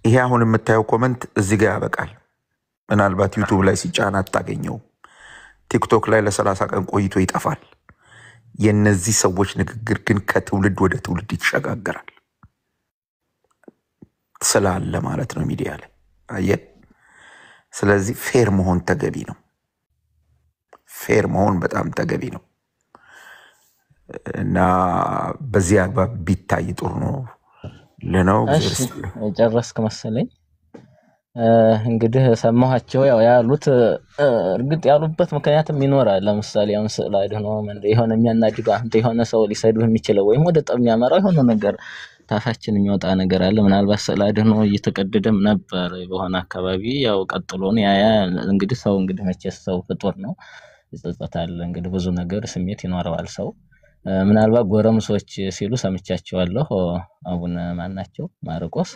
ይሄ አሁን የምታየው ኮመንት እዚህ ጋር ያበቃል። ምናልባት ዩቱብ ላይ ሲጫን አታገኘው። ቲክቶክ ላይ ለ30 ቀን ቆይቶ ይጠፋል። የነዚህ ሰዎች ንግግር ግን ከትውልድ ወደ ትውልድ ይሸጋገራል ስላለ ማለት ነው ሚዲያ ላይ አየህ። ስለዚህ ፌር መሆን ተገቢ ነው። ፌር መሆን በጣም ተገቢ ነው እና በዚህ አግባብ ቢታይ ጥሩ ነው ለነው። ጨረስክ መሰለኝ። እንግዲህ ሰማኋቸው ያው ያሉት እርግጥ ያሉበት ምክንያትም ይኖራል። ለምሳሌ አሁን ስዕል አይደኖ የሆነ የሚያናድዱ አንተ የሆነ ሰው ሊሰድህ የሚችለው ወይም ወደ ጠብ የሚያመራው የሆነ ነገር ታፋችን የሚወጣ ነገር አለ። ምናልባት ስዕል አይደኖ እየተቀደደም ነበር በሆነ አካባቢ ያው ቀጥሎ ነው ያ እንግዲህ ሰው እንግዲህ መቼስ ሰው ፍጡር ነው ይጸጸታል። እንግዲህ ብዙ ነገር ስሜት ይኖረዋል ሰው። ምናልባት ጎረምሶች ሲሉ ሰምቻቸዋለሁ አቡነ ማናቸው ማርቆስ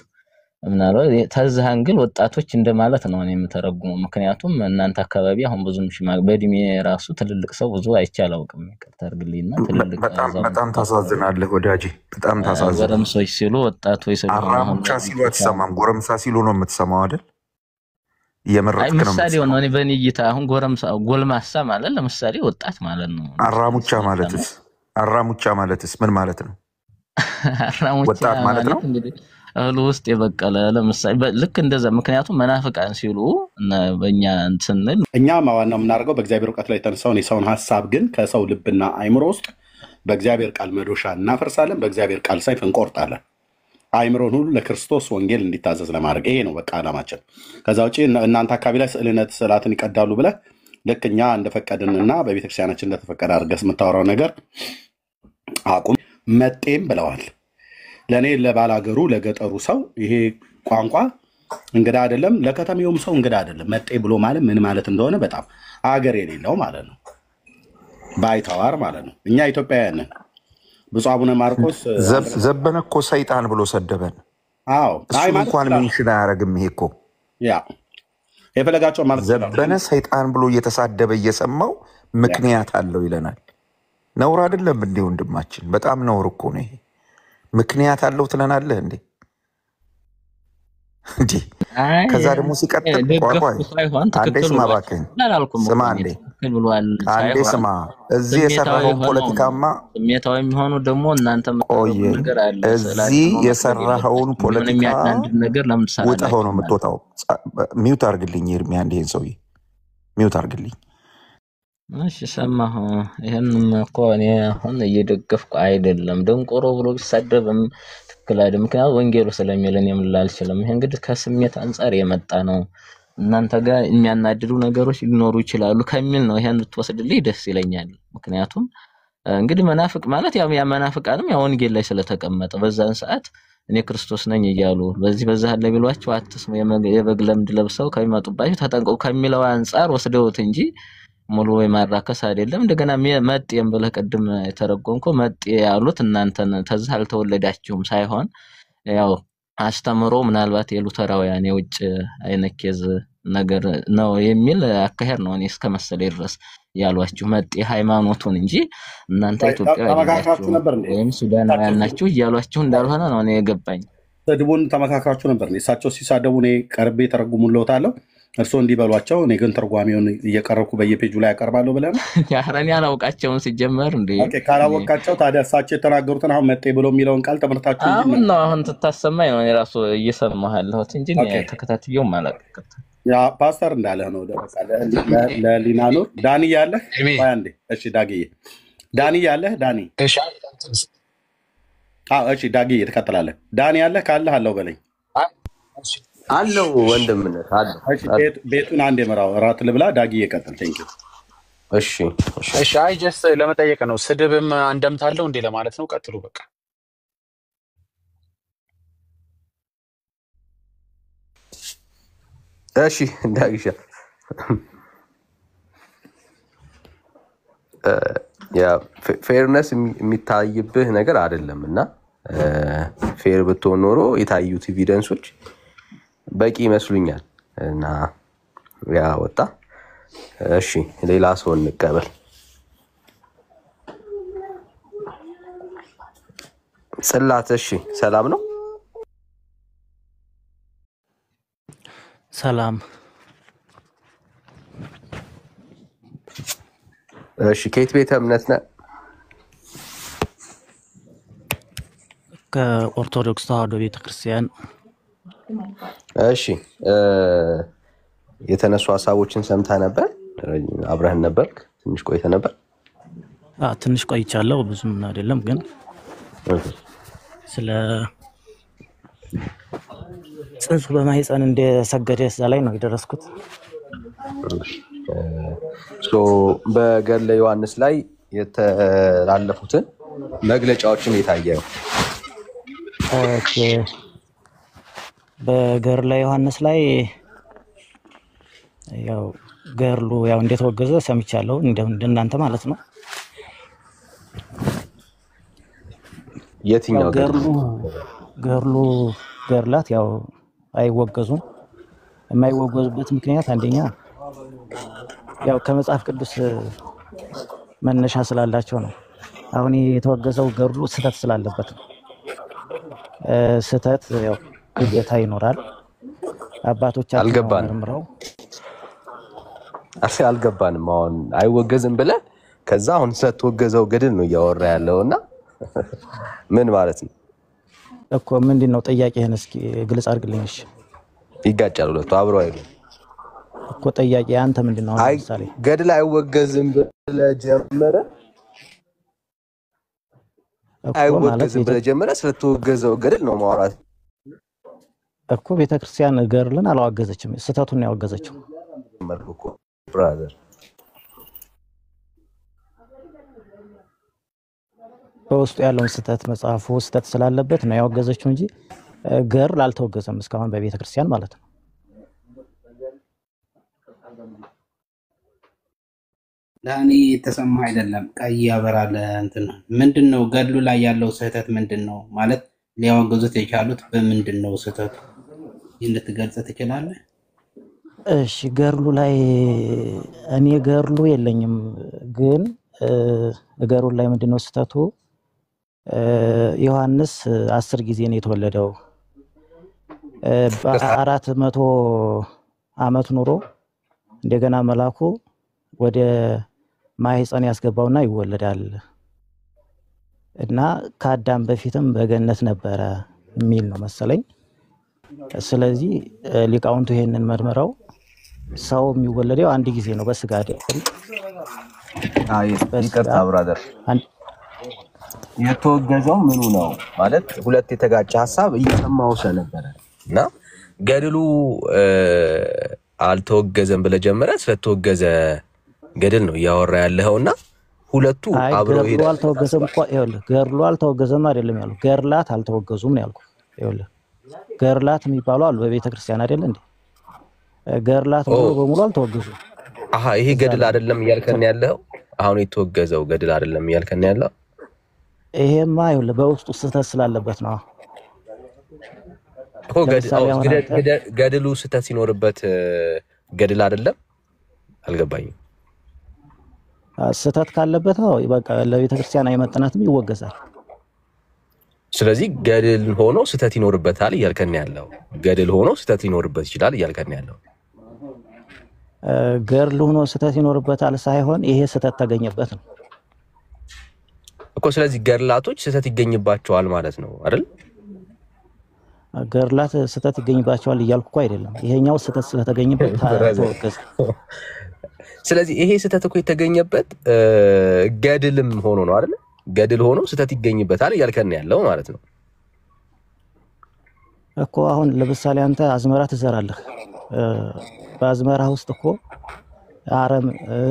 ምናልባት ተዛህ አንግል ወጣቶች እንደማለት ነው እኔ የምተረጉመው። ምክንያቱም እናንተ አካባቢ አሁን ብዙም በእድሜ ራሱ ትልልቅ ሰው ብዙ አይቻላውቅም። ይቅርታ አድርግልኝና ትልልቅ በጣም ታሳዝናለህ ወዳጄ፣ በጣም ታሳዝናለህ። ጎረምሶች ሲሉ ወጣቶች ሲሉ አራሙቻ ሲሉ አትሰማም፣ ጎረምሳ ሲሉ ነው የምትሰማው አይደል? የመረጥክ ነው ምሳሌ ነው። እኔ በእኔ እይታ አሁን ጎረምሳ ጎልማሳ ማለት ለምሳሌ ወጣት ማለት ነው። አራሙቻ ማለትስ ምን ማለት ነው? ወጣት ማለት ነው እህሉ ውስጥ የበቀለ ለምሳሌ ልክ እንደዛ። ምክንያቱም መናፍቃን ሲሉ በእኛ ስንል እኛ ዋናው የምናደርገው በእግዚአብሔር እውቀት ላይ የተነሳውን የሰውን ሀሳብ ግን ከሰው ልብና አይምሮ ውስጥ በእግዚአብሔር ቃል መዶሻ እናፈርሳለን፣ በእግዚአብሔር ቃል ሰይፍ እንቆርጣለን። አይምሮን ሁሉ ለክርስቶስ ወንጌል እንዲታዘዝ ለማድረግ ይሄ ነው በቃ ዓላማችን። ከዛ ውጭ እናንተ አካባቢ ላይ ስዕላትን ይቀዳሉ ብለህ ልክ እኛ እንደፈቀድንና በቤተክርስቲያናችን እንደተፈቀደ አድርገህ የምታወራው ነገር አቁም። መጤም ብለዋል። ለእኔ ለባላገሩ ለገጠሩ ሰው ይሄ ቋንቋ እንግዳ አይደለም፣ ለከተሜውም ሰው እንግዳ አይደለም። መጤ ብሎ ማለት ምን ማለት እንደሆነ በጣም አገር የሌለው ማለት ነው፣ ባይተዋር ማለት ነው። እኛ ኢትዮጵያውያን ነን። ብፁዕ አቡነ ማርቆስ ዘበነ እኮ ሰይጣን ብሎ ሰደበን። እሱ እንኳን ሜንሽን አያደርግም። ይሄ እኮ የፈለጋቸው ማለት ዘበነ ሰይጣን ብሎ እየተሳደበ እየሰማው ምክንያት አለው ይለናል። ነውር አይደለም እንዴ ወንድማችን? በጣም ነውር እኮ ነው ይሄ። ምክንያት አለው ትለናለህ እንዴ? እንዴ ከዛ ደግሞ ሲቀጥል አንዴ ስማ እባክህን፣ ስማ አንዴ ስማ። እዚህ የሰራኸውን ፖለቲካማ ስሜታዊ የሚሆኑ ደግሞ እናንተ ነገር አለ። እዚህ የሰራኸውን ፖለቲካ ውጠኸው ነው የምትወጣው። ሚውት አድርግልኝ ኤርሚያ፣ አንዴ ይሄን ሰውዬ ሚውት አድርግልኝ። እሺ ሰማሁ። ይሄንን እኮ እኔ አሁን እየደገፍኩ አይደለም። ደንቆሮ ብሎ ቢሳደብም ትክክል አይደለም። ምክንያቱም ወንጌሉ ስለሚለን የምልል አልችልም። ይሄ እንግዲህ ከስሜት አንጻር የመጣ ነው። እናንተ ጋር የሚያናድዱ ነገሮች ሊኖሩ ይችላሉ ከሚል ነው። ይሄን ብትወስድልኝ ደስ ይለኛል። ምክንያቱም እንግዲህ መናፍቅ ማለት ያው መናፍቃንም ያው ወንጌል ላይ ስለተቀመጠ በዛን ሰዓት እኔ ክርስቶስ ነኝ እያሉ በዛ አለ ቢሏቸው አትስሙ፣ የበግ ለምድ ለብሰው ከሚመጡባቸው ተጠንቀቁ ከሚለው አንጻር ወስደውት እንጂ ሙሉ ወይ ማራከስ አይደለም። እንደገና መጤም ብለህ ቀድም የተረጎምከው መጤ ያሉት እናንተን ተዛ አልተወለዳችሁም ሳይሆን ያው አስተምሮ ምናልባት የሉተራውያን የውጭ አይነኬዝ ነገር ነው የሚል አካሄድ ነው። እኔ እስከመሰለኝ ድረስ ያሏችሁ መጤ ሃይማኖቱን እንጂ እናንተ ኢትዮጵያውያን ወይም ሱዳናውያን ናችሁ እያሏችሁ እንዳልሆነ ነው እኔ የገባኝ። ስድቡን ተመካክራችሁ ነበር። እሳቸው ሲሳደቡ እኔ ቀርቤ ተረጉሙልዎታለሁ፣ እርስዎ እንዲበሏቸው። እኔ ግን ተርጓሚውን እየቀረብኩ በየፔጁ ላይ ያቀርባለሁ ብለህ ነው? ያረን ያላውቃቸውን ሲጀመር እንዴ ካላወቃቸው ታዲያ እሳቸው የተናገሩትን አሁን መጤ ብሎ የሚለውን ቃል ተመርታችሁ እንጂ አሁን ትታሰማኝ ነው። እኔ ራሱ እየሰማሁ ያለሁት እንጂ ተከታትየው ማለት ያ ፓስተር እንዳለህ ነው። ለሊና ኑር ዳኒ ያለህ አንዴ። እሺ ዳግዬ ዳኒ ያለህ ዳኒ። እሺ ዳግዬ ትቀጥላለህ። ዳኒ ያለህ ካለህ አለው በለኝ። አለው ወንድምነት አለው። ቤቱን አንድ የመራው እራት ልብላ። ዳግዬ ቀጥል። ቴንኪው። እሺ አይ ጀስት ለመጠየቅ ነው። ስድብም አንደምታ አለው እንዴ ለማለት ነው። ቀጥሉ በቃ። እሺ ዳግሻ ያ ፌርነስ የሚታይብህ ነገር አይደለም እና ፌር ብትሆን ኖሮ የታዩት ኤቪደንሶች በቂ ይመስሉኛል እና ያ ወጣ። እሺ ሌላ ሰው እንቀበል። ጽላት እሺ ሰላም ነው? ሰላም እሺ ከየት ቤተ እምነት ነህ? ከኦርቶዶክስ ተዋሕዶ ቤተክርስቲያን። እሺ የተነሱ ሀሳቦችን ሰምተህ ነበር? አብረህን ነበርክ? ትንሽ ቆይተህ ነበር? ትንሽ ቆይቻለሁ፣ ብዙም አይደለም ግን ስለ ጽንሱ በማህፀን እንደሰገደ እዛ ላይ ነው የደረስኩት። በገድለ ዮሐንስ ላይ የተላለፉትን መግለጫዎችን የታየው በገድለ ዮሐንስ ላይ ያው ገድሉ ያው እንደተወገዘ ሰምቻለሁ፣ እንደናንተ ማለት ነው። የትኛው ገድላት ያው አይወገዙም። የማይወገዙበት ምክንያት አንደኛ ያው ከመጽሐፍ ቅዱስ መነሻ ስላላቸው ነው። አሁን የተወገዘው ገድሉ ስህተት ስላለበት ነው። ስህተት ያው ግዴታ ይኖራል። አባቶቻችን መርምረው አልገባንም። አሁን አይወገዝም ብለህ ከዛ አሁን ስለተወገዘው ገድል ነው እያወራ ያለውና ምን ማለት ነው እኮ? ምንድነው ጥያቄህን እስኪ ግልጽ አድርግልኝ። እሺ ይጋጫሉ ሁለቱ አብረው አይደለም እኮ ጥያቄ አንተ ምንድነው? ለምሳሌ ገድል አይወገዝም ብለህ ጀመረ ስለተወገዘው ገድል ነው ማውራት እኮ። ቤተክርስቲያን ገድልን አላወገዘችም፣ ስህተቱን ነው ያወገዘችው። ብራዘር በውስጡ ያለውን ስህተት መጽሐፉ ስህተት ስላለበት ነው ያወገዘችው እንጂ ገድል አልተወገዘም እስካሁን በቤተክርስቲያን ማለት ነው። ለእኔ የተሰማ አይደለም። ቀይ ያበራል እንትን ምንድነው? ገድሉ ላይ ያለው ስህተት ምንድነው? ማለት ሊያወገዙት የቻሉት በምንድን ነው ስህተቱ? እንድትገልጽ ትችላለህ? እሺ ገድሉ ላይ እኔ ገድሉ የለኝም፣ ግን ገድሉ ላይ ምንድነው ስህተቱ? ዮሐንስ 10 ጊዜ ነው የተወለደው። በ400 ዓመት ኑሮ እንደገና መላኩ ወደ ማህፀን ያስገባውና ይወለዳል እና ከአዳም በፊትም በገነት ነበረ የሚል ነው መሰለኝ። ስለዚህ ሊቃውንቱ ይሄንን መርምረው ሰው የሚወለደው አንድ ጊዜ ነው በስጋ አይደል? ይቅርታ ብራዘር፣ የተወገዘው ምኑ ነው ማለት ሁለት የተጋጨ ሀሳብ እየሰማው ስለነበረ እና ገድሉ አልተወገዘም ብለህ ጀምረህ ስለተወገዘ ገድል ነው እያወራ ያለኸውና ሁለቱ አብረው ገድሉ አልተወገዘም እኮ ይኸውልህ፣ ገድሉ አልተወገዘም አይደለም ያልኩህ፣ ገድላት አልተወገዙም ነው ያልኩህ። ይኸውልህ ገድላት የሚባሉ አሉ በቤተ ክርስቲያን አይደል እንዴ? ገድላት በሙሉ አልተወገዙም። ይሄ ገድል አይደለም እያልከን ያለኸው? አሁን የተወገዘው ገድል አይደለም እያልከን ያለው? ይሄማ ይኸውልህ በውስጡ ስህተት ስላለበት ነው። ገድሉ ስህተት ሲኖርበት ገድል አይደለም? አልገባኝም። ስህተት ካለበት በቃ ለቤተ ክርስቲያን አይመጥናትም፣ ይወገዛል። ስለዚህ ገድል ሆኖ ስህተት ይኖርበታል እያልከን ያለው? ገድል ሆኖ ስህተት ሊኖርበት ይችላል እያልከን ያለው? ገድል ሆኖ ስህተት ይኖርበታል ሳይሆን ይሄ ስህተት ተገኘበት ነው እኮ። ስለዚህ ገድላቶች ስህተት ይገኝባቸዋል ማለት ነው አይደል? ገድላት ስህተት ይገኝባቸዋል እያልኩ እኮ አይደለም። ይሄኛው ስህተት ስለተገኘበት ተወገዘ። ስለዚህ ይሄ ስህተት እኮ የተገኘበት ገድልም ሆኖ ነው አይደል? ገድል ሆኖ ስህተት ይገኝበታል እያልከን ያለው ማለት ነው እኮ። አሁን ለምሳሌ አንተ አዝመራ ትዘራለህ። በአዝመራ ውስጥ እኮ አረም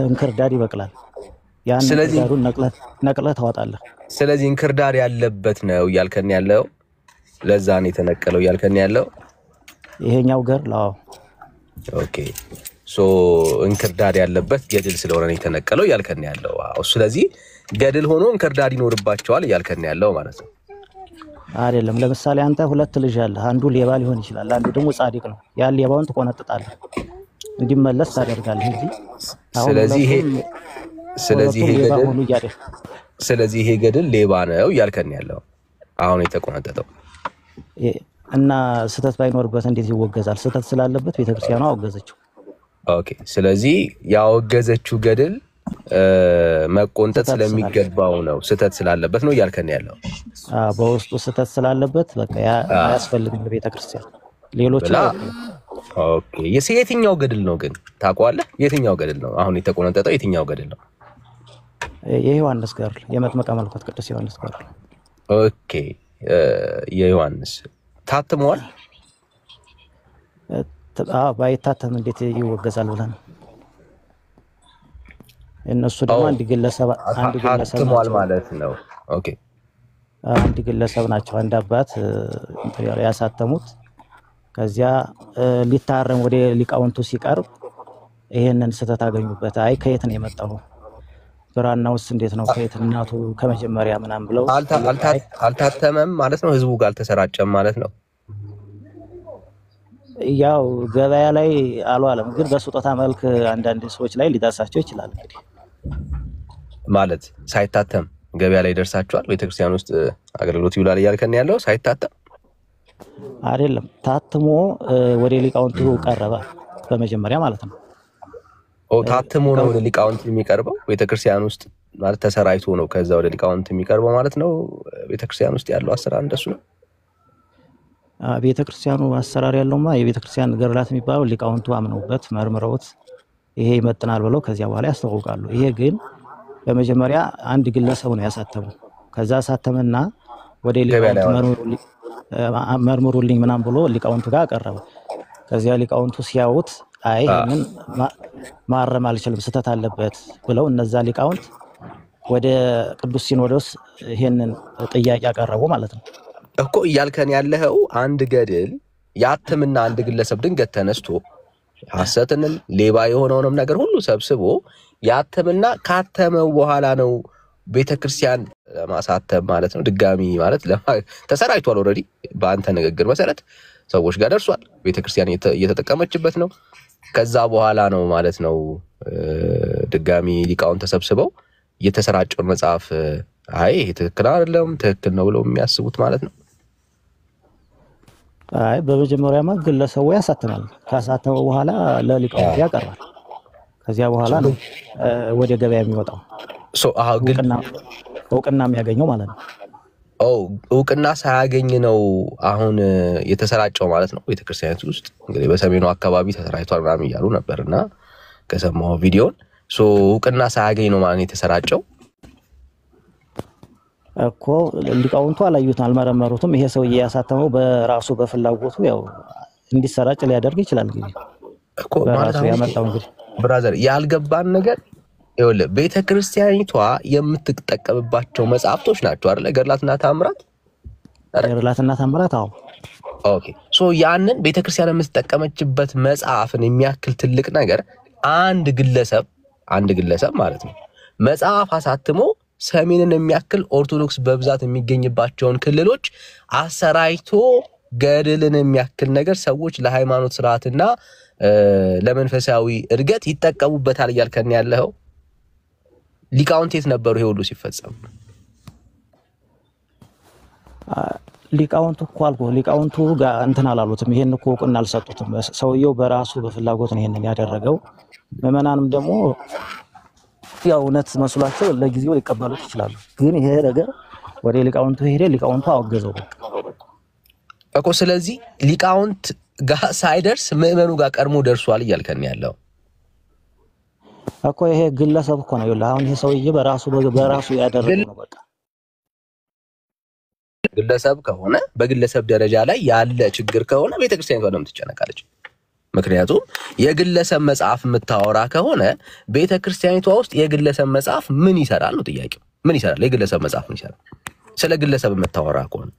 እንክርዳድ ይበቅላል። ያን እንክርዳዱን ነቅለህ ታወጣለህ። ስለዚህ እንክርዳድ ያለበት ነው እያልከን ያለው፣ ለዛ ነው የተነቀለው እያልከን ያለው ይሄኛው ገድል። ኦኬ እንክርዳድ ያለበት ገድል ስለሆነ ነው የተነቀለው እያልከን ያለው። ስለዚህ ገድል ሆኖ እንክርዳድ ይኖርባቸዋል እያልከን ያለው ማለት ነው አይደለም? ለምሳሌ አንተ ሁለት ልጅ አለ፣ አንዱ ሌባ ሊሆን ይችላል፣ አንዱ ደግሞ ጻድቅ ነው። ያን ሌባውን ትቆነጥጣለህ፣ እንዲመለስ ታደርጋለህ እንጂ ስለዚህ ይሄ ገድል ሌባ ነው እያልከን ያለው አሁን የተቆነጠጠው እና ስተት ባይኖርበት እንዴት ይወገዛል? ስተት ስላለበት ቤተክርስቲያኗ አወገዘችው። ኦኬ። ስለዚህ ያወገዘችው ገድል መቆንጠጥ ስተት ስላለ ስለሚገባው ነው፣ ስተት ስላለበት ነው እያልከን ያለው በውስጡ ስተት ስላለበት በቃ አያስፈልግም ለቤተክርስቲያን። ሌሎቹ ብላ። ኦኬ። የትኛው ገድል ነው ግን ታውቀዋለህ? የትኛው ገድል ነው አሁን የተቆነጠጠው? የትኛው ገድል ነው? የዮሐንስ ገድል፣ የመጥምቀ መለኮት ቅዱስ ዮሐንስ ገድል። ኦኬ። የዮሐንስ ታትሟል? ባይታተም እንዴት ይወገዛል ብለን እነሱ ደግሞ አንድ ግለሰብ ታትሟል ማለት ነው። ኦኬ። አንድ ግለሰብ ናቸው፣ አንድ አባት ያሳተሙት። ከዚያ ሊታረም ወደ ሊቃውንቱ ሲቀርብ ይሄንን ስተት አገኙበት። አይ ከየት ነው የመጣው? ብራናውስ እንዴት ነው? ከየት እናቱ ከመጀመሪያ ምናምን ብለው አልታተመም ማለት ነው። ህዝቡ ጋር አልተሰራጨም ማለት ነው። ያው ገበያ ላይ አልዋለም፣ ግን በስጦታ መልክ አንዳንድ ሰዎች ላይ ሊደርሳቸው ይችላል። እንግዲህ ማለት ሳይታተም ገበያ ላይ ደርሳቸዋል። ቤተክርስቲያን ውስጥ አገልግሎት ይውላል እያልከን ያለው ሳይታተም አይደለም፣ ታትሞ ወደ ሊቃውንቱ ቀረበ በመጀመሪያ ማለት ነው። ታትሞ ነው ወደ ሊቃውንት የሚቀርበው ቤተክርስቲያን ውስጥ ማለት ተሰራይቶ ነው ከዛ ወደ ሊቃውንት የሚቀርበው ማለት ነው። ቤተክርስቲያን ውስጥ ያለው አሰራር እንደሱ ነው። ቤተክርስቲያኑ አሰራር ያለውማ የቤተክርስቲያን ገድላት የሚባለው ሊቃውንቱ አምነውበት መርምረውት ይሄ ይመጥናል ብለው ከዚያ በኋላ ያስተዋውቃሉ። ይሄ ግን በመጀመሪያ አንድ ግለሰብ ነው ያሳተመው። ከዛ አሳተመና ወደ ሊቃውንቱ መርምሩልኝ ምናምን ብሎ ሊቃውንቱ ጋር አቀረበ። ከዚያ ሊቃውንቱ ሲያዩት አይ ይሄንን ማረም አልችልም ስተት አለበት ብለው እነዛ ሊቃውንት ወደ ቅዱስ ሲኖዶስ ይሄንን ጥያቄ አቀረቡ ማለት ነው እኮ። እያልከን ያለኸው አንድ ገድል ያትምና አንድ ግለሰብ ድንገት ተነስቶ ሐሰትንም ሌባ የሆነውንም ነገር ሁሉ ሰብስቦ ያትምና ካተመው በኋላ ነው ቤተክርስቲያን ማሳተም ማለት ነው። ድጋሚ ማለት ተሰራይቷል። ኦልሬዲ በአንተ ንግግር መሰረት ሰዎች ጋር ደርሷል። ቤተክርስቲያን እየተጠቀመችበት ነው። ከዛ በኋላ ነው ማለት ነው ድጋሚ ሊቃውንት ተሰብስበው የተሰራጨውን መጽሐፍ አይ ይሄ ትክክል አይደለም ትክክል ነው ብለው የሚያስቡት ማለት ነው። አይ በመጀመሪያማ ግለሰቡ ያሳተማል። ካሳተመው በኋላ ለሊቃውንት ያቀርባል። ከዚያ በኋላ ነው ወደ ገበያ የሚወጣው እውቅና የሚያገኘው ማለት ነው። እውቅና ሳያገኝ ነው አሁን የተሰራጨው ማለት ነው። ቤተክርስቲያኒቱ ውስጥ እንግዲህ በሰሜኑ አካባቢ ተሰራጭቷል ምናምን እያሉ ነበርና ከሰማው ቪዲዮን እውቅና ሳያገኝ ነው ማለት የተሰራጨው እኮ። ሊቃውንቱ አላዩትም፣ አልመረመሩትም። ይሄ ሰውዬ ያሳተመው በራሱ በፍላጎቱ ያው እንዲሰራጭ ሊያደርግ ይችላል እንግዲህ እኮ ማለት ነው ያመጣው። እንግዲህ ብራዘር ያልገባን ነገር ይኸውልህ ቤተክርስቲያኒቷ የምትጠቀምባቸው መጽሐፍቶች ናቸው አይደል? ገድላትና ተአምራት ገድላትና ተአምራት። አዎ ኦኬ። ያንን ቤተክርስቲያን የምትጠቀመችበት መጽሐፍን የሚያክል ትልቅ ነገር አንድ ግለሰብ ማለት ነው መጽሐፍ አሳትሞ ሰሜንን የሚያክል ኦርቶዶክስ በብዛት የሚገኝባቸውን ክልሎች አሰራይቶ ገድልን የሚያክል ነገር ሰዎች ለሃይማኖት ስርዓትና ለመንፈሳዊ እድገት ይጠቀሙበታል እያልከን ያለው ሊቃውንት የት ነበሩ ይሄ ሁሉ ሲፈጸም? ሊቃውንቱ እኮ አልኩህ፣ ሊቃውንቱ ጋር እንትን አላሉትም። ይሄን እኮ እውቅና አልሰጡትም። ሰውየው በራሱ በፍላጎት ነው ይሄንን ያደረገው። ምዕመናንም ደግሞ ያው እውነት መስሏቸው ለጊዜው ሊቀበሉት ይችላሉ። ግን ይሄ ነገር ወደ ሊቃውንቱ ሄደ፣ ሊቃውንቱ አወገዘው እኮ። ስለዚህ ሊቃውንት ጋር ሳይደርስ ምዕመኑ ጋር ቀድሞ ደርሷል እያልከን ያለው እኮ። ይሄ ግለሰብ እኮ ነው ይኸውልህ። አሁን ይሄ ሰውዬ በራሱ ያደረገው ነው በቃ። ግለሰብ ከሆነ በግለሰብ ደረጃ ላይ ያለ ችግር ከሆነ ቤተክርስቲያኒቷ ለምን ትጨነቃለች? ምክንያቱም የግለሰብ መጽሐፍ የምታወራ ከሆነ ቤተክርስቲያኒቷ ውስጥ የግለሰብ መጽሐፍ ምን ይሰራል ነው ጥያቄው። ምን ይሰራል? የግለሰብ መጽሐፍ ምን ይሰራል? ስለ ግለሰብ የምታወራ ከሆነ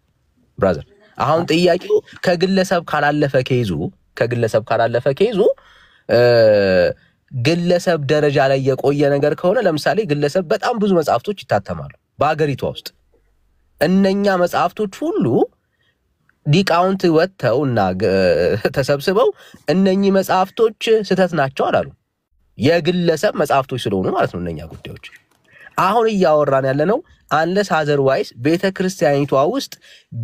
ብራዘር፣ አሁን ጥያቄው ከግለሰብ ካላለፈ ኬዙ ግለሰብ ደረጃ ላይ የቆየ ነገር ከሆነ ለምሳሌ ግለሰብ በጣም ብዙ መጽሐፍቶች ይታተማሉ በአገሪቷ ውስጥ። እነኛ መጽሐፍቶች ሁሉ ሊቃውንት ወጥተው እና ተሰብስበው እነኚህ መጽሐፍቶች ስተት ናቸው አላሉ። የግለሰብ መጽሐፍቶች ስለሆኑ ማለት ነው እነኛ ጉዳዮች። አሁን እያወራን ያለነው አንለስ አዘርዋይስ ቤተክርስቲያኒቷ ውስጥ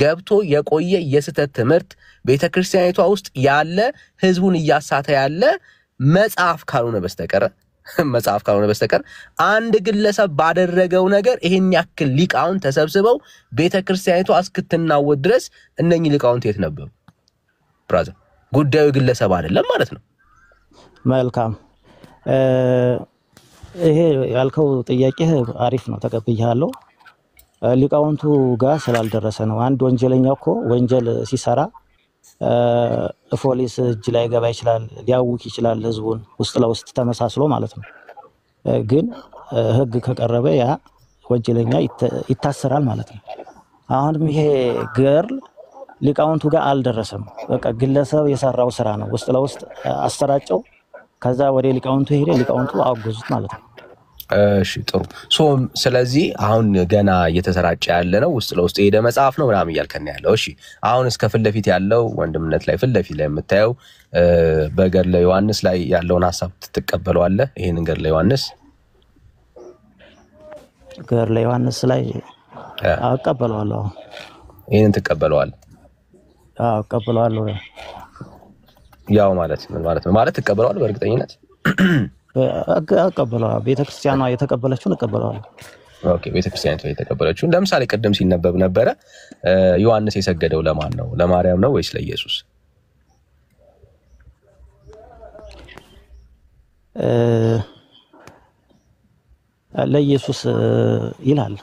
ገብቶ የቆየ የስተት ትምህርት ቤተክርስቲያኒቷ ውስጥ ያለ ህዝቡን እያሳተ ያለ መጽሐፍ ካልሆነ በስተቀር አንድ ግለሰብ ባደረገው ነገር ይሄን ያክል ሊቃውን ተሰብስበው ቤተክርስቲያኒቷ እስክትናወጥ ድረስ እነኚህ ሊቃውንት የት ነበሩ? ብራዘር ጉዳዩ ግለሰብ አይደለም ማለት ነው። መልካም ይሄ ያልከው ጥያቄ አሪፍ ነው፣ ተቀብያለሁ። ሊቃውንቱ ጋር ስላልደረሰ ነው። አንድ ወንጀለኛ እኮ ወንጀል ሲሰራ ፖሊስ እጅ ላይ ገባ ይችላል፣ ሊያውክ ይችላል ህዝቡን ውስጥ ለውስጥ ተመሳስሎ ማለት ነው። ግን ህግ ከቀረበ ያ ወንጀለኛ ይታሰራል ማለት ነው። አሁንም ይሄ ገርል ሊቃውንቱ ጋር አልደረሰም። በቃ ግለሰብ የሰራው ስራ ነው። ውስጥ ለውስጥ አሰራጨው፣ ከዛ ወደ ሊቃውንቱ ሄደ፣ ሊቃውንቱ አወገዙት ማለት ነው። እሺ ጥሩ። ስለዚህ አሁን ገና እየተሰራጨ ያለ ነው፣ ውስጥ ለውስጥ ሄደ መጽሐፍ ነው ምናምን እያልከን ያለው። እሺ አሁን እስከ ፊት ለፊት ያለው ወንድምነት ላይ ፊት ለፊት ላይ የምታየው በገድለ ዮሐንስ ላይ ያለውን ሐሳብ ትቀበለዋለህ? ይሄንን ገድለ ዮሐንስ ላይ አቀበለዋለሁ። ይሄንን ትቀበለዋለህ? አቀበለዋለሁ። ያው ማለት ምን ማለት ነው? ማለት ትቀበለዋለህ በእርግጠኝነት? አቀበለዋለሁ። ቤተክርስቲያኗ የተቀበለችውን እቀበለዋለሁ። ኦኬ፣ ቤተክርስቲያኗ የተቀበለችውን። ለምሳሌ ቅድም ሲነበብ ነበረ ዮሐንስ የሰገደው ለማን ነው? ለማርያም ነው ወይስ ለኢየሱስ? ለኢየሱስ ይላል።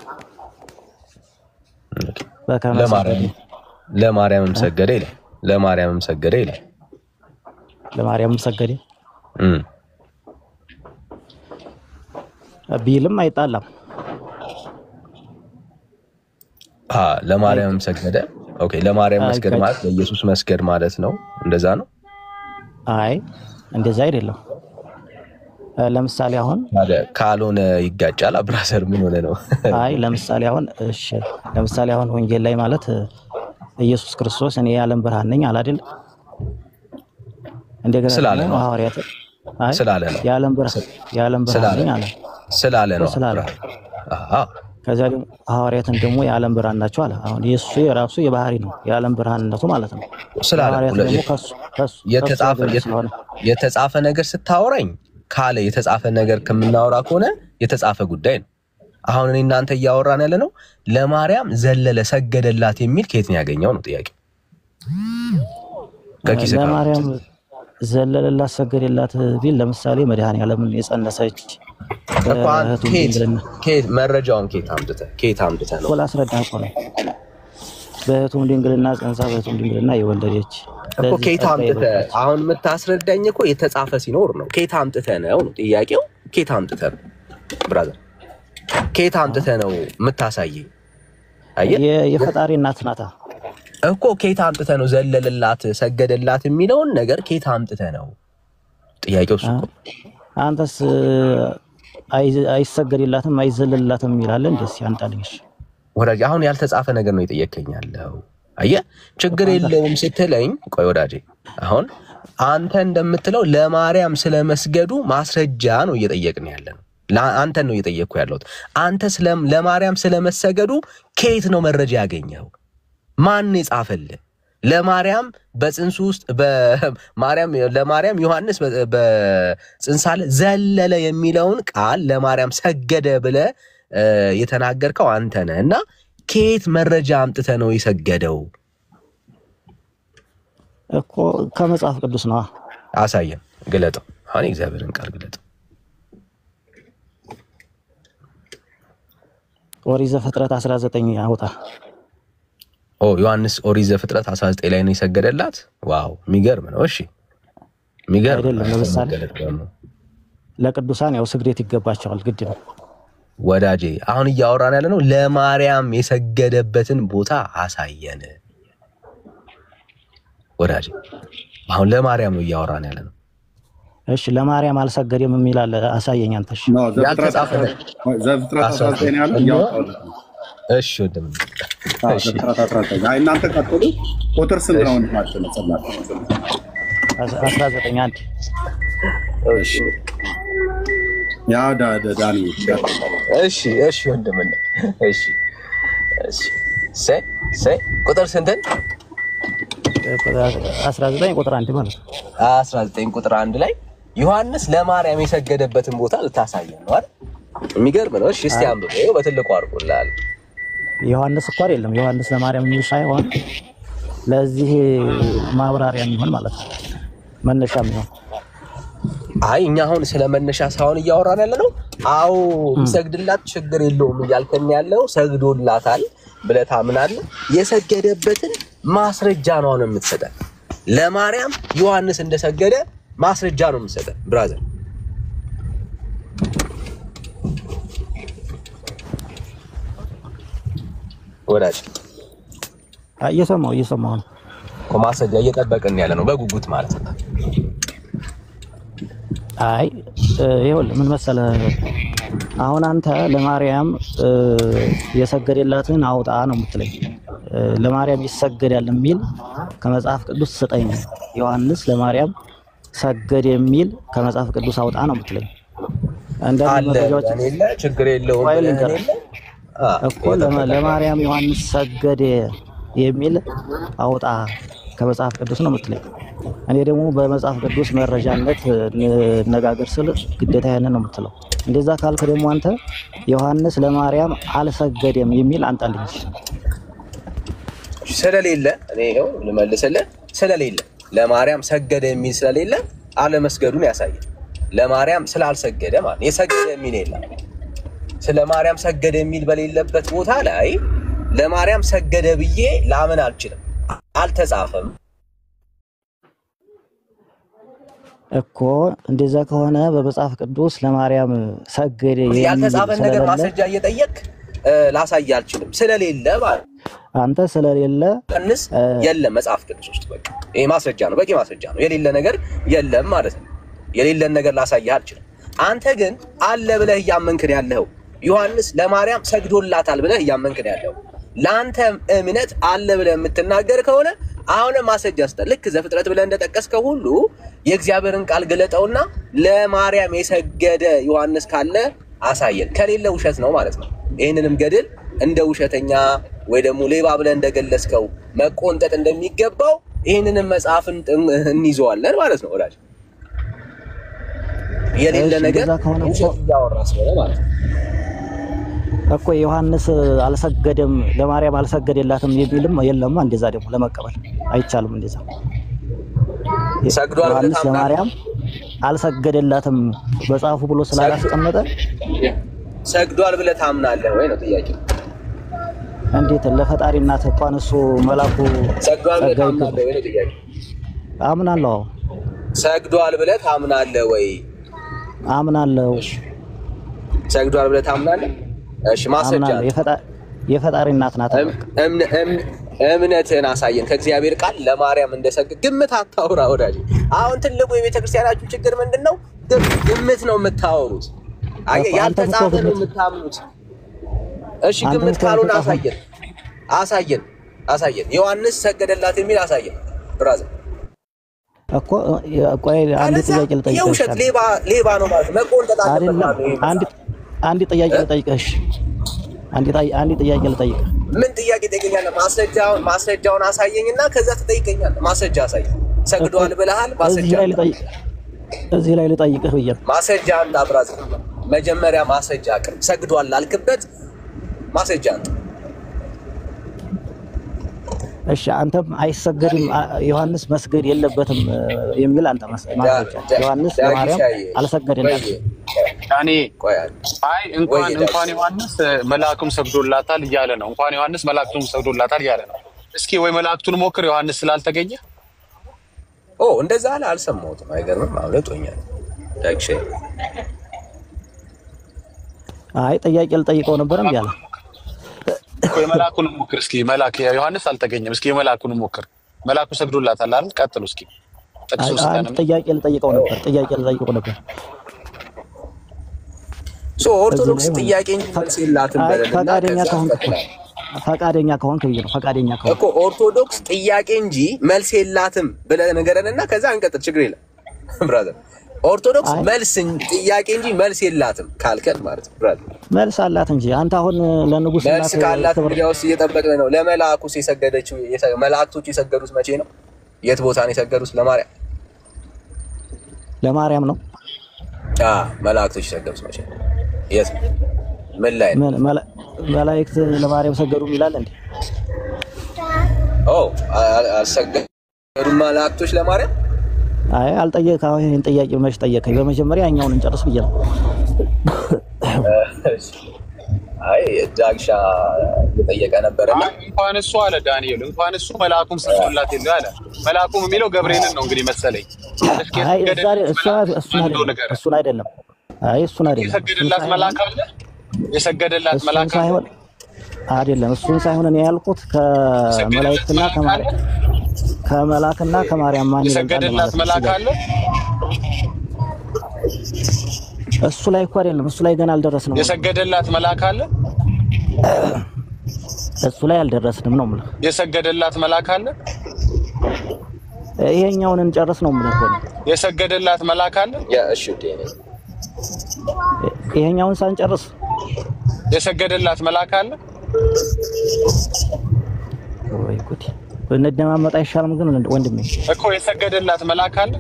ለማርያምም ሰገደ ይላል። ለማርያምም ሰገደ። ቢልም አይጣላም። ለማርያምም ሰገደ። ኦኬ፣ ለማርያም መስገድ ማለት ለኢየሱስ መስገድ ማለት ነው። እንደዛ ነው? አይ እንደዛ አይደለም። ለምሳሌ አሁን ካልሆነ ይጋጫል። ብራዘር ምን ሆነ ነው? አይ ለምሳሌ አሁን ወንጌል ላይ ማለት ኢየሱስ ክርስቶስ እኔ የዓለም ብርሃን ነኝ አለ አይደል? እንደገና ስላለ ነው ሐዋርያት ስላለ ነው የዓለም ብርሃን ነኝ አለ ስላለ ነው። ከዛ ደግሞ ሐዋርያትን ደግሞ የዓለም ብርሃን ናቸው አለ። አሁን ኢየሱስ የራሱ የባህሪ ነው የዓለም ብርሃንነቱ ማለት ነው። ስላለ የተጻፈ ነገር ስታወራኝ ካለ የተጻፈ ነገር ከምናወራ ከሆነ የተጻፈ ጉዳይ ነው። አሁን እኔ እናንተ እያወራን ያለ ነው ለማርያም ዘለለ ሰገደላት የሚል ከየት ነው ያገኘው ነው ጥያቄ። ለማርያም ዘለለላት ሰገደላት ቢል ለምሳሌ መድኃኒዓለምን የጸነሰች ከየት መረጃውን ከየት አምጥተህ ነው? ወላስረዳ እኮ ነው። በእህቱም ድንግልና ጸንሳ በእህቱም ድንግልና የወለደች እኮ ከየት አምጥተህ አሁን የምታስረዳኝ እኮ የተጻፈ ሲኖር ነው። ከየት አምጥተህ ነው ጥያቄው? ከየት አምጥተህ ነው ብራዘር? ከየት አምጥተህ ነው የምታሳየኝ? አየህ የፈጣሪ እናት ናታ እኮ። ከየት አምጥተህ ነው ዘለለላት ሰገደላት የሚለውን ነገር ከየት አምጥተህ ነው ጥያቄው? እሱ እኮ አንተስ አይሰገድላትም አይዘለላትም ይላል እንደስ ያንጣልሽ ወዳጅ። አሁን ያልተጻፈ ነገር ነው የጠየከኛለው። አየህ ችግር የለውም ስትለኝ፣ ቆይ ወዳጄ፣ አሁን አንተ እንደምትለው ለማርያም ስለመስገዱ ማስረጃ ነው እየጠየቅን ያለነው። አንተ ነው እየጠየቅኩ ያለሁት። አንተ ለማርያም ስለመሰገዱ ከየት ነው መረጃ ያገኘው? ማን የጻፈልህ? ለማርያም በጽንሱ ውስጥ ለማርያም ዮሐንስ በጽንሳለ ዘለለ የሚለውን ቃል ለማርያም ሰገደ ብለ የተናገርከው አንተ ነህ። እና ከየት መረጃ አምጥተህ ነው የሰገደው እኮ? ከመጽሐፍ ቅዱስ ነው። አሳየን፣ ግለጠው። አሁን እግዚአብሔርን ቃል ግለጠው። ኦሪት ዘፍጥረት 19 አውጣ። ዮሐንስ ኦሪት ዘፍጥረት 19 ላይ ነው የሰገደላት። ዋው የሚገርም ነው። እሺ የሚገርም አይደለም? ለምሳሌ ለቅዱሳን ያው ስግደት ይገባቸዋል፣ ግድ ነው ወዳጄ። አሁን እያወራን ያለ ነው ለማርያም የሰገደበትን ቦታ አሳየን ወዳጄ። አሁን ለማርያም ነው እያወራን ያለ ነው። እሺ ለማርያም አልሰገደም የሚል አለ፣ አሳየኝ አንተ። እሺ ያልተጻፈ ዘፍጥረት 19 ያለው ያወጣው። እሺ ወደም እሺ እናንተ ቀጥሉ። ቁጥር ስንት ነው ማለት ነው? 19 አንድ። እሺ ያ ዳኒ እሺ እሺ ወንድምና እሺ እሺ ሰይ ቁጥር ስንትን 19 ቁጥር 1 ማለት ነው። 19 ቁጥር 1 ላይ ዮሐንስ ለማርያም የሰገደበትን ቦታ ልታሳየን ነው አይደል? የሚገርም ነው። እሺ እስቲ አንብበው በትልቁ አድርጎልሃል። ዮሐንስ እኮ አይደለም ዮሐንስ ለማርያም የሚል ሳይሆን ለዚህ ማብራሪያ የሚሆን ማለት ነው። መነሻም ነው። አይ እኛ አሁን ስለ መነሻ ሳይሆን እያወራን ያለ ነው። አው ሰግድላት ችግር የለውም እያልከን ያለው ሰግዶላታል ብለህ ታምናለህ። የሰገደበትን ማስረጃ ነው የምትሰጠን። ለማርያም ዮሐንስ እንደሰገደ ማስረጃ ነው የምትሰጠን ብራዘር። ወዳጅ እየሰማሁ ነው። ማስረጃ እየጠበቅን ያለ ነው በጉጉት ማለት ነው። አይ ይኸውልህ ምን መሰለህ አሁን አንተ ለማርያም የሰገደላትን አውጣ ነው የምትለኝ። ለማርያም ይሰገዳል የሚል ከመጽሐፍ ቅዱስ ስጠኝ። ዮሐንስ ለማርያም ሰገደ የሚል ከመጽሐፍ ቅዱስ አውጣ ነው የምትለኝ። አንዳንድ መረጃዎች ችግር የለውም እኮ ለማርያም ዮሐንስ ሰገደ የሚል አውጣ ከመጽሐፍ ቅዱስ ነው የምትለኝ። እኔ ደግሞ በመጽሐፍ ቅዱስ መረጃነት ነጋገር ስለ ግዴታ ያንን ነው የምትለው። እንደዛ ካልክ ደግሞ አንተ ዮሐንስ ለማርያም አልሰገደም የሚል አንጣልኝ። ስለሌለ እኔ ይሄው ልመልስልህ። ስለሌለ ለማርያም ሰገደ የሚል ስለሌለ አለመስገዱን ያሳያል። ለማርያም ስላልሰገደ ማለት የሰገደ የሚል የለም። ስለ ማርያም ሰገደ የሚል በሌለበት ቦታ ላይ ለማርያም ሰገደ ብዬ ላምን አልችልም። አልተጻፈም እኮ። እንደዛ ከሆነ በመጽሐፍ ቅዱስ ለማርያም ሰገደ የሚል ያልተጻፈ ነገር ማስረጃ እየጠየቅ ላሳይ አልችልም። ስለሌለ ማለት አንተ ስለሌለ ቀንስ የለም መጽሐፍ ቅዱስ ውስጥ በቃ ይሄ ማስረጃ ነው፣ በቂ ማስረጃ ነው። የሌለ ነገር የለም ማለት ነው። የሌለን ነገር ላሳይ አልችልም። አንተ ግን አለ ብለህ እያመንክ ነው ያለው። ዮሐንስ ለማርያም ሰግዶላታል ብለህ እያመንክ ነው ያለው። ላንተ እምነት አለ ብለህ የምትናገር ከሆነ አሁን ማስረጃ ስጠ። ልክ ዘፍጥረት ብለህ እንደጠቀስከው ሁሉ የእግዚአብሔርን ቃል ገለጠውና ለማርያም የሰገደ ዮሐንስ ካለ አሳየን። ከሌለ ውሸት ነው ማለት ነው። ይሄንንም ገድል እንደ ውሸተኛ ወይ ደግሞ ሌባ ብለህ እንደገለጽከው መቆንጠጥ እንደሚገባው ይሄንንም መጽሐፍን እንይዘዋለን ማለት ነው። ወዳጅ የሌለ ነገር ውሸት ያወራስ ነው ማለት ነው እኮ። ዮሐንስ አልሰገደም ለማርያም አልሰገደላትም የሚልም የለም። እንደዛ ደግሞ ለመቀበል አይቻልም። እንደዛ ሰግዷል ዮሐንስ ለማርያም አልሰገደላትም በጻፉ ብሎ ስላላስቀመጠ ሰግዷል ብለህ ታምናለህ ወይ ነው ጥያቄው። እንዴት ለፈጣሪ እናት እንኳን እሱ መላኩ ሰግዷል ብለህ ታምናለህ ወይ ነው ጥያቄው። አምናለሁ። ሰግዷል ብለህ ታምናለህ ወይ? አምናለሁ። ሰግዷል ብለህ ታምናለህ? እሺ ማስረጃ የፈጣሪ እናት ናት። እምነትህን አሳየን ከእግዚአብሔር ቃል ለማርያም እንደሰገደ። ግምት አታውራ ወዳጅ። አሁን ትልቁ የቤተክርስቲያናችሁ ችግር ምንድነው? ግምት ነው የምታወሩት። አየህ ያልተጻፈ ነው የምታምኑት። እሺ ግምት ካልሆነ አሳየን። ዮሐንስ ሰገደላት የሚል አሳየን ብራዘር እኮ። ቆይ አንድ ጥያቄ ልጠይቅህ። የውሸት ሌባ ነው ማለት መቆንጠጥ አለበት። አንድ ጥያቄ ልጠይቅህ። አንድ ጥያቄ ልጠይቅህ። ምን ጥያቄ ጠይቀኛለህ? ማስረጃውን አሳየኝና ከዛ ትጠይቀኛለህ። ማስረጃ አሳየኝ። ሰግዷል ብለሃል። ማስረጃ እዚህ ላይ ልጠይቅህ ብዬ ማስረጃ አንተ ብራዘር መጀመሪያ ማስረጃ አቅርብ። ሰግዷል አልክበት ማስረጃ አንተ። እሺ አንተም አይሰገድም ዮሐንስ መስገድ የለበትም የሚል አንተ ማስረጃ ዮሐንስ ለማርያም አልሰገደላትም። ያኔ አይ እንኳን ዮሐንስ መልአኩም ሰግዶላታል እያለ ነው። እንኳን ዮሐንስ መልአኩም ሰግዶላታል እያለ ነው። እስኪ ወይ መልአክቱን ሞክር ዮሐንስ ስላልተገኘ። እንደዛ አለ። አልሰማሁትም። አይገርምም? አውለጦኛል ዳክሼ። አይ ጥያቄ ልጠይቀው ነበርም ያለ ወይ መልአኩን ሞክር እስኪ። መልአክ ዮሐንስ አልተገኘም። እስኪ መልአኩን ሞክር። መልአኩ ሰግዶላታል አይደል? ቀጥሉ እስኪ። ጥያቄ ልጠይቀው ነበር። ኦርቶዶክስ ጥያቄ እንጂ መልስ የላትም በለና ፈቃደኛ ከሆንክ ብዬ ነው። ፈቃደኛ ከሆንክ እኮ ኦርቶዶክስ ጥያቄ እንጂ መልስ የላትም ብለህ ንገረንና ከዛ እንቀጥል። ችግር የለም ብራዘር። ኦርቶዶክስ አይ መልስ ጥያቄ እንጂ መልስ የላትም ካልከን ማለት ነው ብራዘር። መልስ አላት እንጂ አንተ አሁን ለንጉስ መልስ ካላት እንግዲያውስ እየጠበቅን ነው። ለመላእክቱ የሰገደችው መላእክቶች የሰገዱት መቼ ነው? የት ቦታ ነው የሰገዱት? ለማርያም ነው። መላእክቶች የሰገዱት መቼ ነው? የት ምን ላይ ነው? መላእክት ለማርያም ሰገዱ ይላል እንዴ? አልሰገዱም መላእክቶች ለማርያም? አይ አልጠየቅህ። አሁን ይሄን ጥያቄ መች ጠየቀኝ? በመጀመሪያ እኛውን እንጨርስ ብዬ ነው። አይ ዳግሻ እየጠየቀ ነበርና እንኳን እሱ አለ ዳንኤል እንኳን እሱ መልአኩም ሰግዶላት ይላል አለ። መልአኩም የሚለው ገብርኤልን ነው እንግዲህ መሰለኝ። አይ እሱን አይደለም። አይ እሱን አይደለም። የሰገደላት መልአክ አለ። የሰገደላት መልአክ ሳይሆን አይደለም። እሱን ሳይሆን እኔ ያልኩት ከመላእክትና ከመላእክና ከማርያም ማን ይበልጣል? የሰገደላት መልአክ አለ። እሱ ላይ እኮ አይደለም። እሱ ላይ ገና አልደረስንም። የሰገደላት መልአክ አለ። እሱ ላይ አልደረስንም ነው የምልህ። የሰገደላት መልአክ አለ። ይሄኛውን እንጨርስ ነው የምልህ እኮ ነው። የሰገደላት መልአክ አለ። እሺ ይሄኛውን ሳንጨርስ የሰገደላት መልአክ አለ። ወይ ጉዲ! እንደማመጣ አይሻልም ግን ወንድሜ እኮ የሰገደላት መልአክ አለ።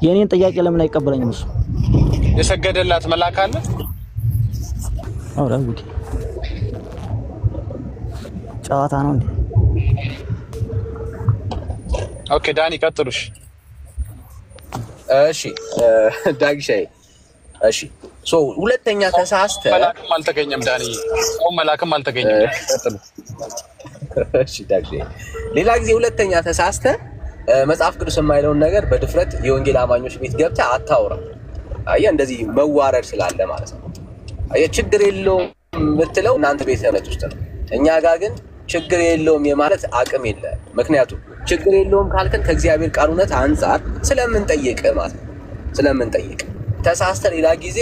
የኔን ጥያቄ ለምን አይቀበለኝም እሱ? የሰገደላት መልአክ አለ። አውራ ጉዲ! ጨዋታ ነው እንዴ? ኦኬ ዳኒ ቀጥሉሽ። እሺ ዳግሻይ እሺ ሁለተኛ ተሳስተ መልአክም አልተገኘም ዳኒ። መልአክም አልተገኘም። ቀጥሉ። እሺ ዳግሻይ ሌላ ጊዜ ሁለተኛ ተሳስተ መጽሐፍ ቅዱስ የማይለውን ነገር በድፍረት የወንጌል አማኞች ቤት ገብተህ አታውራ። አየህ እንደዚህ መዋረድ ስላለ ማለት ነው። አየህ ችግር የለውም የምትለው እናንተ ቤተ እምነት ውስጥ ነው። እኛ ጋር ግን ችግር የለውም የማለት አቅም የለም። ምክንያቱም ችግር የለውም ካልከን ከእግዚአብሔር ቃል እውነት አንፃር ስለምንጠይቅ ማለት ነው። ስለምንጠይቅ ተሳስተ ሌላ ጊዜ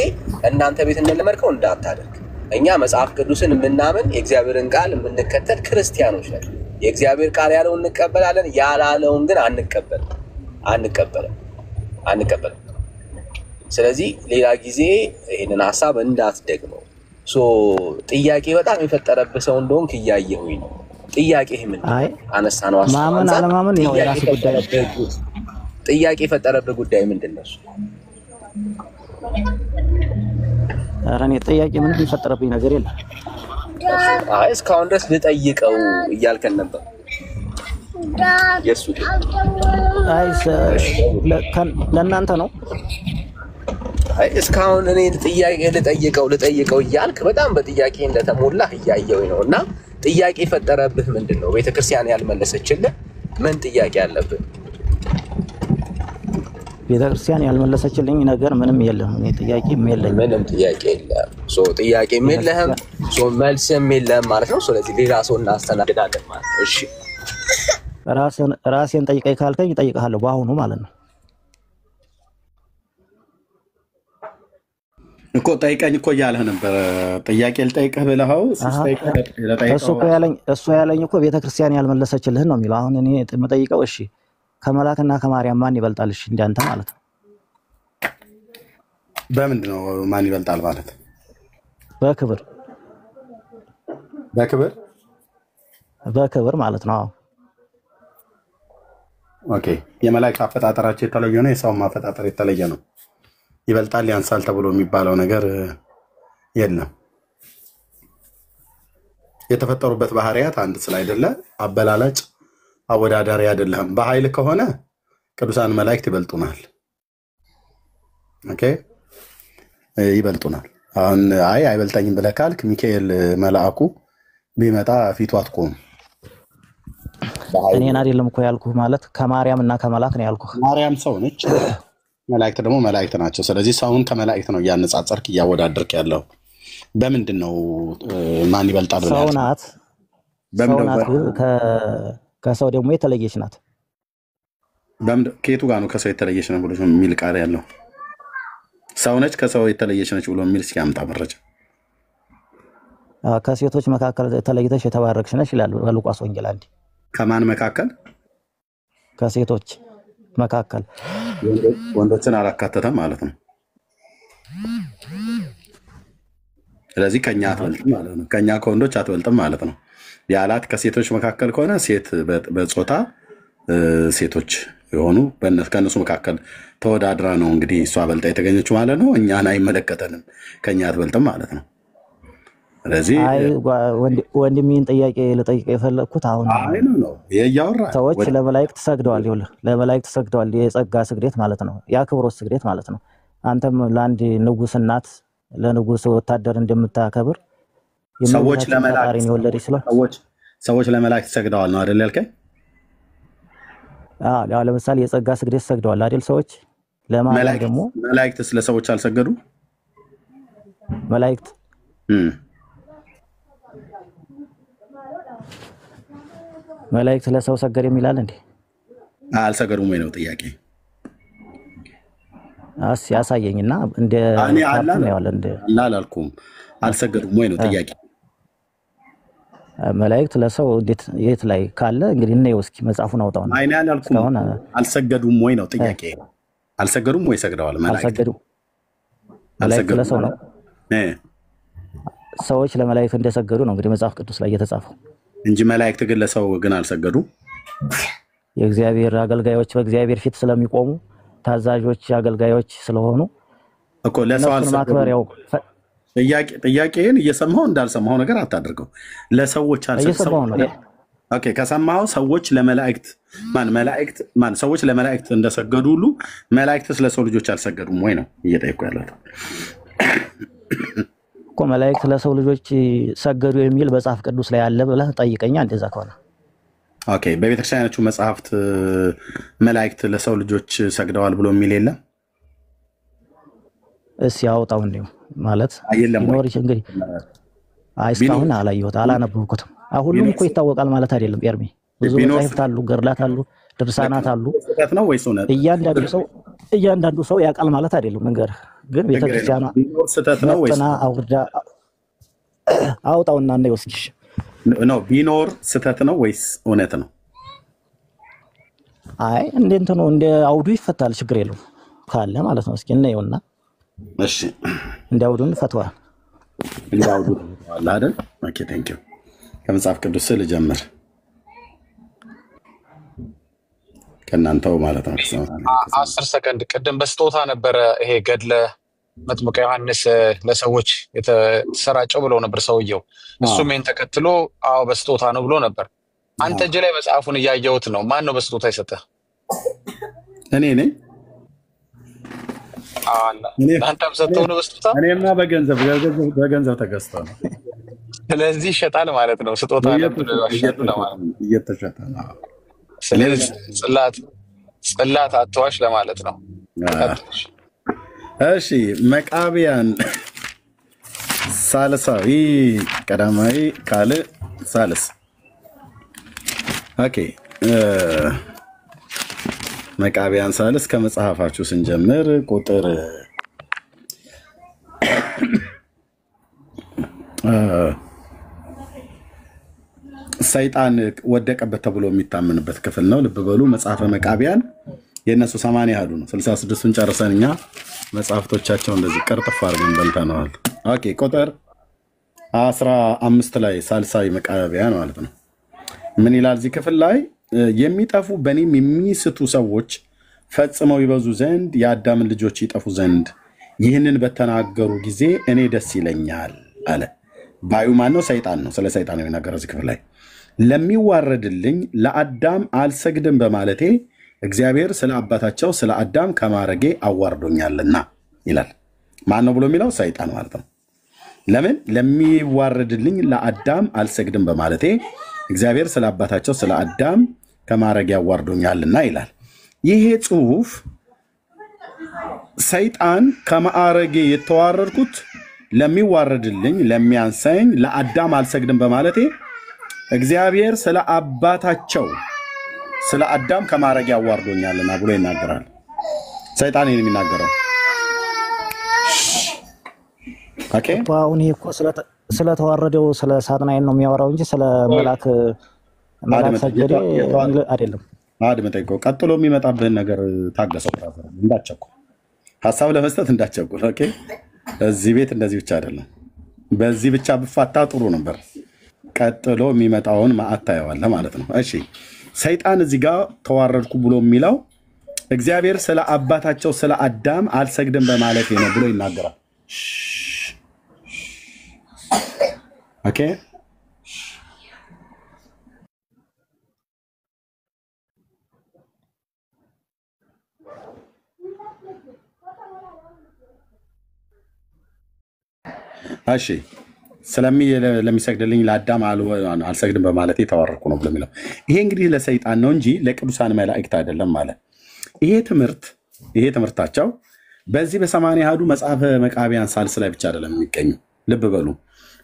እናንተ ቤት እንደለመድከው እንዳታደርግ። እኛ መጽሐፍ ቅዱስን የምናምን የእግዚአብሔርን ቃል የምንከተል ክርስቲያኖች ነን። የእግዚአብሔር ቃል ያለውን እንቀበላለን፣ ያላለውን ግን አንቀበልም። ስለዚህ ሌላ ጊዜ ይሄንን ሐሳብ እንዳትደግመው። ጥያቄ በጣም የፈጠረብህ ሰው እንደሆንክ እያየሁኝ ነው። ጥያቄ ምን አነሳ ነው? ማመን አለማመን ነው የራስ ጉዳይ። ጥያቄ የፈጠረብህ ጉዳይ ምንድነው? ኧረ እኔ ጥያቄ ምንም የፈጠረብኝ ነገር የለም። አይ እስካሁን ድረስ ልጠይቀው እያልከን ነበር። የሱ አይ ለእናንተ ነው። አይ እስካሁን እኔ ጥያቄ ልጠይቀው እያልክ በጣም በጥያቄ እንደተሞላህ እያየሁኝ ነው። እና ጥያቄ የፈጠረብህ ምንድነው? ቤተክርስቲያን ያልመለሰችልህ ምን ጥያቄ አለብህ? ቤተክርስቲያን ያልመለሰችልኝ ነገር ምንም የለም። እኔ ጥያቄም የለኝም። ምንም ጥያቄ የለም። ጥያቄም የለህም፣ መልስም የለህም ማለት ነው። ስለዚህ ሌላ ሰው እናስተናግዳለን ማለት ነው። እሺ ራሴን ጠይቀኝ ካልከኝ እጠይቅሃለሁ በአሁኑ ማለት ነው። እኮ ጠይቀኝ እኮ እያለህ ነበር። ጥያቄ ልጠይቅህ ብለኸው እሱ ያለኝ እኮ ቤተክርስቲያን ያልመለሰችልህን ነው የሚለው። አሁን እኔ የምጠይቀው እሺ ከመላክና ከማርያም ማን ይበልጣል? እሺ እንዳንተ ማለት ነው። በምንድን ነው ማን ይበልጣል ማለት? በክብር ማለት ነው። ኦኬ የመላእክት አፈጣጠራቸው የተለየ ነው፣ የሰውም አፈጣጠር የተለየ ነው። ይበልጣል ያንሳል ተብሎ የሚባለው ነገር የለም። የተፈጠሩበት ባህሪያት አንድ ስላይደለ አበላላጭ አወዳዳሪ አይደለም። በኃይል ከሆነ ቅዱሳን መላእክት ይበልጡናል። ኦኬ ይበልጡናል። አሁን አይበልጠኝም ብለህ ካልክ ሚካኤል መልአኩ ቢመጣ ፊቱ አትቆም። እኔን አይደለም እኮ ያልኩህ፣ ማለት ከማርያም እና ከመላክ ነው ያልኩህ። ማርያም ሰው ነች፣ መላእክት ደግሞ መላእክት ናቸው። ስለዚህ ሰውን ከመላእክት ነው እያነጻጸርክ እያወዳደርክ ያለው። በምንድን ነው ማን ይበልጣል ብለህ? ሰው ናት። ከሰው ደግሞ የተለየች ናት። ከየቱ ጋር ነው ከሰው የተለየች ነው ብሎ የሚል ቃል ያለው? ሰው ነች ከሰው የተለየች ነች ብሎ የሚል እስኪ አምጣ መረጃ። ከሴቶች መካከል ተለይተሽ የተባረክሽ ነች ይላል በሉቃስ ወንጌል አንዴ። ከማን መካከል? ከሴቶች መካከል ወንዶችን አላካተተም ማለት ነው። ስለዚህ ከኛ አትበልጥም ማለት ነው። ከኛ ከወንዶች አትበልጥም ማለት ነው። ያላት ከሴቶች መካከል ከሆነ ሴት በጾታ ሴቶች የሆኑ ከእነሱ መካከል ተወዳድራ ነው እንግዲህ እሷ በልጣ የተገኘችው ማለት ነው። እኛን አይመለከተንም፣ ከኛ አትበልጥም ማለት ነው። ስለዚህ ወንድሜን ጥያቄ ልጠይቅ የፈለግኩት አሁን ሰዎች ለመላእክት ሰግደዋል። ይኸውልህ ለመላእክት ሰግደዋል፣ የጸጋ ስግደት ማለት ነው፣ የአክብሮት ስግደት ማለት ነው። አንተም ለአንድ ንጉሥ እናት ለንጉሥ ወታደር እንደምታከብር ሰዎች ለመላእክት ሰግደዋል ነው አይደል ያልከኝ? አዎ ለምሳሌ የጸጋ ስግደት ሰግደዋል አይደል ሰዎች። ለማለት ደግሞ መላእክት ስለ ሰዎች አልሰገዱ? መላእክት ለሰው ሰገድ የሚላል እንዴ? አልሰገዱም ወይ ነው ጥያቄ? ያሳየኝና እንደ አላልኩም አልሰገዱም ወይ ነው ጥያቄ? መላእክት ለሰው እንዴት የት ላይ ካለ እንግዲህ እናየው እስኪ መጽሐፉን አውጣው ነው። አይኔ አላልኩም አልሰገዱም ወይ ነው ጥያቄ? አልሰገዱም ወይ ሰግደዋል? መላእክት ለሰው ነው። ሰዎች ለመላእክት እንደሰገዱ ነው እንግዲህ መጽሐፍ ቅዱስ ላይ የተጻፈው እንጂ መላእክት ግን ለሰው ግን አልሰገዱ። የእግዚአብሔር አገልጋዮች በእግዚአብሔር ፊት ስለሚቆሙ ታዛዦች አገልጋዮች ስለሆኑ እኮ ለሰው አልሰገዱ። ጥያቄን እየሰማው እንዳልሰማው ነገር አታድርገው። ለሰዎች አልሰገዱ። ኦኬ ከሰማው ሰዎች ለመላእክት ሰዎች ለመላእክት እንደሰገዱ ሁሉ መላእክትስ ለሰው ልጆች አልሰገዱም ወይ ነው እየጠየቁ ያለው እኮ። መላእክት ለሰው ልጆች ሰገዱ የሚል መጽሐፍ ቅዱስ ላይ አለ ብለህ ጠይቀኛ እንደዛ ከሆነ። ኦኬ በቤተክርስቲያናችሁ መጽሐፍት መላእክት ለሰው ልጆች ሰግደዋል ብሎ የሚል የለም? እሺ ያውጣው እንደው ማለት ይኖር እንግዲህ እስካሁን አላየሁት አላነበብኩትም። ሁሉም እኮ ይታወቃል ማለት አይደለም ኤርሚ። ብዙ መጽሐፍት አሉ፣ ገድላት አሉ፣ ድርሳናት አሉ። እያንዳንዱ ሰው ያውቃል ማለት አይደለም። መንገርህ ግን ቤተክርስቲያኗ ስህተት ነው ወይስ አውርዳ አውጣውና ነው እስኪ ነው ቢኖር ስህተት ነው ወይስ እውነት ነው? አይ እንዴት ነው እንደ አውዱ ይፈታል፣ ችግር የለውም ካለ ማለት ነው። እስኪ እናየውና እሺ እንደ አውዱን ፈትዋ እንደ አውዱ አለ አይደል? ኦኬ ቴንክ ዩ። ከመጽሐፍ ቅዱስ ልጀምር ከእናንተው ማለት ነው። 10 ሰከንድ ቅድም በስጦታ ነበረ ይሄ ገድለ መጥምቀ ዮሐንስ ለሰዎች የተሰራጨው ብሎ ነበር ሰውየው። እሱም ይሄን ተከትሎ አዎ በስጦታ ነው ብሎ ነበር። አንተ እጅ ላይ መጽሐፉን እያየሁት ነው። ማን ነው በስጦታ የሰጠህ? እኔ ነኝ። አንተም ሰጠው ነው በስጦታ? እኔማ በገንዘብ ተገዝቶ ነው። ስለዚህ ይሸጣል ማለት ነው። ስጦታ ነበር እየተሸጠ ነው። ስለዚህ ጽላት አትዋሽ ለማለት ነው። እሺ መቃብያን ሳልሳዊ ቀዳማዊ ካለ ሳልስ ኦኬ መቃብያን ሳልስ ከመጽሐፋችሁ ስንጀምር ቁጥር ሰይጣን ወደቀበት ተብሎ የሚታመንበት ክፍል ነው። ልብ በሉ መጽሐፈ መቃብያን የነሱ 80 ያህሉ ነው። 66ን ጨርሰን እኛ መጽሐፍቶቻቸው እንደዚህ ቅርጥፍ አድርገን በልተነዋል። ኦኬ ቁጥር 15 ላይ ሳልሳዊ መቃብያን ማለት ነው። ምን ይላል እዚህ ክፍል ላይ? የሚጠፉ በእኔም የሚስቱ ሰዎች ፈጽመው ይበዙ ዘንድ የአዳምን ልጆች ይጠፉ ዘንድ ይህንን በተናገሩ ጊዜ እኔ ደስ ይለኛል አለ። ባዩ ማን ነው? ሰይጣን ነው። ስለ ሰይጣን ነው የሚናገረው እዚህ ክፍል ላይ። ለሚዋረድልኝ ለአዳም አልሰግድም በማለቴ እግዚአብሔር ስለ አባታቸው ስለ አዳም ከማረጌ አዋርዶኛልና ይላል። ማን ነው ብሎ የሚለው? ሰይጣን ማለት ነው። ለምን? ለሚዋረድልኝ ለአዳም አልሰግድም በማለቴ እግዚአብሔር ስለ አባታቸው ስለ አዳም ከማረጌ አዋርዶኛልና ይላል። ይሄ ጽሑፍ ሰይጣን ከማዕረጌ የተዋረድኩት ለሚዋረድልኝ ለሚያንሰኝ ለአዳም አልሰግድም በማለቴ እግዚአብሔር ስለ አባታቸው ስለ አዳም ከማረግ ያዋርዶኛልና ብሎ ይናገራል። ሰይጣን ይሄን የሚናገረው ኦኬ። አሁን ይሄ እኮ ስለተዋረደው ስለ ሳጥናኤል ነው የሚያወራው እንጂ ስለ መላክ ሰገደ አይደለም። አድምጠኝ። ቀጥሎ የሚመጣብህን ነገር ታገሰው። ብራዘር እንዳትቸኩል፣ ሀሳብ ለመስጠት እንዳትቸኩል። ኦኬ። እዚህ ቤት እንደዚህ ብቻ አይደለም። በዚህ ብቻ ብፋታ ጥሩ ነበር። ቀጥሎ የሚመጣውን መዓት ታየዋለህ ማለት ነው። እሺ ሰይጣን እዚህ ጋር ተዋረድኩ ብሎ የሚለው እግዚአብሔር ስለ አባታቸው ስለ አዳም አልሰግድም በማለት ነው ብሎ ይናገራል። ኦኬ እሺ ለሚሰግድልኝ ለአዳም አልሰግድም በማለት ተዋረድኩ ነው ብሎ የሚለው ይሄ እንግዲህ ለሰይጣን ነው እንጂ ለቅዱሳን መላእክት አይደለም ማለት። ይሄ ትምህርታቸው በዚህ በሰማንያ አሐዱ መጽሐፈ መቃብያን ሳልስ ላይ ብቻ አይደለም የሚገኙ። ልብ በሉ።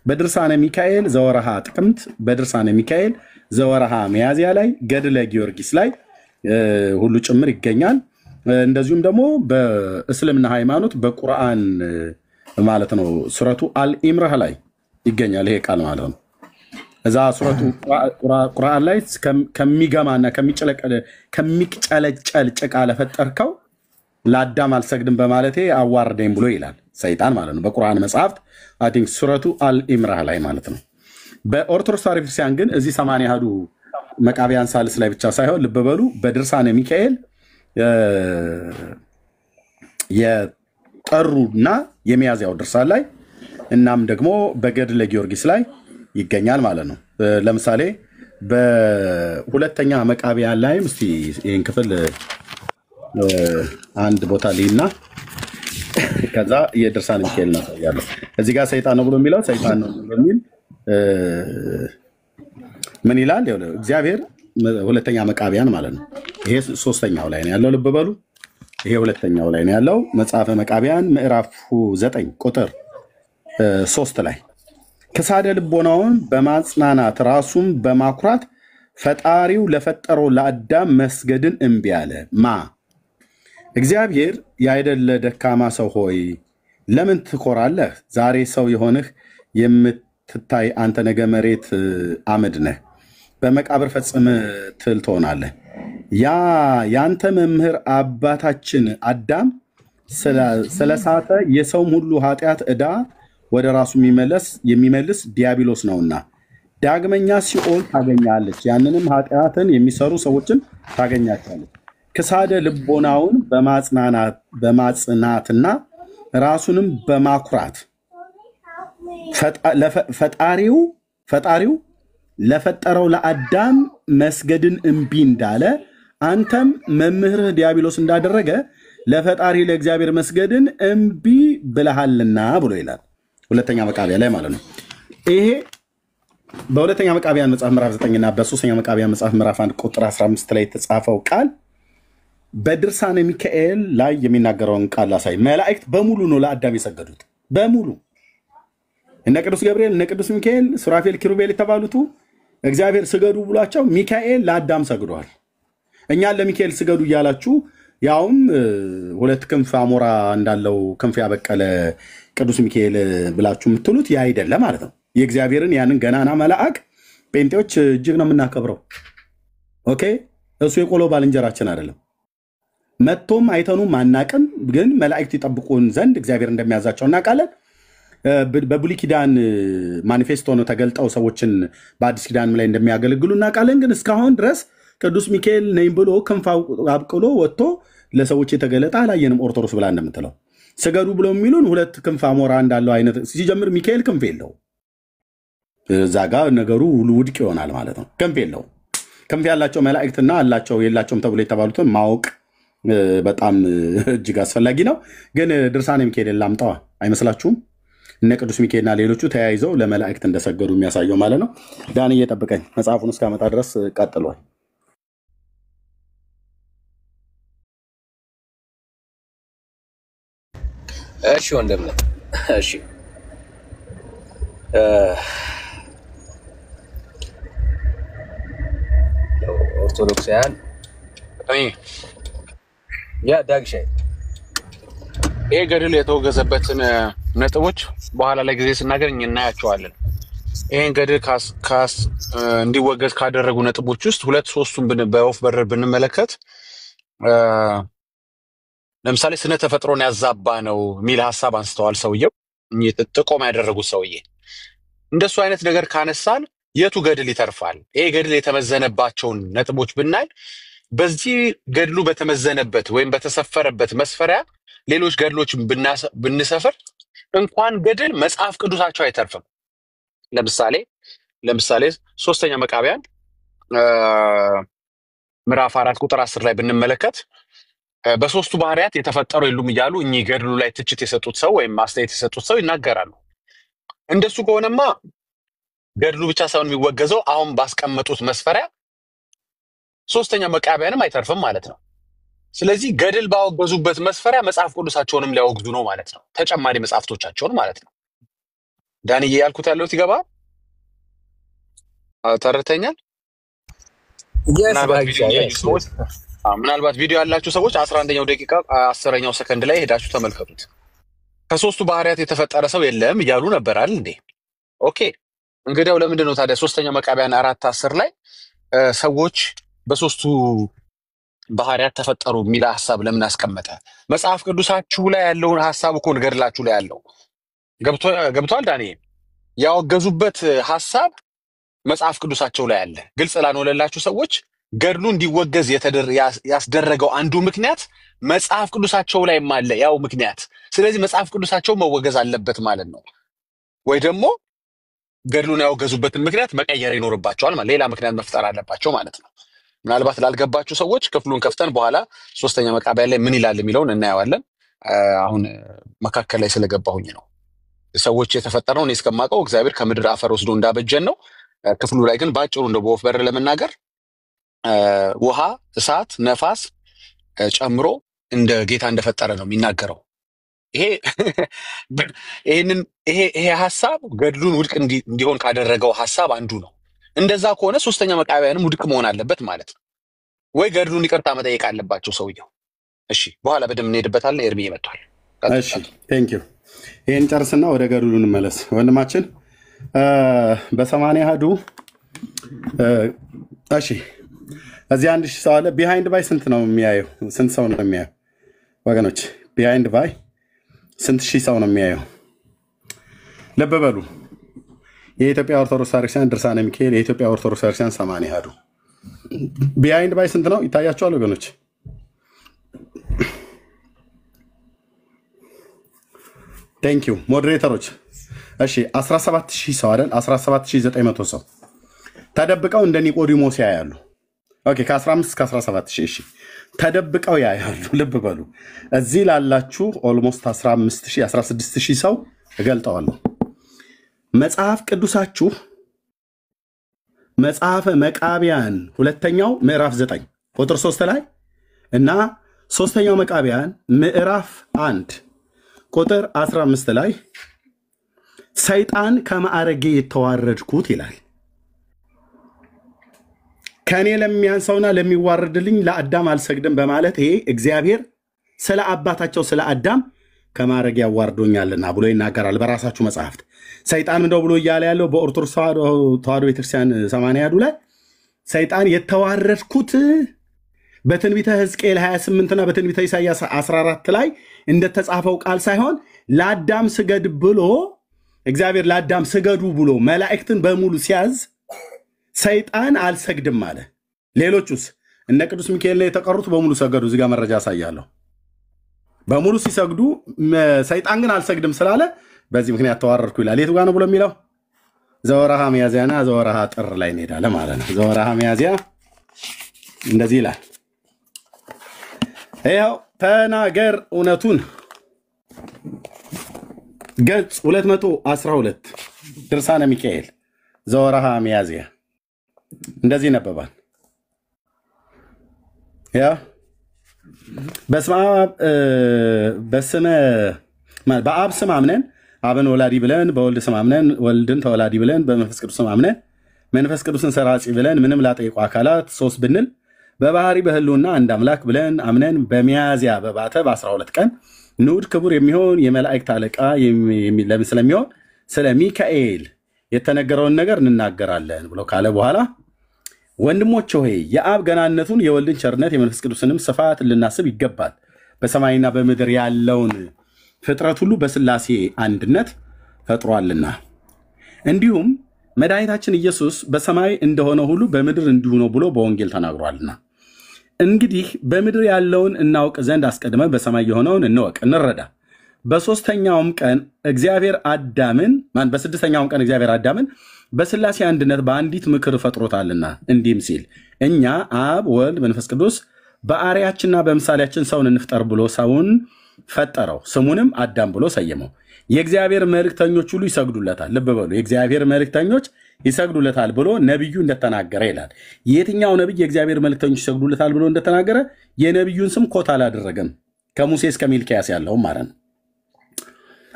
በድርሳነ ሚካኤል ዘወረሃ ጥቅምት፣ በድርሳነ ሚካኤል ዘወረሃ ሚያዝያ ላይ፣ ገድለ ጊዮርጊስ ላይ ሁሉ ጭምር ይገኛል። እንደዚሁም ደግሞ በእስልምና ሃይማኖት በቁርአን ማለት ነው ሱረቱ አልኢምራህ ላይ ይገኛል ይሄ ቃል ማለት ነው። እዛ ሱረቱ ቁርአን ላይ ከሚገማና ከሚጨለጨል ጭቃ ለፈጠርከው ለአዳም አልሰግድም በማለቴ አዋርደኝ ብሎ ይላል ሰይጣን ማለት ነው። በቁርአን መጽሐፍት አይ ቲንክ ሱረቱ አልኢምራህ ላይ ማለት ነው። በኦርቶዶክስ ተዋሕዶ ክርስቲያን ግን እዚህ ሰማንያ አሐዱ መቃብያን ሳልስ ላይ ብቻ ሳይሆን ልብ በሉ በድርሳነ ሚካኤል የጠሩና የሚያዝያው ድርሳን ላይ እናም ደግሞ በገድለ ጊዮርጊስ ላይ ይገኛል ማለት ነው። ለምሳሌ በሁለተኛ መቃብያን ላይም እስቲ ይህን ክፍል አንድ ቦታ ሊና ከዛ የድርሳነ ሚካኤል ነው ያለው። እዚህ ጋር ሰይጣን ነው ብሎ የሚለው ሰይጣን ነው በሚል ምን ይላል? እግዚአብሔር ሁለተኛ መቃብያን ማለት ነው። ይሄ ሶስተኛው ላይ ነው ያለው። ልብ በሉ። ይሄ ሁለተኛው ላይ ነው ያለው። መጽሐፈ መቃብያን ምዕራፍ 9 ቁጥር 3 ላይ ከሳደ ልቦናውን በማጽናናት ራሱን በማኩራት ፈጣሪው ለፈጠረው ለአዳም መስገድን እምቢ አለ። እግዚአብሔር ያይደለ ደካማ ሰው ሆይ ለምን ትኮራለህ? ዛሬ ሰው የሆንህ የምትታይ አንተ ነገ መሬት አመድ ነህ፣ በመቃብር ፈጽመህ ትል ትሆናለህ። ያንተ መምህር አባታችን አዳም ስለሳተ የሰውም ሁሉ ኃጢአት ዕዳ ወደ ራሱ የሚመልስ ዲያብሎስ ነውና ዳግመኛ ሲኦል ታገኛለች፣ ያንንም ኃጢአትን የሚሰሩ ሰዎችን ታገኛቸዋለች። ክሳደ ልቦናውን በማጽናትና ራሱንም በማኩራት ፈጣሪው ለፈጠረው ለአዳም መስገድን እምቢ እንዳለ አንተም መምህርህ ዲያብሎስ እንዳደረገ ለፈጣሪ ለእግዚአብሔር መስገድን እምቢ ብለሃልና ብሎ ይላል ሁለተኛ መቃብያን ላይ ማለት ነው። ይሄ በሁለተኛ መቃብያን መጽሐፍ ምዕራፍ 9 እና በሶስተኛ መቃብያን መጽሐፍ ምዕራፍ 1 ቁጥር 15 ላይ የተጻፈው ቃል በድርሳነ ሚካኤል ላይ የሚናገረውን ቃል ላሳይ። መላእክት በሙሉ ነው ለአዳም የሰገዱት በሙሉ። እነ ቅዱስ ገብርኤል፣ እነ ቅዱስ ሚካኤል፣ ሱራፌል፣ ኪሩቤል የተባሉት እግዚአብሔር ስገዱ ብሏቸው ሚካኤል ለአዳም ሰግዷል። እኛን ለሚካኤል ስገዱ እያላችሁ ያውም ሁለት ክንፍ አሞራ እንዳለው ክንፍ ያበቀለ ቅዱስ ሚካኤል ብላችሁ የምትሉት ያ አይደለም ማለት ነው። የእግዚአብሔርን ያንን ገናና መልአክ ጴንጤዎች እጅግ ነው የምናከብረው። ኦኬ፣ እሱ የቆሎ ባልንጀራችን አይደለም። መጥቶም አይተኑም አናቅም፣ ግን መላእክት ይጠብቁን ዘንድ እግዚአብሔር እንደሚያዛቸው እናውቃለን። በብሉይ ኪዳን ማኒፌስቶ ነው ተገልጠው ሰዎችን በአዲስ ኪዳን ላይ እንደሚያገለግሉ እናውቃለን። ግን እስካሁን ድረስ ቅዱስ ሚካኤል ነኝ ብሎ ክንፍ አብቅሎ ወጥቶ ለሰዎች የተገለጠ አላየንም። ኦርቶዶክስ ብላ እንደምትለው ስገዱ ብሎ የሚሉን ሁለት ክንፍ አሞራ እንዳለው አይነት ሲጀምር ሚካኤል ክንፍ የለው። እዛ ጋር ነገሩ ውድቅ ይሆናል ማለት ነው። ክንፍ የለው። ክንፍ ያላቸው መላእክትና አላቸው የላቸውም ተብሎ የተባሉትን ማወቅ በጣም እጅግ አስፈላጊ ነው። ግን ድርሳነ ሚካኤል ላምጣዋ አይመስላችሁም? እነ ቅዱስ ሚካኤልና ሌሎቹ ተያይዘው ለመላእክት እንደሰገዱ የሚያሳየው ማለት ነው። ዳን እየጠብቀኝ መጽሐፉን እስካመጣ ድረስ ቀጥሏል። እሺ ወንድም፣ እሺ ኦርቶዶክሳውያን ያ ዳግሻ ይሄ ገድል የተወገዘበትን ነጥቦች በኋላ ላይ ጊዜ ስናገኝ እናያቸዋለን። ይሄን ገድል እንዲወገዝ ካደረጉ ነጥቦች ውስጥ ሁለት ሶስቱን በወፍ በረር ብንመለከት ለምሳሌ ስነ ተፈጥሮን ያዛባ ነው የሚል ሐሳብ አንስተዋል። ሰውየው ጥቆማ ያደረጉት ሰውዬ እንደሱ አይነት ነገር ካነሳን የቱ ገድል ይተርፋል? ይሄ ገድል የተመዘነባቸውን ነጥቦች ብናይ በዚህ ገድሉ በተመዘነበት ወይም በተሰፈረበት መስፈሪያ ሌሎች ገድሎችን ብንሰፍር እንኳን ገድል መጽሐፍ ቅዱሳቸው አይተርፍም። ለምሳሌ ሶስተኛ መቃብያን ምዕራፍ 4 ቁጥር 10 ላይ ብንመለከት በሶስቱ ባህሪያት የተፈጠሩ የሉም እያሉ እኚህ ገድሉ ላይ ትችት የሰጡት ሰው ወይም ማስተያየት የሰጡት ሰው ይናገራሉ። እንደሱ ከሆነማ ገድሉ ብቻ ሳይሆን የሚወገዘው አሁን ባስቀመጡት መስፈሪያ ሶስተኛ መቃብያንም አይተርፍም ማለት ነው። ስለዚህ ገድል ባወገዙበት መስፈሪያ መጽሐፍ ቅዱሳቸውንም ሊያወግዙ ነው ማለት ነው። ተጨማሪ መጽሐፍቶቻቸውን ማለት ነው። ዳንዬ ያልኩት ያለውት ይገባ ተረተኛል። ምናልባት ቪዲዮ ያላችሁ ሰዎች 11ኛው ደቂቃ 10ኛው ሰከንድ ላይ ሄዳችሁ ተመልከቱት። ከሶስቱ ባህሪያት የተፈጠረ ሰው የለም እያሉ ነበር አይደል እንዴ? ኦኬ እንግዲያው ለምንድን ነው ታዲያ ሶስተኛው መቃብያን 4:10 ላይ ሰዎች በሶስቱ ባህሪያት ተፈጠሩ የሚል ሐሳብ ለምን አስቀመጠ? መጽሐፍ ቅዱሳችሁ ላይ ያለውን ሐሳብ እኮ ገድላችሁ ላይ ያለው ገብቷል ዳንኤል። ያወገዙበት ሐሳብ መጽሐፍ ቅዱሳቸው ላይ አለ። ግልጽ ላልሆነላችሁ ሰዎች ገድሉ እንዲወገዝ ያስደረገው አንዱ ምክንያት መጽሐፍ ቅዱሳቸው ላይም አለ ያው ምክንያት። ስለዚህ መጽሐፍ ቅዱሳቸው መወገዝ አለበት ማለት ነው። ወይ ደግሞ ገድሉን ያወገዙበትን ምክንያት መቀየር ይኖርባቸዋል ማለት ሌላ ምክንያት መፍጠር አለባቸው ማለት ነው። ምናልባት ላልገባችሁ ሰዎች ክፍሉን ከፍተን በኋላ ሶስተኛ መቃብያ ላይ ምን ይላል የሚለውን እናየዋለን። አሁን መካከል ላይ ስለገባሁኝ ነው። ሰዎች የተፈጠረው እኔ እስከማውቀው እግዚአብሔር ከምድር አፈር ወስዶ እንዳበጀን ነው። ክፍሉ ላይ ግን ባጭሩ እንደ በወፍ በር ለመናገር ውሃ፣ እሳት፣ ነፋስ ጨምሮ እንደ ጌታ እንደፈጠረ ነው የሚናገረው። ይሄ ሐሳብ ገድሉን ውድቅ እንዲሆን ካደረገው ሐሳብ አንዱ ነው። እንደዛ ከሆነ ሶስተኛ መቃብያንም ውድቅ መሆን አለበት ማለት ነው። ወይ ገድሉን ይቅርታ መጠየቅ አለባቸው ሰውየው። እሺ በኋላ በደንብ እንሄድበታለን። ኤርሚ ይመጣል። እሺ ቴንክ ዩ። ይሄን ጨርስና ወደ ገድሉ እንመለስ። ወንድማችን በ80 አሐዱ እሺ እዚህ 1000 ሰው አለ። ቢሃይንድ ባይ ስንት ነው የሚያየው? ስንት ሰው ነው የሚያየው ወገኖች? ቢሃይንድ ባይ ስንት ሺህ ሰው ነው የሚያየው? ልብ በሉ። የኢትዮጵያ ኦርቶዶክስ ቤተክርስቲያን ድርሳነ ሚካኤል፣ የኢትዮጵያ ኦርቶዶክስ ቤተክርስቲያን 80 አሐዱ ቢሃይንድ ባይ ስንት ነው ይታያቸዋል ወገኖች? ቴንክ ዩ ሞዴሬተሮች። እሺ 17000 ሰው አይደል? 17900 ሰው ተደብቀው እንደ ኒቆዲሞስ ያያሉ። ኦኬ ከ15 እስከ 17000 እሺ ተደብቀው ያያሉ። ልብ በሉ። እዚህ ላላችሁ ኦልሞስት 15000 16000 ሰው እገልጠዋለሁ። መጽሐፍ ቅዱሳችሁ መጽሐፈ መቃብያን ሁለተኛው ምዕራፍ 9 ቁጥር 3 ላይ እና ሶስተኛው መቃብያን ምዕራፍ 1 ቁጥር 15 ላይ ሰይጣን ከማዕረጌ የተዋረድኩት ይላል። ከኔ ለሚያንሰውና ለሚዋረድልኝ ለአዳም አልሰግድም በማለት ይሄ እግዚአብሔር ስለ አባታቸው ስለ አዳም ከማዕረጌ ያዋርዶኛልና ብሎ ይናገራል በራሳችሁ መጽሐፍት። ሰይጣን እንደው ብሎ እያለ ያለው በኦርቶዶክስ ተዋሕዶ ቤተክርስቲያን 80 አሐዱ ላይ ሰይጣን የተዋረድኩት በትንቢተ ሕዝቅኤል 28 እና በትንቢተ ኢሳይያስ 14 ላይ እንደተጻፈው ቃል ሳይሆን ለአዳም ስገድ ብሎ እግዚአብሔር ለአዳም ስገዱ ብሎ መላእክትን በሙሉ ሲያዝ ሰይጣን አልሰግድም አለ። ሌሎቹስ እነ ቅዱስ ሚካኤል ላይ የተቀሩት በሙሉ ሰገዱ። እዚህ ጋር መረጃ ያሳያለሁ። በሙሉ ሲሰግዱ ሰይጣን ግን አልሰግድም ስላለ በዚህ ምክንያት ተዋረድኩ ይላል። የቱ ጋር ነው ብሎ የሚለው? ዘወርሃ ሚያዝያና ዘወርሃ ጥር ላይ እንሄዳለን ማለት ነው። ዘወርሃ ሚያዝያ እንደዚህ ይላል። ይኸው ተናገር እውነቱን ገጽ 212 ድርሳነ ሚካኤል ዘወርሃ ሚያዝያ እንደዚህ ይነበባል። ያ በአብ ስም አምነን አብን ወላዲ ብለን፣ በወልድ ስም አምነን ወልድን ተወላዲ ብለን፣ በመንፈስ ቅዱስ ስም አምነን መንፈስ ቅዱስን ሰራጺ ብለን፣ ምንም ላጠይቁ አካላት ሶስት ብንል በባህሪ በህልውና አንድ አምላክ ብለን አምነን በሚያዝያ በባተ በ12 ቀን ንዑድ ክቡር የሚሆን የመላእክት አለቃ ስለሚሆን ስለ ሚካኤል የተነገረውን ነገር እንናገራለን ብሎ ካለ በኋላ ወንድሞች ሆይ የአብ ገናነቱን የወልድን ቸርነት የመንፈስ ቅዱስንም ስፋት ልናስብ ይገባል። በሰማይና በምድር ያለውን ፍጥረት ሁሉ በስላሴ አንድነት ፈጥሯልና እንዲሁም መድኃኒታችን ኢየሱስ በሰማይ እንደሆነ ሁሉ በምድር እንዲሁ ነው ብሎ በወንጌል ተናግሯልና እንግዲህ በምድር ያለውን እናውቅ ዘንድ አስቀድመን በሰማይ የሆነውን እንወቅ እንረዳ። በስድስተኛውም ቀን እግዚአብሔር አዳምን በስላሴ አንድነት በአንዲት ምክር ፈጥሮታልና እንዲህም ሲል እኛ አብ ወልድ መንፈስ ቅዱስ በአርአያችንና በምሳሌያችን ሰውን እንፍጠር ብሎ ሰውን ፈጠረው፣ ስሙንም አዳም ብሎ ሰየመው። የእግዚአብሔር መልእክተኞች ሁሉ ይሰግዱለታል። ልብ በሉ፣ የእግዚአብሔር መልእክተኞች ይሰግዱለታል ብሎ ነቢዩ እንደተናገረ ይላል። የትኛው ነቢይ የእግዚአብሔር መልእክተኞች ይሰግዱለታል ብሎ እንደተናገረ የነቢዩን ስም ኮት አላደረገም። ከሙሴ እስከ ሚልክያስ ያለውም ማለት ነው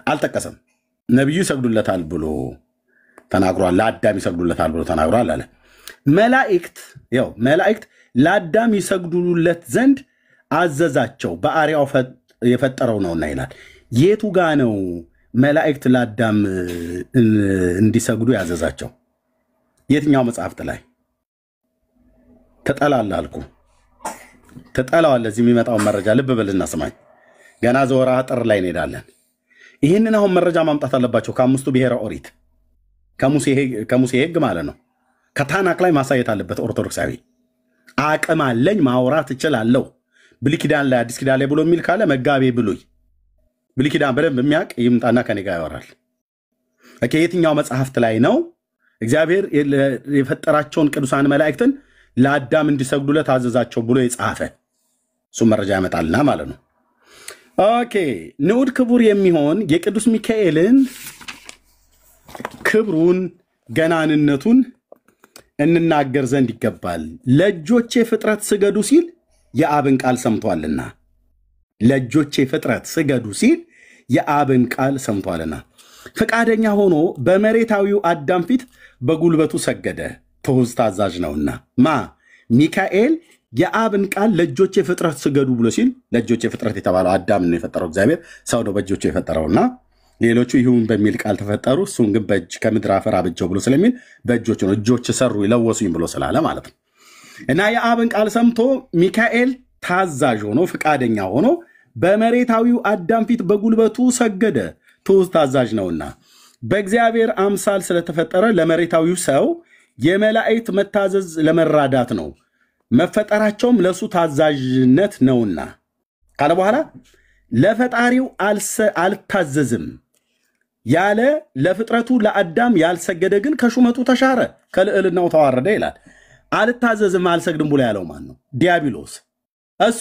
አልጠቀሰም። ነቢዩ ይሰግዱለታል ብሎ ተናግሯል። ለአዳም ይሰግዱለታል ብሎ ተናግሯል አለ። መላእክት ለአዳም ይሰግዱለት ዘንድ አዘዛቸው፣ በአርአያው የፈጠረው ነውና ይላል። የቱ ጋ ነው መላእክት ለአዳም እንዲሰግዱ ያዘዛቸው? የትኛው መጽሐፍት ላይ? ተጠላለህ አልኩ። ተጠላዋለህ። እዚህ የሚመጣውን መረጃ ልብ በልና ስማኝ። ገና ዘወራ ጥር ላይ እንሄዳለን። ይህንን አሁን መረጃ ማምጣት አለባቸው ከአምስቱ ብሔረ ኦሪት ከሙሴ ሕግ ማለት ነው። ከታናክ ላይ ማሳየት አለበት። ኦርቶዶክሳዊ አቅም አለኝ ማውራት እችላለሁ ብሉይ ኪዳን ላይ አዲስ ኪዳን ላይ ብሎ የሚል ካለ መጋቤ ብሉይ ብሉይ ኪዳን በደንብ የሚያውቅ ይምጣና ከኔ ጋር ያወራል። የትኛው መጽሐፍት ላይ ነው እግዚአብሔር የፈጠራቸውን ቅዱሳን መላእክትን ለአዳም እንዲሰግዱለት አዘዛቸው ብሎ የጻፈ? እሱ መረጃ ያመጣልና ማለት ነው። ኦኬ፣ ንዑድ ክቡር የሚሆን የቅዱስ ሚካኤልን ክብሩን ገናንነቱን እንናገር ዘንድ ይገባል። ለእጆቼ ፍጥረት ስገዱ ሲል የአብን ቃል ሰምቷልና። ለእጆቼ ፍጥረት ስገዱ ሲል የአብን ቃል ሰምቷልና ፈቃደኛ ሆኖ በመሬታዊው አዳም ፊት በጉልበቱ ሰገደ፣ ትሑት ታዛዥ ነውና። ሚካኤል የአብን ቃል ለእጆቼ ፍጥረት ስገዱ ብሎ ሲል ለእጆቼ ፍጥረት የተባለው አዳም ነው የፈጠረው እግዚአብሔር፣ ሰው ነው በእጆቹ የፈጠረውና ሌሎቹ ይሁን በሚል ቃል ተፈጠሩ፣ እሱን ግን በእጅ ከምድር አፈር አበጀው ብሎ ስለሚል በእጆቹ ነው እጆች ሰሩ ይለወሱኝ ብሎ ስላለ ማለት ነው። እና የአብን ቃል ሰምቶ ሚካኤል ታዛዥ ሆኖ ፈቃደኛ ሆኖ በመሬታዊው አዳም ፊት በጉልበቱ ሰገደ፣ ትሑት ታዛዥ ነውና። በእግዚአብሔር አምሳል ስለተፈጠረ ለመሬታዊው ሰው የመላእክት መታዘዝ ለመራዳት ነው፣ መፈጠራቸውም ለሱ ታዛዥነት ነውና ካለ በኋላ ለፈጣሪው አልታዘዝም ያለ ለፍጥረቱ ለአዳም ያልሰገደ ግን ከሹመቱ ተሻረ፣ ከልዕልናው ተዋረደ ይላል። አልታዘዝም አልሰግድም ብሎ ያለው ማን ነው? ዲያብሎስ። እሱ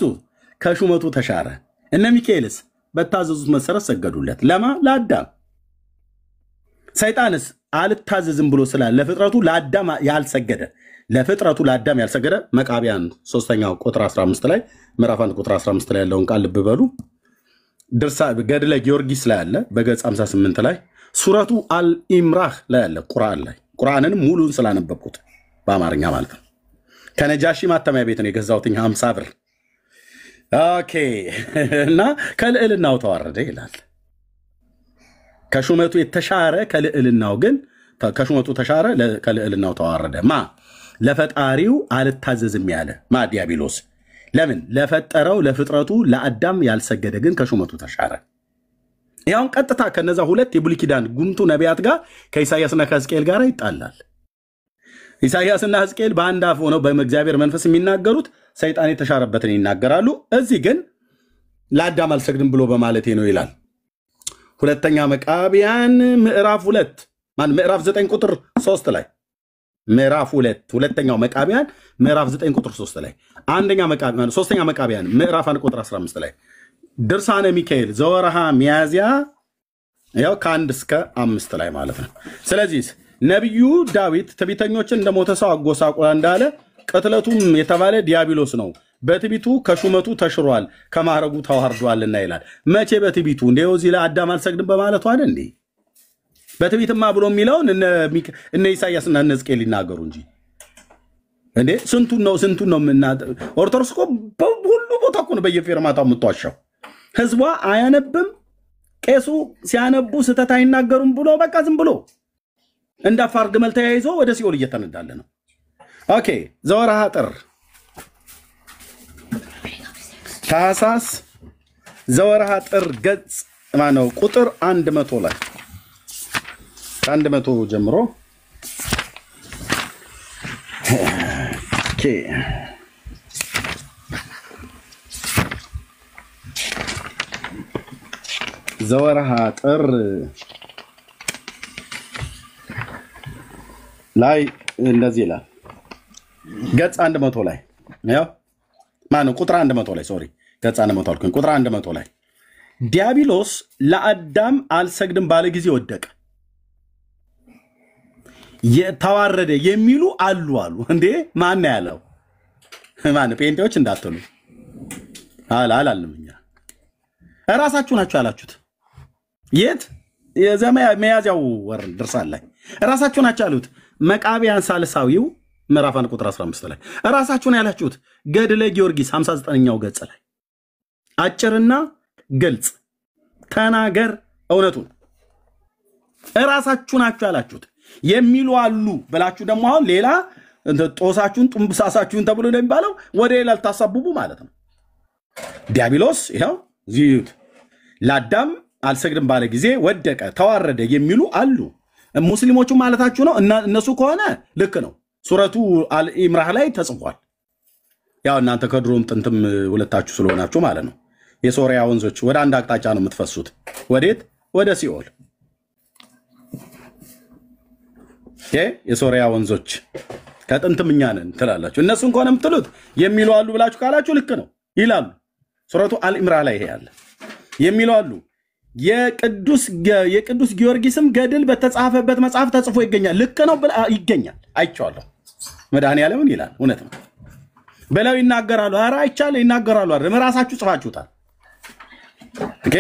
ከሹመቱ ተሻረ። እነ ሚካኤልስ በታዘዙት መሰረት ሰገዱለት። ለማ? ለአዳም። ሰይጣንስ አልታዘዝም ብሎ ስላለ ለፍጥረቱ ለአዳም ያልሰገደ ለአዳም ያልሰገደ መቃቢያን 3ኛው ቁጥር 15 ላይ ምዕራፍ 1 ቁጥር 15 ላይ ያለውን ቃል ልብ በሉ። ገድለ ጊዮርጊስ ላይ አለ በገጽ 58 ላይ፣ ሱረቱ አልኢምራህ ላይ አለ ቁርአን ላይ። ቁርአንንም ሙሉን ስላነበብኩት በአማርኛ ማለት ነው። ከነጃሺ ማተሚያ ቤት ነው የገዛሁት 50 ብር። ኦኬ። እና ከልዕልናው ተዋረደ ይላል። ከሹመቱ የተሻረ ከልዕልናው ግን ከሹመቱ ተሻረ ከልዕልናው ተዋረደ። ለፈጣሪው አልታዘዝም ያለ ዲያብሎስ። ለምን? ለፈጠረው ለፍጥረቱ ለአዳም ያልሰገደ ግን ከሹመቱ ተሻረ። ይኸውን ቀጥታ ከነዛ ሁለት የብሉይ ኪዳን ጉምቱ ነቢያት ጋር ከኢሳያስና ከሕዝቅኤል ጋር ይጣላል። ኢሳያስና ሕዝቅኤል በአንድ አፍ ሆነው በእግዚአብሔር መንፈስ የሚናገሩት ሰይጣን የተሻረበትን ይናገራሉ። እዚህ ግን ለአዳም አልሰግድም ብሎ በማለቴ ነው ይላል። ሁለተኛ መቃቢያን ምዕራፍ 9 ቁጥር 3 ላይ ምዕራፍ 2 ሁለተኛው መቃቢያን ምዕራፍ 9 ቁጥር 3 ላይ ሶስተኛ መቃቢያን ምዕራፍ 1 ቁጥር 15 ላይ ድርሳነ ሚካኤል ዘወርሃ ሚያዝያ ያው ከ1 እስከ 5 ላይ ማለት ነው። ስለዚህ ነቢዩ ዳዊት ትዕቢተኞችን እንደሞተ ሰው አጎሳቆላ እንዳለ ቅትለቱም የተባለ ዲያብሎስ ነው። በትዕቢቱ ከሹመቱ ተሽሯል፣ ከማዕረጉ ተዋርዷልና ይላል። መቼ በትዕቢቱ? እንደው እዚህ ላይ አዳም አልሰግድም በማለቱ አይደል እንዴ? በትዕቢትማ ብሎ የሚለውን እነ ኢሳያስና እነ ሕዝቅኤል ሊናገሩ እንጂ እንዴ ስንቱን ነው ኦርቶዶክስ እኮ በሁሉ ቦታ እኮ ነው በየፌርማታው የምትዋሻው። ህዝቧ አያነብም፣ ቄሱ ሲያነቡ ስህተት አይናገሩም ብሎ በቃ ዝም ብሎ እንደ አፋር ግመል ተያይዞ ወደ ሲኦል እየተነዳለ ነው። ኦኬ ዘወርሃ ጥር ታህሳስ ዘወርሃ ጥር ገጽ ማነው ቁጥር 100 ላይ ከ100 ጀምሮ ኦኬ ዘወርሃ ጥር ላይ እንደዚህ ይላል። ገጽ 100 ላይ ያው ማነው ቁጥር 100 ላይ ሶሪ ገጽ 100 አልኩኝ። ቁጥር 100 ላይ ዲያብሎስ ለአዳም አልሰግድም ባለ ጊዜ ወደቀ የተዋረደ የሚሉ አሉ እንዴ ማን ያለው ማን ጴንጤዎች እንዳትሉ አላልምኛ ራሳችሁ ናችሁ ያላችሁት። የት የዘመያው ወር ድርሳን ላይ ራሳችሁ ናችሁ ያሉት። መቃቢያን ሳልሳዊው ምዕራፍ 1 ቁጥር 15 ላይ ራሳችሁ ነው ያላችሁት። ገድለ ጊዮርጊስ 59ኛው ገጽ ላይ አጭርና ግልጽ ተናገር እውነቱን ራሳችሁ ናችሁ ያላችሁት የሚሉ አሉ ብላችሁ ደግሞ አሁን ሌላ ጦሳችሁን ጥምብሳሳችሁን ተብሎ እንደሚባለው ወደ ሌላ ልታሳብቡ ማለት ነው። ዲያብሎስ ይሄው ዚዩት ለአዳም አልሰግድም ባለ ጊዜ ወደቀ ተዋረደ የሚሉ አሉ። ሙስሊሞቹ ማለታችሁ ነው። እነሱ ከሆነ ልክ ነው። ሱረቱ አልኢምራን ላይ ተጽፏል። ያው እናንተ ከድሮም ጥንትም ሁለታችሁ ስለሆናችሁ ማለት ነው። የሶሪያ ወንዞች ወደ አንድ አቅጣጫ ነው የምትፈሱት። ወዴት? ወደ ሲኦል። የሶሪያ ወንዞች ከጥንትም እኛ ነን ትላላችሁ። እነሱን ከሆነ የምትሉት የሚሉ አሉ ብላችሁ ካላችሁ ልክ ነው ይላሉ። ሱረቱ አልኢምራን ላይ ይሄ ያለ የሚሉ አሉ። የቅዱስ ጊዮርጊስም ገድል በተጻፈበት መጽሐፍ ተጽፎ ይገኛል። ልክ ነው ይገኛል። አይቻለሁ። መድኃኒዓለምን ይላል እውነት ነው በለው ይናገራሉ። ኧረ አይቻለ ይናገራሉ። አይደል ራሳችሁ ጽፋችሁታል። ኦኬ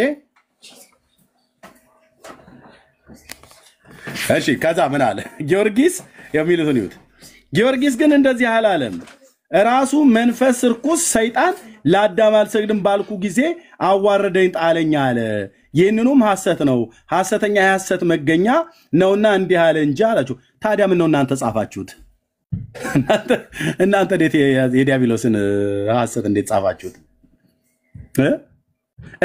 እሺ ከዛ ምን አለ ጊዮርጊስ የሚሉትን ይሁት። ጊዮርጊስ ግን እንደዚህ አላለም። ራሱ መንፈስ ርኩስ ሰይጣን ለአዳም አልሰግድም ባልኩ ጊዜ አዋረደኝ ጣለኝ አለ። ይህንኑም ሐሰት ነው፣ ሐሰተኛ የሐሰት መገኛ ነውና እንዲህ አለ እንጂ አላችሁ። ታዲያ ምን ነው እናንተ ጻፋችሁት? እናንተ እንዴት የዲያብሎስን ሐሰት እንዴት ጻፋችሁት?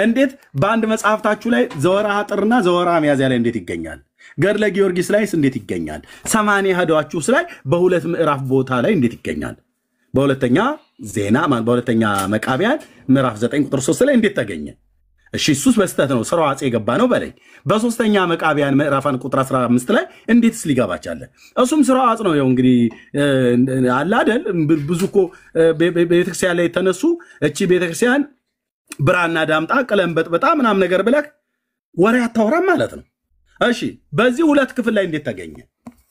እንዴት በአንድ መጽሐፍታችሁ ላይ ዘወርሃ ጥርና ዘወርሃ ሚያዝያ ላይ እንዴት ይገኛል? ገድለ ጊዮርጊስ ላይስ እንዴት ይገኛል? 80 ሀዳዋችሁ ላይ በሁለት ምዕራፍ ቦታ ላይ እንዴት ይገኛል? በሁለተኛ ዜና በሁለተኛ መቃቢያን ምዕራፍ 9 ቁጥር 3 ላይ እንዴት ተገኘ? እሺ እሱስ በስተት ነው ስራው አጼ የገባ ነው በላይ። በሶስተኛ መቃቢያን ምዕራፍ 1 ቁጥር 15 ላይ እንዴትስ ሊገባ ቻለ? እሱም ስራው አጽ ነው። ይኸው እንግዲህ አለ አይደል ብዙ እኮ ቤተክርስቲያን ላይ የተነሱ እቺ ቤተክርስቲያን ብራና ዳምጣ ቀለም በጥበጣ ምናምን ነገር ብለህ ወሬ አታወራም ማለት ነው። እሺ በዚህ ሁለት ክፍል ላይ እንዴት ተገኘ?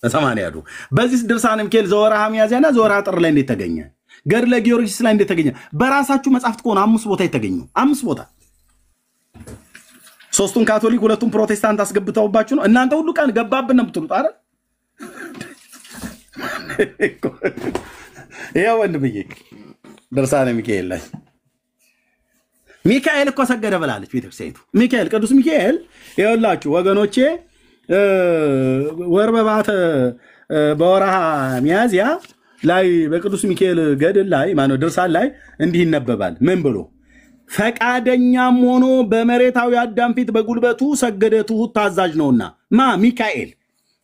በሰማንያ ያዱ በዚህ ድርሳነ ሚካኤል ዘወርሃ ሚያዝያና ዘወርሃ ጥር ላይ እንዴት ተገኘ? ገድለ ጊዮርጊስ ላይ እንዴት ተገኘ? በራሳችሁ መጽሐፍት ከሆነ 5 ቦታ ይተገኙ 5 ቦታ ሶስቱን ካቶሊክ ሁለቱን ፕሮቴስታንት አስገብተውባችሁ ነው። እናንተ ሁሉ ቀን ገባብን ነው የምትሉት አይደል? ይሄ ወንድምዬ ድርሳነ ሚካኤል ላይ ሚካኤል እኮ ሰገደ ብላለች ቤተክርስቲያኒቱ። ሚካኤል ቅዱስ ሚካኤል ይኸውላችሁ ወገኖቼ ወር በባተ በወርሃ ሚያዝያ ላይ በቅዱስ ሚካኤል ገድል ላይ ማነው ድርሳን ላይ እንዲህ ይነበባል። ምን ብሎ ፈቃደኛም ሆኖ በመሬታዊ አዳም ፊት በጉልበቱ ሰገደ ትሑት ታዛዥ ነውና ሚካኤል።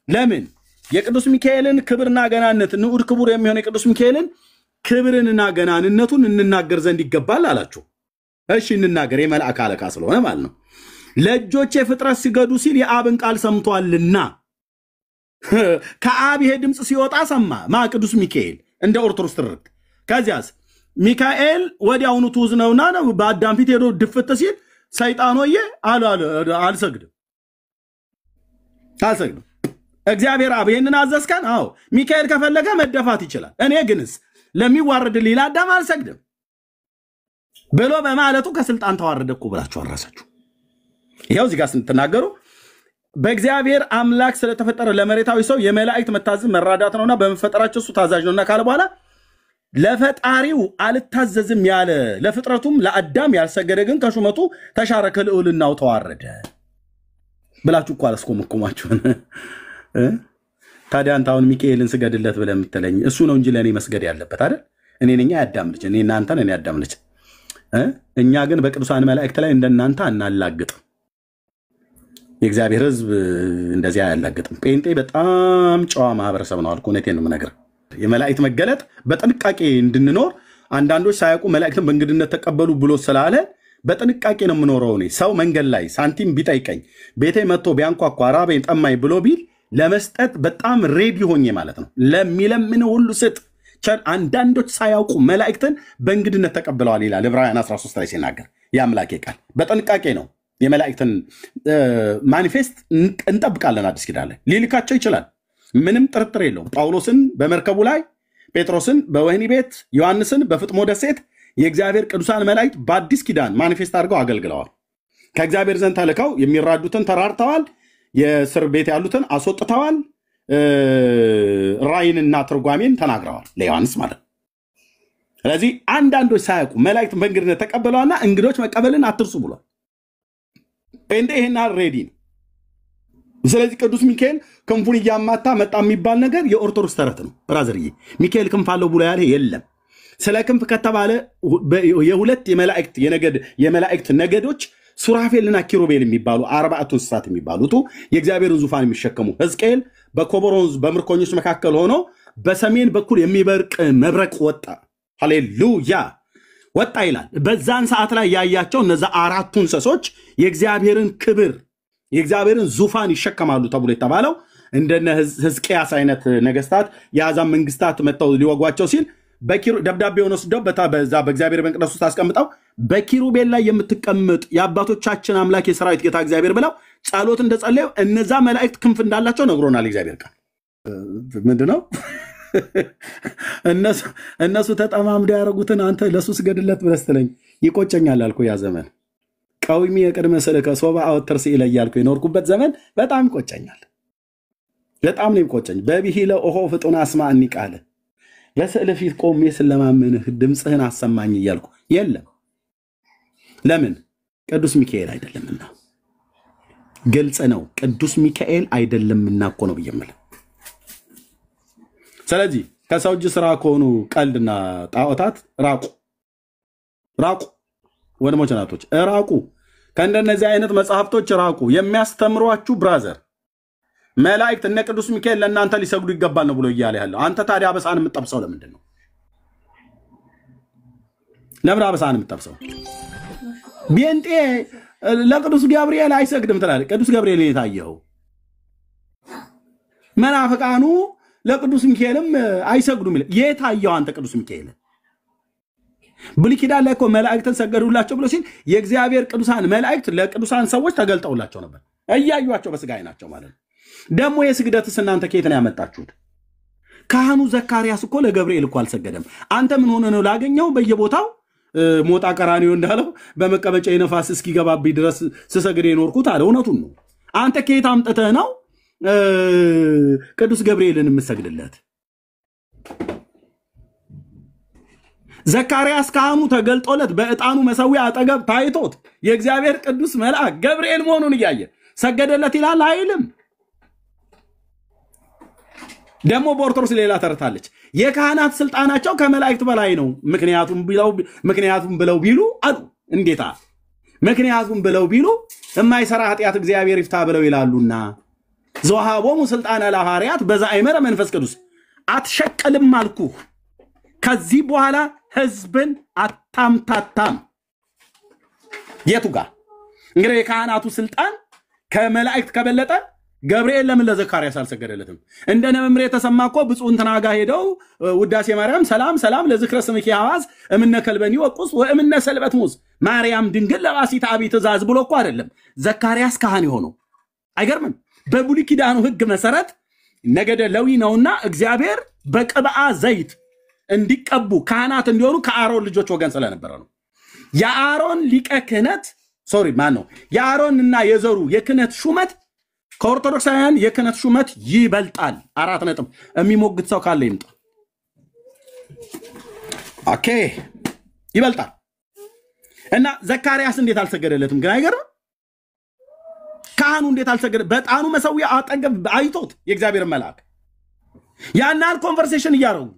ለምን የቅዱስ ሚካኤልን ክብርና ገናነት ንዑድ ክቡር የሚሆን የቅዱስ ሚካኤልን ክብርንና ገናንነቱን እንናገር ዘንድ ይገባል አላችሁ። እሺ እንናገር። የመልአክ አለቃ ስለሆነ ማለት ነው። ለእጆቼ ፍጥረት ሲገዱ ሲል የአብን ቃል ሰምቷልና ከአብ ይሄ ድምፅ ሲወጣ ሰማ ቅዱስ ሚካኤል እንደ ኦርቶዶክስ ትርክ። ከዚያስ ሚካኤል ወዲያውኑ ትውዝ ነውና ነው በአዳም ፊት ሄዶ ድፍት ሲል ሰይጣኖዬ አልሰግድም እግዚአብሔር አብ ይሄንን አዘዝከን። አዎ ሚካኤል ከፈለገ መደፋት ይችላል። እኔ ግንስ ለሚዋረድ ሌላ አዳም አልሰግድም ብሎ በማለቱ ከስልጣን ተዋረደ እኮ ብላችሁ አራሳችሁ። ይሄው እዚህ ጋር ስትናገሩ በእግዚአብሔር አምላክ ስለተፈጠረ ለመሬታዊ ሰው የመላእክት መታዘዝ መራዳት ነውና በመፈጠራቸው እሱ ታዛዥ ነውና ካለ በኋላ ለፈጣሪው አልታዘዝም ያለ ለፍጥረቱም ለአዳም ያልሰገደ ግን ከሹመቱ ተሻረ ከልዑልናው ተዋረደ ብላችሁ እኮ አላስቆምኩማችሁን። ታዲያ አንተ አሁን ሚካኤልን ስገድለት ብለህ የምትለኝ እሱ ነው እንጂ ለእኔ መስገድ ያለበት አይደል? እኔ ነኝ ያዳም ልጅ፣ እኔ እናንተን እኔ ያዳም ልጅ። እኛ ግን በቅዱሳን መላእክት ላይ እንደናንተ አናላግጥም። የእግዚአብሔር ሕዝብ እንደዚያ አያላግጥም። ጴንጤ በጣም ጨዋ ማህበረሰብ ነው አልኩ። እውነቴን ነው የምነግርህ። የመላእክት መገለጥ በጥንቃቄ እንድንኖር አንዳንዶች ሳያውቁ መላእክትን በእንግድነት ተቀበሉ ብሎ ስላለ በጥንቃቄ ነው የምኖረው። እኔ ሰው መንገድ ላይ ሳንቲም ቢጠይቀኝ ቤቴ መጥቶ ቢያንኳኳ ራበኝ ጠማኝ ብሎ ቢል ለመስጠት በጣም ሬዲ ሆኜ ማለት ነው። ለሚለምን ሁሉ ስጥ። አንዳንዶች ሳያውቁ መላእክትን በእንግድነት ተቀብለዋል ይላል ዕብራውያን 13 ላይ ሲናገር የአምላኬ ቃል። በጥንቃቄ ነው የመላእክትን ማኒፌስት እንጠብቃለን። አዲስ ኪዳን ላይ ሊልካቸው ይችላል፣ ምንም ጥርጥር የለውም። ጳውሎስን በመርከቡ ላይ፣ ጴጥሮስን በወህኒ ቤት፣ ዮሐንስን በፍጥሞ ደሴት የእግዚአብሔር ቅዱሳን መላእክት በአዲስ ኪዳን ማኒፌስት አድርገው አገልግለዋል። ከእግዚአብሔር ዘንድ ተልከው የሚራዱትን ተራርተዋል፣ የእስር ቤት ያሉትን አስወጥተዋል፣ ራእይንና ትርጓሜን ተናግረዋል ለዮሐንስ ማለት ነው። ስለዚህ አንዳንዶች ሳያውቁ መላእክትን በእንግድነት ተቀብለዋልና እንግዶች መቀበልን አትርሱ ብሏል። ጴንጤ ይሄን ሬዲ ነው። ስለዚህ ቅዱስ ሚካኤል ክንፉን እያማታ መጣ የሚባል ነገር የኦርቶዶክስ ተረት ነው። ብራዘርዬ ሚካኤል ክንፍ አለው ብሎ ያለ የለም። ስለ ክንፍ ከተባለ የሁለት የመላእክት ነገዶች ሱራፌልና ኪሩቤል የሚባሉ 40 እንስሳት የሚባሉት የእግዚአብሔርን ዙፋን የሚሸከሙ ሕዝቅኤል በኮቦር ወንዝ በምርኮኞች መካከል ሆኖ በሰሜን በኩል የሚበርቅ መብረቅ ወጣ፣ ሃሌሉያ ወጣ ይላል። በዛን ሰዓት ላይ ያያቸው እነዛ 4 እንስሶች የእግዚአብሔርን ክብር የእግዚአብሔርን ዙፋን ይሸከማሉ ተብሎ የተባለው እንደነ ሕዝቅያስ አይነት ነገስታት የአሕዛብ መንግስታት መጥተው ሊወጓቸው ሲል ደብዳቤውን ወስደው በዛ በእግዚአብሔር መቅደስ ውስጥ አስቀምጠው በኪሩቤል ላይ የምትቀመጥ የአባቶቻችን አምላክ የሰራዊት ጌታ እግዚአብሔር ብለው ጸሎት እንደጸለዩ እነዛ መላእክት ክንፍ እንዳላቸው ነግሮናል። እግዚአብሔር ቃል ምንድነው? እነሱ ተጠማምደው ያደረጉትን አንተ ለሱ ስገድለት ብለህ ስትለኝ ይቆጨኛል አልኩ። ያ ዘመን ቀዊሚ የቅድመ ስልከ ሶባ አወተር ሲለ እያልኩ የኖርኩበት ዘመን በጣም ይቆጨኛል። በጣም ነው የሚቆጨኝ። በብሂለ ኦሆ ፍጡን አስማዕኒ ቃለ በስዕል ፊት ቆሜ ስለማመንህ ድምፅህን አሰማኝ እያልኩ የለም። ለምን? ቅዱስ ሚካኤል አይደለምና። ግልጽ ነው። ቅዱስ ሚካኤል አይደለምና እኮ ነው ብየምል። ስለዚህ ከሰው እጅ ስራ ከሆኑ ቀልድና ጣዖታት ራቁ፣ ራቁ። ወንድሞች ናቶች ራቁ። ከእንደነዚህ አይነት መጽሐፍቶች ራቁ። የሚያስተምሯችሁ ብራዘር መላእክት እነ ቅዱስ ሚካኤል ለእናንተ ሊሰግዱ ይገባል ነው ብሎ እያለ ያለው። አንተ ታዲያ አበሳን የምትጠብሰው ለምንድን ነው? ለምን አበሳን የምትጠብሰው? ቢንጤ ለቅዱስ ገብርኤል አይሰግድም ትላለህ። ቅዱስ ገብርኤል የታየው መናፍቃኑ ለቅዱስ ሚካኤልም አይሰግዱም ይላል። የታየው አንተ ቅዱስ ሚካኤል ብሉይ ኪዳን ላይ እኮ መላእክትን ሰገዱላቸው ብሎ ሲል የእግዚአብሔር ቅዱሳን መላእክት ለቅዱሳን ሰዎች ተገልጠውላቸው ነበር፣ እያዩቸው በስጋ አይናቸው ማለት ነው። ደግሞ የስግደትስ እናንተ ከየት ነው ያመጣችሁት? ካህኑ ዘካርያስ እኮ ለገብርኤል እኮ አልሰገደም። አንተ ምን ሆነ ነው ላገኘው በየቦታው ሞጣ ቀራኒዮ እንዳለው በመቀበጫ የነፋስ እስኪገባብኝ ድረስ ስሰግድ የኖርኩት አለ። እውነቱን ነው። አንተ ከየት አምጥተህ ነው ቅዱስ ገብርኤልን የምሰግድለት? ዘካርያስ ካህኑ ተገልጦለት በዕጣኑ መሰዊያ አጠገብ ታይቶት የእግዚአብሔር ቅዱስ መልአክ ገብርኤል መሆኑን እያየ ሰገደለት ይላል አይልም? ደግሞ በኦርቶዶክስ ሌላ ተረታለች። የካህናት ስልጣናቸው ከመላእክት በላይ ነው። ምክንያቱም ብለው ቢሉ አሉ። እንዴታ ምክንያቱም ብለው ቢሉ የማይሰራ ኃጢአት እግዚአብሔር ይፍታ ብለው ይላሉና ዘወሃቦሙ ስልጣነ ለሐዋርያት በዛይመረ መንፈስ ቅዱስ አትሸቀልም አልኩ። ከዚህ በኋላ ህዝብን አታምታታም። የቱ ጋር እንግዲህ የካህናቱ ስልጣን ከመላእክት ከበለጠ ገብርኤል ለምን ለዘካርያስ አልሰገደለትም? እንደነ መምሬ የተሰማ እኮ ብፁዕ እንትና ጋር ሄደው ውዳሴ ማርያም ሰላም ሰላም ለዝክረ ስምኪ ሐዋዝ እምነ ከልበኒ ወቁስ ወእምነ ሰልበት ሙዝ ማርያም ድንግል ለባሲት አቢ ትእዛዝ ብሎ እኮ አይደለም ዘካርያስ ካህን የሆነው። አይገርምም? በብሉይ ኪዳኑ ህግ መሰረት ነገደ ሌዊ ነውና እግዚአብሔር በቅብአ ዘይት እንዲቀቡ ካህናት እንዲሆኑ ከአሮን ልጆች ወገን ስለነበረ ነው። የአሮን ሊቀ ክህነት የአሮንና የዘሩ የክህነት ሹመት ከኦርቶዶክሳውያን የክህነት ሹመት ይበልጣል። 4 ነጥብ። የሚሞግት ሰው ካለ ይምጣ። ኦኬ ይበልጣል። እና ዘካርያስ እንዴት አልሰገደለትም? ግን አይገርም? ካህኑ እንዴት አልሰገደ? በዕጣኑ መሰዊያ አጠገብ አይቶት የእግዚአብሔር መልአክ ያናል ኮንቨርሴሽን እያረጉ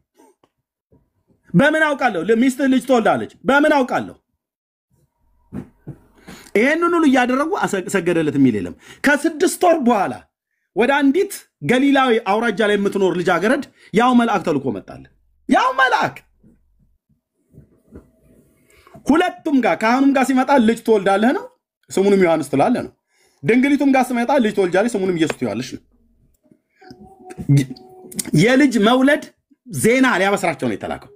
በምን አውቃለሁ ሚስት ልጅ ትወልዳለች በምን አውቃለሁ ይሄንን ሁሉ እያደረጉ ሰገደለት የሚል የለም ከ6 ወር በኋላ ወደ አንዲት ገሊላዊ አውራጃ ላይ የምትኖር ልጅ አገረድ ያው መልአክ ተልኮ መጣለ ያው መልአክ ሁለቱም ጋር ካህኑም ጋር ሲመጣ ልጅ ትወልዳለህ ነው ስሙንም ዮሐንስ ትላለህ ነው ድንግሊቱም ጋር ሲመጣ ልጅ ትወልጃለሽ ስሙንም ኢየሱስ ትያለሽ ነው የልጅ መውለድ ዜና ሊያበስራቸው ነው የተላከው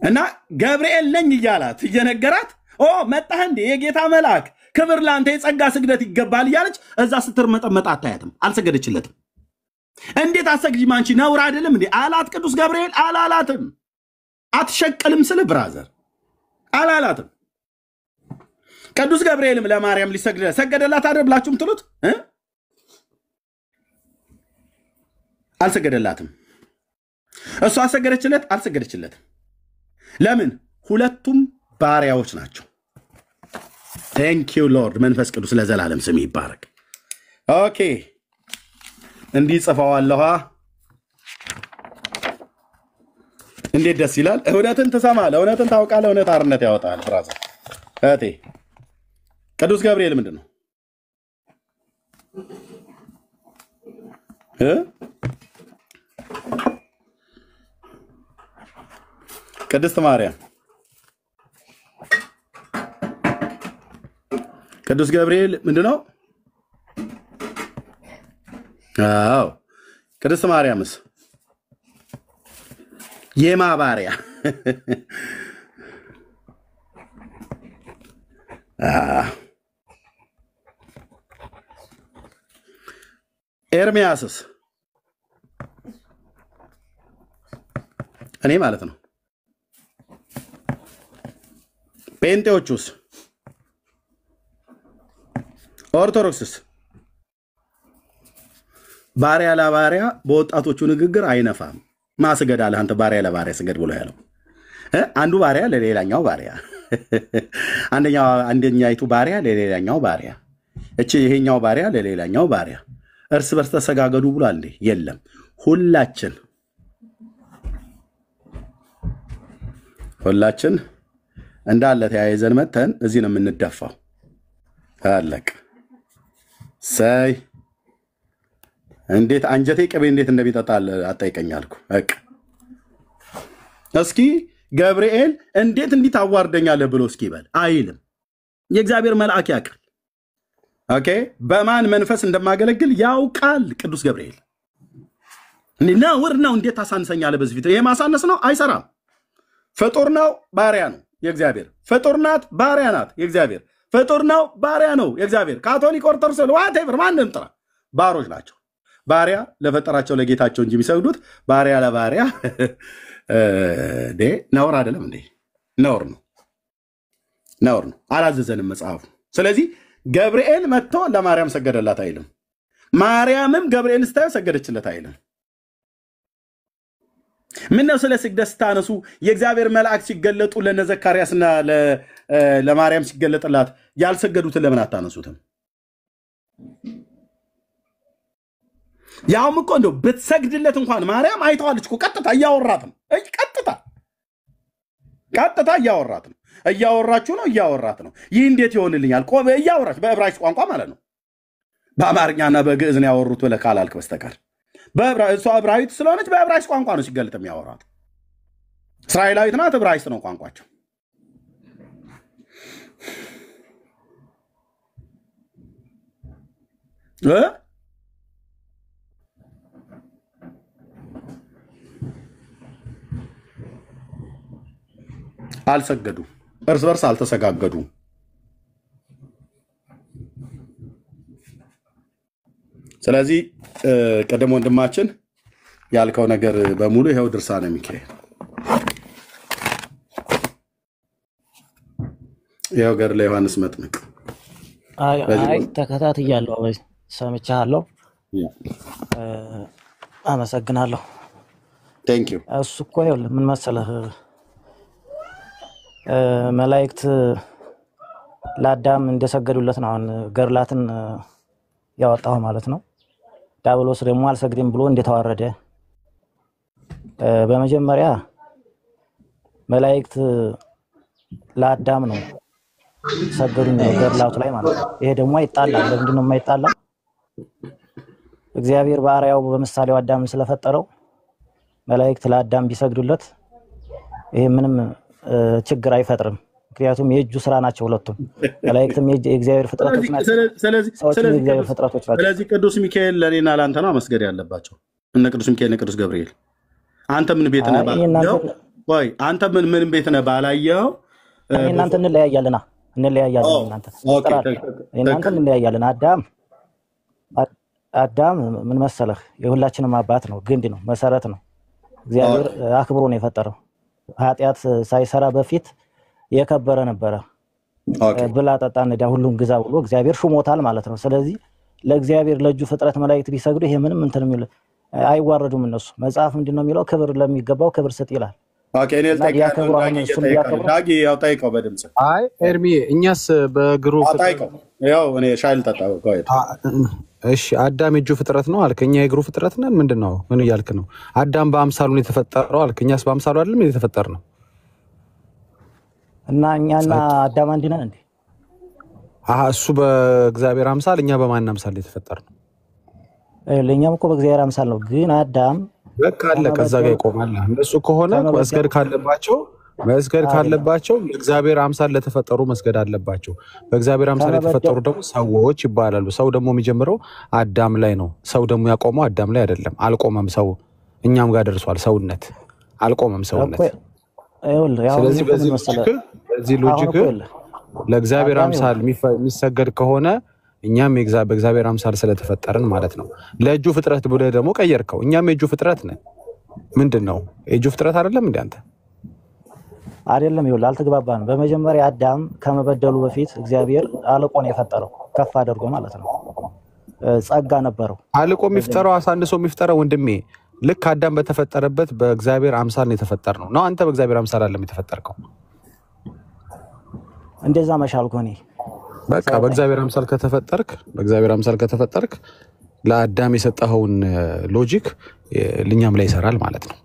እና ገብርኤል ነኝ ይያላት እየነገራት ኦ መጣህ እንዴ የጌታ መልአክ ክብር ላንተ የጸጋ ስግደት ይገባል ይያለች እዛ ስትርመጠመጥ አታያትም አልሰገደችለትም እንዴት አሰግጂም አንቺ ነውር አይደለም እንዴ አላት ቅዱስ ገብርኤል አላላትም አትሸቀልም ስለ ብራዘር አላላትም ቅዱስ ገብርኤልም ለማርያም ሰገደላት አይደል ብላችሁም ትሉት አልሰገደላትም እሷ ሰገደችለት አልሰገደችለትም ለምን ሁለቱም ባሪያዎች ናቸው Thank you Lord መንፈስ ቅዱስ ለዘላለም ስም ይባረክ ኦኬ እንዲህ ጽፈዋለሁ እንዴት ደስ ይላል እውነትን ትሰማለህ እውነትን ታውቃለህ እውነት አርነት ያወጣል ብራዘር እቴ ቅዱስ ገብርኤል ምንድነው ቅድስት ማርያም ቅዱስ ገብርኤል ምንድነው አዎ ቅድስት ማርያምስ የማባሪያ ኤርሚያስስ እኔ ማለት ነው ጴንጤዎቹስ ኦርቶዶክስስ ባሪያ ለባሪያ በወጣቶቹ ንግግር አይነፋም ማስገድ አለ አንተ ባሪያ ለባሪያ ስገድ ብሎ ያለው አንዱ ባሪያ ለሌላኛው ባሪያ አንደኛይቱ ባሪያ ለሌላኛው ባሪያ እቺ ይሄኛው ባሪያ ለሌላኛው ባሪያ እርስ በርስ ተሰጋገዱ ብሏል እንዴ የለም ሁላችን እንዳለ ተያይዘን መተን እዚህ ነው የምንደፋው አለቅ ሳይ እንዴት አንጀቴ ቅቤ እንዴት እንደሚጠጣል አጣይቀኛልኩ በቃ እስኪ ገብርኤል እንዴት እንዲታዋርደኛለህ ብሎ እስኪ ይበል አይልም የእግዚአብሔር መልአክ ያውቃል ኦኬ በማን መንፈስ እንደማገለግል ያውቃል ቅዱስ ገብርኤል ነውር ነው እንዴት ታሳንሰኛለህ በዚህ ፊት ይሄ ማሳነስ ነው አይሰራም ፍጡር ነው ባሪያ ነው የእግዚአብሔር ፍጡር ናት ባሪያ ናት የእግዚአብሔር ፍጡር ነው ባሪያ ነው የእግዚአብሔር ካቶሊክ ኦርቶዶክስ ዋቴቨር ማንንም ጥራ ባሮች ናቸው ባሪያ ለፈጠራቸው ለጌታቸው እንጂ የሚሰግዱት ባሪያ ለባሪያ ነውር አይደለም እንዴ ነውር ነው አላዘዘንም መጽሐፉ ስለዚህ ገብርኤል መጥቶ ለማርያም ሰገደላት አይልም ማርያምም ገብርኤል ስታየው ሰገደችለት አይልም ምን ነው ስለ ስግደት ስታነሱ የእግዚአብሔር መልአክ ሲገለጡ ለነዘካርያስና ለማርያም ሲገለጥላት ያልሰገዱትን ለምን አታነሱትም ያውም እኮ እንደው ብትሰግድለት እንኳን ማርያም አይተዋለች እኮ ቀጥታ እያወራት ነው ቀጥታ እያወራችሁ ነው እያወራት ነው ይህ እንዴት ይሆንልኛል ቆበ እያወራች በዕብራይስጥ ቋንቋ ማለት ነው በአማርኛና በግዕዝ ነው ያወሩት ብለህ ካላልክ በስተቀር በዕብራይስጥ ዕብራይት ስለሆነች በዕብራይስጥ ቋንቋ ነው ሲገልጥ የሚያወራት እስራኤላዊት ናት ዕብራይስጥ ነው ቋንቋቸው አልሰገዱ እርስ በርስ አልተሰጋገዱ ስለዚህ ቀደም ወንድማችን ያልከው ነገር በሙሉ ይሄው ድርሳነ ሚካኤል ይሄው ገድለ ዮሐንስ መጥምቅ አይ ተከታትያለሁ ሰምቻለሁ አመሰግናለሁ ቴንክ ዩ እሱ እኮ ይኸውልህ ምን መሰለህ መላእክት ለአዳም እንደሰገዱለት ነው ገርላትን ያወጣው ማለት ነው ዳብሎስ ደግሞ አልሰግድም ብሎ እንደተዋረደ በመጀመሪያ መላእክት ለአዳም ነው ሰገዱ የሚለው ገድላቱ ላይ ማለት ነው። ይሄ ደግሞ አይጣላም። ለምንድን ነው የማይጣላው? እግዚአብሔር በአርአያው በምሳሌው አዳምን ስለፈጠረው መላእክት ለአዳም ቢሰግዱለት ይሄ ምንም ችግር አይፈጥርም። ምክንያቱም የእጁ ስራ ናቸው ሁለቱም። መላእክትም የእግዚአብሔር ፍጥረቶች ናቸው፣ ሰዎችም የእግዚአብሔር ፍጥረቶች ናቸው። ስለዚህ ቅዱስ ሚካኤል ለእኔና ለአንተ ነው መስገድ ያለባቸው። እነ ቅዱስ ሚካኤል እነ ቅዱስ ገብርኤል። አንተ ምን ቤት ነህ ባላየኸው? ወይ አንተ ምን ቤት ነህ ባላየኸው? እናንተ እንለያያለና እናንተ እንለያያለን። አዳም ምን መሰለህ የሁላችንም አባት ነው፣ ግንድ ነው፣ መሰረት ነው። እግዚአብሔር አክብሮ ነው የፈጠረው። ኃጢአት ሳይሰራ በፊት የከበረ ነበረ። ብላ ጠጣ ነዳ ሁሉን ግዛ ብሎ እግዚአብሔር ሹሞታል ማለት ነው። ስለዚህ ለእግዚአብሔር ለእጁ ፍጥረት መላእክት ቢሰግዱ ይሄ ምንም እንትን የሚል አይዋረዱም። እነሱ መጽሐፍ ምንድነው የሚለው? ክብር ለሚገባው ክብር ስጥ ይላል። ዳጊ ያው ጠይቀው በድምጽ። አይ ኤርሚ እኛስ በግሩፕ ያው እኔ ሻይል ጠጣ። እሺ አዳም የእጁ ፍጥረት ነው አልክ፣ እኛ የእግሩ ፍጥረት ነን። ምንድነው? ምን እያልክ ነው? አዳም በአምሳሉ ነው የተፈጠረው አልክ፣ እኛስ በአምሳሉ አይደለም የተፈጠርነው። እና እኛና አዳም አንድ ነን እንዴ? እሱ በእግዚአብሔር አምሳል፣ እኛ በማን አምሳል የተፈጠርነው? ለኛም እኮ በእግዚአብሔር አምሳል ነው። ግን አዳም በቃ አለ ከዛ ጋር ይቆማል። እንደሱ ከሆነ መስገድ ካለባቸው እግዚአብሔር አምሳል ለተፈጠሩ መስገድ አለባቸው። በእግዚአብሔር አምሳል የተፈጠሩ ደግሞ ሰዎች ይባላሉ። ሰው ደግሞ የሚጀምረው አዳም ላይ ነው። ሰው ደግሞ ያቆመው አዳም ላይ አይደለም። አልቆመም። ሰው እኛም ጋር ደርሷል። ሰውነት አልቆመም። ሰውነት ስለዚህ በዚህ ሎጂክ ለእግዚአብሔር አምሳል የሚሰገድ ከሆነ እኛም በእግዚአብሔር አምሳል ስለተፈጠርን ማለት ነው። ለእጁ ፍጥረት ብለህ ደግሞ ቀየርከው። እኛም የእጁ ፍጥረት ነን። ምንድነው? የእጁ ፍጥረት አይደለም እንዴ አንተ? አይደለም። ይኸውልህ አልተግባባንም። በመጀመሪያ አዳም ከመበደሉ በፊት እግዚአብሔር አልቆ ነው የፈጠረው፣ ከፍ አድርጎ ማለት ነው። ጸጋ ነበረው። አልቆ የሚፍጠረው አሳንሶ የሚፍጠረው ወንድሜ ልክ አዳም በተፈጠረበት በእግዚአብሔር አምሳል ነው የተፈጠርነው ነው። አንተ በእግዚአብሔር አምሳል አይደለም የተፈጠርከው። እንደዛ መሻልኩ እኔ በቃ በእግዚአብሔር አምሳል ከተፈጠርክ ለአዳም የሰጠኸውን ሎጂክ ለኛም ላይ ይሰራል ማለት ነው።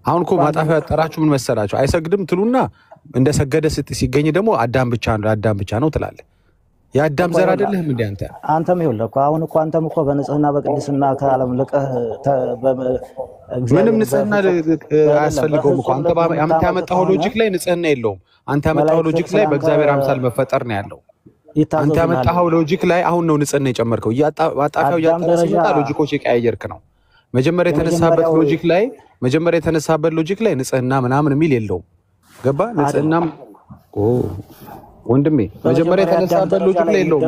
አሁን እኮ ማጣፊያ ያጠራችሁ ምን መሰላችሁ? አይሰግድም ትሉና እንደሰገደ ሲገኝ ደግሞ አዳም ብቻ ነው ትላለህ። የአዳም ዘር አይደለህም እንዴ አንተ? አንተም ይኸውልህ እኮ አሁን እኮ አንተም እኮ በንጽህና በቅድስና ከዓለም ልቀህ ምንም ንጽህና አያስፈልገውም እኮ አንተ ያመጣኸው ሎጂክ ላይ ንጽህና የለውም። አንተ ያመጣኸው ሎጂክ ላይ በእግዚአብሔር አምሳል መፈጠር ነው ያለው። አንተ ያመጣኸው ሎጂክ ላይ አሁን ነው ንጽህና የጨመርከው። ማጣፊያው ሲመጣ ሎጂኮች የቀያየርክ ነው። መጀመሪያ የተነሳበት ሎጂክ ላይ ንጽህና ምናምን የሚል የለውም። ገባ? ንጽህናም ወንድሜ መጀመሪያ የተነሳበት ሎጂክ ላይ የለውም።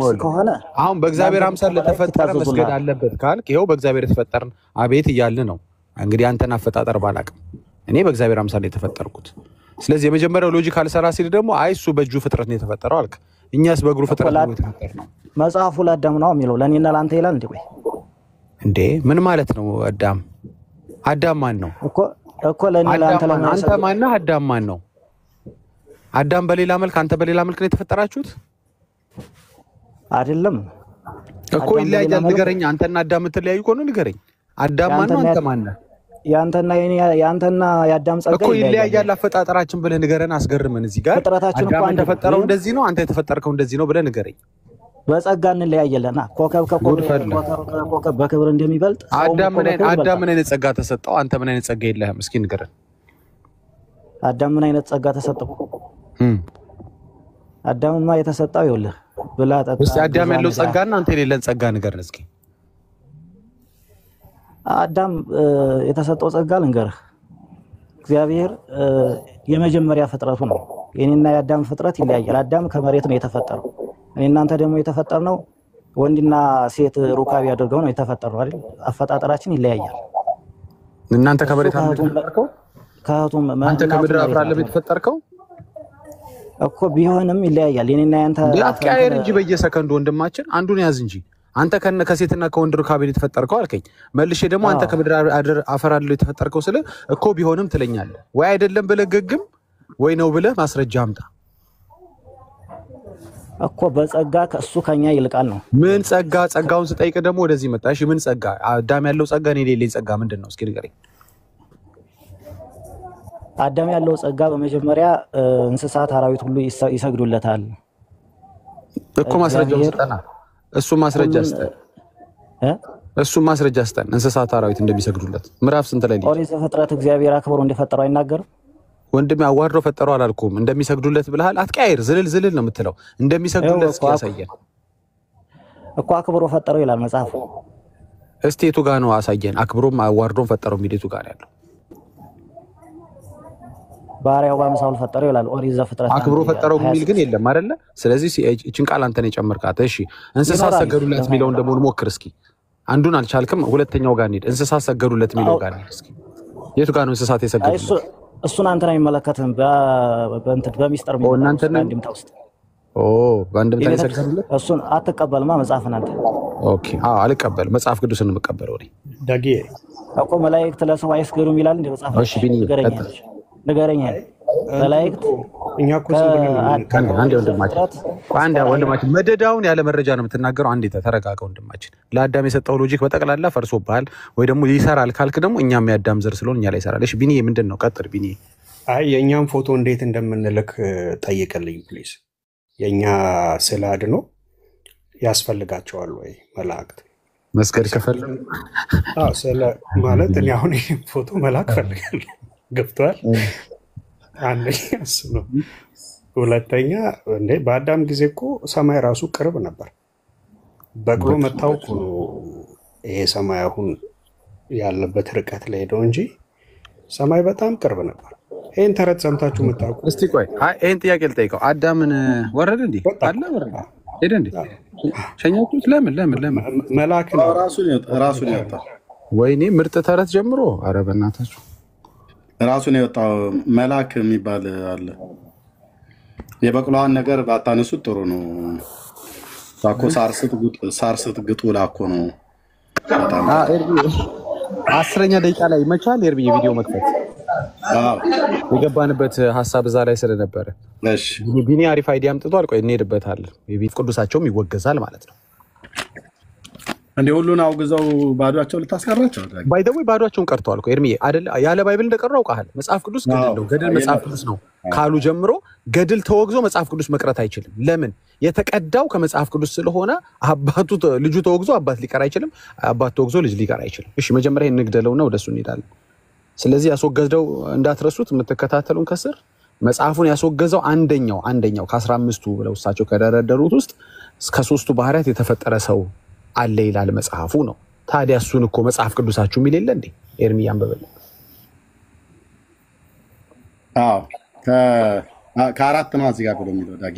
አሁን በእግዚአብሔር አምሳል ለተፈጠረ መስገድ አለበት ካልክ ይኸው በእግዚአብሔር የተፈጠርን አቤት እያልን ነው። እንግዲህ አንተን አፈጣጠር ባላቅም እኔ በእግዚአብሔር አምሳል የተፈጠርኩት። ስለዚህ የመጀመሪያው ሎጂክ አልሰራ ሲል ደግሞ እሱ በእጁ ፍጥረት ነው የተፈጠረው አልክ። እኛስ በእግሩ ፍጥረት ነው የተፈጠርነው። መጽሐፉ ለአዳም ነው የሚለው ለእኔና ለአንተ ይላል እንዴ? ቆይ እንዴ ምን ማለት ነው? አዳም ማን ነው እኮ ለእኔ ለአንተ አንተ ማን ነህ? አዳም ማን ነው? አዳም በሌላ መልክ አንተ በሌላ መልክ ነው የተፈጠራችሁት አይደለም እኮ። ይለያያል። ንገረኝ። አንተና አዳም የምትለያዩ ከሆነ ንገረኝ። አዳም ማን ነው? አንተ ማን ነህ? ያንተና የአዳም ጸጋ እኮ ይለያያል አፈጣጠራችን ብለህ ንገረን። አስገርመን። እዚህ ጋር አዳም የተፈጠረው እንደዚህ ነው፣ አንተ የተፈጠርከው እንደዚህ ነው ብለህ ንገረኝ። በጸጋ እንለያየለና ኮከብ በክብር እንደሚበልጥ አዳም ምን አይነት ጸጋ ተሰጠው? አንተ ምን አይነት ጸጋ የለህም? እስኪ ንገረን። አዳም ምን አይነት ጸጋ ተሰጠው? አዳምማ የተሰጠው ይኸውልህ ብላ ጠጣ። እስቲ አዳም ያለው ጸጋና አንተ የሌለን ጸጋ ንገረን እስኪ። አዳም የተሰጠው ጸጋ ልንገርህ። እግዚአብሔር የመጀመሪያ ፍጥረቱ ነው። የኔና የአዳም ፍጥረት ይለያያል። አዳም ከመሬት ነው የተፈጠረው። እኔ እናንተ ደግሞ የተፈጠርነው ወንድና ሴት ሩካቢ አድርገው ነው የተፈጠረው አይደል? አፈጣጠራችን ይለያያል። እናንተ ከመሬት ተፈጠርከው፣ አንተ ከምድር አፈር አለ የተፈጠርከው እኮ ቢሆንም ይለያያል። የኔና ያንተ አትቀያየር እንጂ በየሰከንዱ ወንድማችን አንዱን ያዝ እንጂ። አንተ ከሴትና ከወንድ ሩካቢ የተፈጠርከው አልከኝ። መልሼ ደግሞ አንተ ከምድር አፈር አለ የተፈጠርከው ስለ እኮ ቢሆንም ትለኛለህ ወይ አይደለም ብለህ ገግም ወይ ነው ብለህ ማስረጃ አምጣ እኮ። በጸጋ ከእሱ ከኛ ይልቃል ነው። ምን ጸጋ? ጸጋውን ስጠይቅ ደግሞ ወደዚህ መጣ። እሺ ምን ጸጋ? አዳም ያለው ጸጋ እኔ የሌለኝ ጸጋ ምንድን ነው? እስኪ ንገረኝ። አዳም ያለው ጸጋ በመጀመሪያ እንስሳት አራዊት ሁሉ ይሰግዱለታል እኮ ማስረጃው እግዚአብሔር ስጠና እሱ ማስረጃ ሁሉን ስጠን እሱ ማስረጃ ስጠን እንስሳት አራዊት እንደሚሰግዱለት ምዕራፍ ስንት ላይ ልሂድ ኦሪት ዘፍጥረት እግዚአብሔር አክብሮ እንደፈጠረው አይናገርም ወንድሜ አዋርዶ ፈጠረው አላልኩም እንደሚሰግዱለት ብለሃል አትቀያይር ዝልል ነው የምትለው እንደሚሰግዱለት እስኪ ያሳየን እኮ አክብሮ ፈጠረው ይላል መጽሐፉ እስቲ የቱ ጋር ነው አሳየን አክብሮም አዋርዶም ፈጠረው የሚል የቱ ጋር ያለው ባሪያው በአምሳሉ ፈጠረው ይላል ኦሪት ዘፍጥረት አክብሮ ፈጠረው የሚል ግን የለም አይደለ ስለዚህ እቺን ቃል አንተ ነው የጨመርካት እሺ እንስሳት ሰገዱለት የሚለውን ደግሞ እንሞክር እስኪ አንዱን አልቻልክም ሁለተኛው ጋር እንሂድ እንስሳት ሰገዱለት የሚለው ጋር እንሂድ እስኪ የቱ ጋር ነው እንስሳት የሰገዱለት እሱን አንተ ነው የሚመለከተን በሚስጥር ነው እናንተ ነው አንድምታ ውስጥ በአንድምታ የሰገዱለት እሱን አትቀበልማ መጽሐፍን አንተ ኦኬ አልቀበል መጽሐፍ ቅዱስን የምቀበለው እኔ ዳጊ እኮ መላእክት ለሰው አይስገዱም ይላል እንደ መጽሐፍ እሺ ቢኒ ንገረኝ መላእክት እኛ እኮ አንድ ወንድማችን መደዳውን ያለ መረጃ ነው የምትናገረው አንዴ ተረጋጋ ወንድማችን ለአዳም የሰጠው ሎጂክ በጠቅላላ ፈርሶብሃል ወይ ደግሞ ይሰራል ካልክ ደግሞ እኛም ያዳም ዘር ስለሆነ እኛ ላይ ይሰራል እሺ ቢኒ ምንድን ነው ቀጥል ቢኒ አይ የእኛም ፎቶ እንዴት እንደምንልክ ጠይቅልኝ ፕሊዝ የእኛ ስለ አድኖ ያስፈልጋቸዋል ወይ መላእክት መስገድ ከፈለጉ ስለ ማለት እኔ አሁን ፎቶ መላክ ፈልጋለሁ ገብቷል አንደኛ እሱ ነው ሁለተኛ እንዴ በአዳም ጊዜ እኮ ሰማይ ራሱ ቅርብ ነበር በቅሎ መታው እኮ ነው ይሄ ሰማይ አሁን ያለበት ርቀት ላይ ሄደው እንጂ ሰማይ በጣም ቅርብ ነበር ይሄን ተረት ሰምታችሁ መጣቁ እስቲ ቆይ ይሄን ጥያቄ ልጠይቀው አዳምን ወረደ እንዴ አለ ወረደ ሄደ እንዴ ሸኛቱት ለምን መላክ ነው ራሱን ያወጣ ወይኔ ምርጥ ተረት ጀምሮ ኧረ በእናታችሁ ራሱን የወጣው መልአክ የሚባል አለ የበቅሏን ነገር ባታነሱት ጥሩ ነው ታኮ ሳርስት ግጡ ላኮ ነው በጣም አስረኛ ደቂቃ ላይ ይመቻል ኤርቢ የቪዲዮ መክፈት የገባንበት ሐሳብ እዛ ላይ ስለነበረ እሺ ቢኒ አሪፍ አይዲያ አምጥቷል ቆይ እንሄድበታለን የቤት ቅዱሳቸውም ይወገዛል ማለት ነው እንዴ ሁሉን አውግዘው ባዷቸው ልታስቀራቸው ባይ ዘ ወይ ባዷቸውን ቀርተዋል እኮ ኤርሚ አይደል ያለ ባይብል እንደቀረው አውቃለህ መጽሐፍ ቅዱስ ገድል ነው ገድል መጽሐፍ ቅዱስ ነው ካሉ ጀምሮ ገድል ተወግዞ መጽሐፍ ቅዱስ መቅረት አይችልም ለምን የተቀዳው ከመጽሐፍ ቅዱስ ስለሆነ አባቱ ልጁ ተወግዞ አባት ሊቀር አይችልም አባት ተወግዞ ልጅ ሊቀር አይችልም እሺ መጀመሪያ እንግደለውና ወደሱ እንሄዳለን ስለዚህ ያስወገዘው እንዳትረሱት የምትከታተሉን ከስር መጽሐፉን ያስወገዘው አንደኛው ከ15ቱ ብለው እሳቸው ከደረደሩት ውስጥ እስከ 3ቱ ባህሪያት የተፈጠረ ሰው አለ ይላል መጽሐፉ ነው ታዲያ እሱን እኮ መጽሐፍ ቅዱሳችሁ የሚል የለ እንዴ ኤርሚ ያንበበል ከአራት ነው እዚህ ጋር ብሎ የሚለው ዳጊ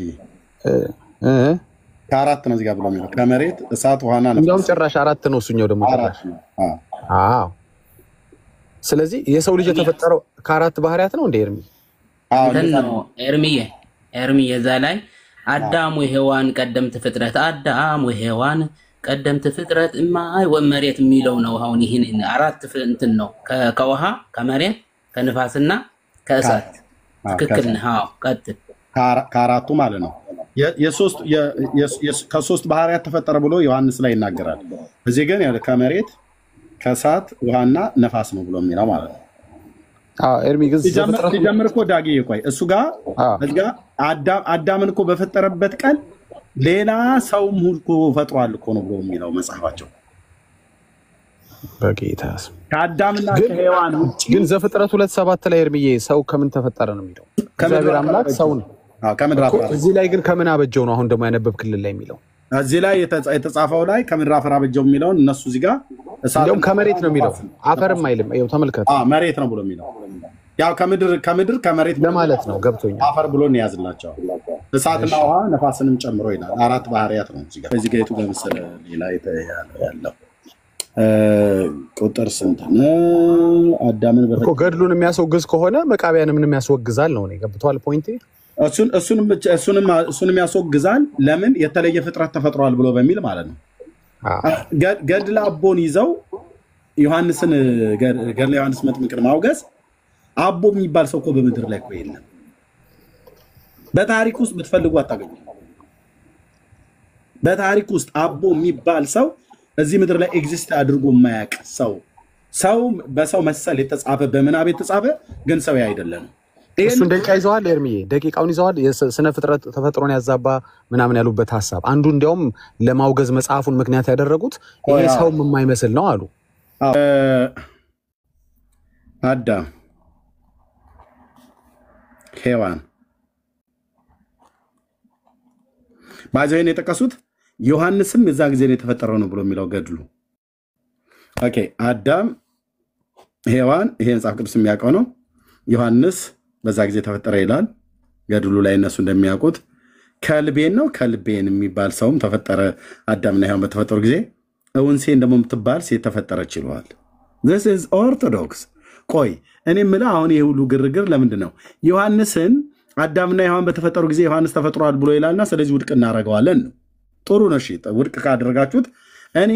ከአራት ነው እዚህ ጋር ብሎ የሚለው ከመሬት እሳት ውሃና ነፋስ እንደውም ጭራሽ አራት ነው እሱኛው ደግሞ ጭራሽ ስለዚህ የሰው ልጅ የተፈጠረው ከአራት ባህሪያት ነው እንደ ኤርሚ ኤርሚዬ እዛ ላይ አዳም ወሔዋን ቀደምት ፍጥረት አዳም ወሔዋን ቀደምት ፍጥረት ማይ ወመሬት የሚለው ነው አሁን ይሄን አራት እንትን ነው ከውሃ ከመሬት ከንፋስና ከእሳት ትክክል ነው ቀጥል ከአራቱ ማለት ነው ከሶስት ባህሪያት ተፈጠረ ብሎ ዮሐንስ ላይ ይናገራል እዚህ ግን ከመሬት ከእሳት ውሃና ነፋስ ነው ብሎ የሚለው ማለት ነው ኤርሚ ግን ሲጀምር እኮ ዳጊ ቆይ እሱ ጋር አዳምን እኮ በፈጠረበት ቀን ሌላ ሰውም ሁሉ ፈጥሯል እኮ ነው ብሎ የሚለው መጽሐፋቸው በጌታስ ከአዳምና ከሔዋን ግን ዘፍጥረት 2:7 ላይ ኤርሚዬ ሰው ከምን ተፈጠረ ነው የሚለው እግዚአብሔር አምላክ ሰው ነው እዚህ ላይ ግን ከምን አበጀው ነው አሁን ደግሞ ያነበብክልን ላይ የሚለው እዚህ ላይ የተጻፈው ላይ ከምድር አፈር አበጀው የሚለውን እነሱ እዚህ ጋር እንደውም ከመሬት ነው የሚለው አፈርም አይልም ይኸው ተመልከት መሬት ነው ብሎ የሚለው ያው ከምድር ከመሬት ለማለት ነው ገብቶኛል አፈር ብሎ እንያዝላቸው እሳትና ውሃ ነፋስንም ጨምሮ ይላል አራት ባህሪያት ነው እዚህ ጋር የቱ ጋር መሰለ ሌላ ያለው ቁጥር ስንት ነው አዳምን እኮ ገድሉን የሚያስወግዝ ከሆነ መቃቢያንም የሚያስወግዛል ነው ገብቷል ፖይንት እሱንም ያስወግዛል ለምን የተለየ ፍጥረት ተፈጥሯል ብሎ በሚል ማለት ነው ገድለ አቦን ይዘው ዮሐንስን ገድለ ዮሐንስ መጥምቅን ማውገዝ አቦ የሚባል ሰው እኮ በምድር ላይ እኮ የለም በታሪክ ውስጥ ብትፈልጉ አታገኙ በታሪክ ውስጥ አቦ የሚባል ሰው እዚህ ምድር ላይ ኤግዚስት አድርጎ የማያውቅ ሰው ሰው በሰው መሰል የተጻፈ በምናብ የተጻፈ ግን ሰው አይደለም። እሱን ደቂቃ ይዘዋል ኤርሚዬ፣ ደቂቃውን ይዘዋል። የስነ ፍጥረት ተፈጥሮን ያዛባ ምናምን ያሉበት ሐሳብ አንዱ እንዲያውም ለማውገዝ መጽሐፉን ምክንያት ያደረጉት ይሄ ሰው የማይመስል ነው አሉ። አዳም ሔዋን ባዘይን የጠቀሱት ዮሐንስም የዛ ጊዜ ነው የተፈጠረው ነው ብሎ የሚለው ገድሉ። ኦኬ አዳም ሔዋን ይሄ መጽሐፍ ቅዱስ የሚያውቀው ነው። ዮሐንስ በዛ ጊዜ ተፈጠረ ይላል ገድሉ ላይ እነሱ እንደሚያውቁት። ከልቤን ነው ከልቤን የሚባል ሰውም ተፈጠረ አዳምና ሔዋን በተፈጠሩ ጊዜ። እውንሴን ደግሞ የምትባል ሴት ተፈጠረች ይለዋል። this is orthodox። ቆይ እኔ የምልህ አሁን ይሄ ሁሉ ግርግር ለምንድን ነው? ዮሐንስን አዳምና ሔዋን በተፈጠሩ ጊዜ ዮሐንስ ተፈጥሯል ብሎ ይላልና ስለዚህ ውድቅ እናደርገዋለን ነው። ጥሩ ነው። እሺ ውድቅ ካደረጋችሁት እኔ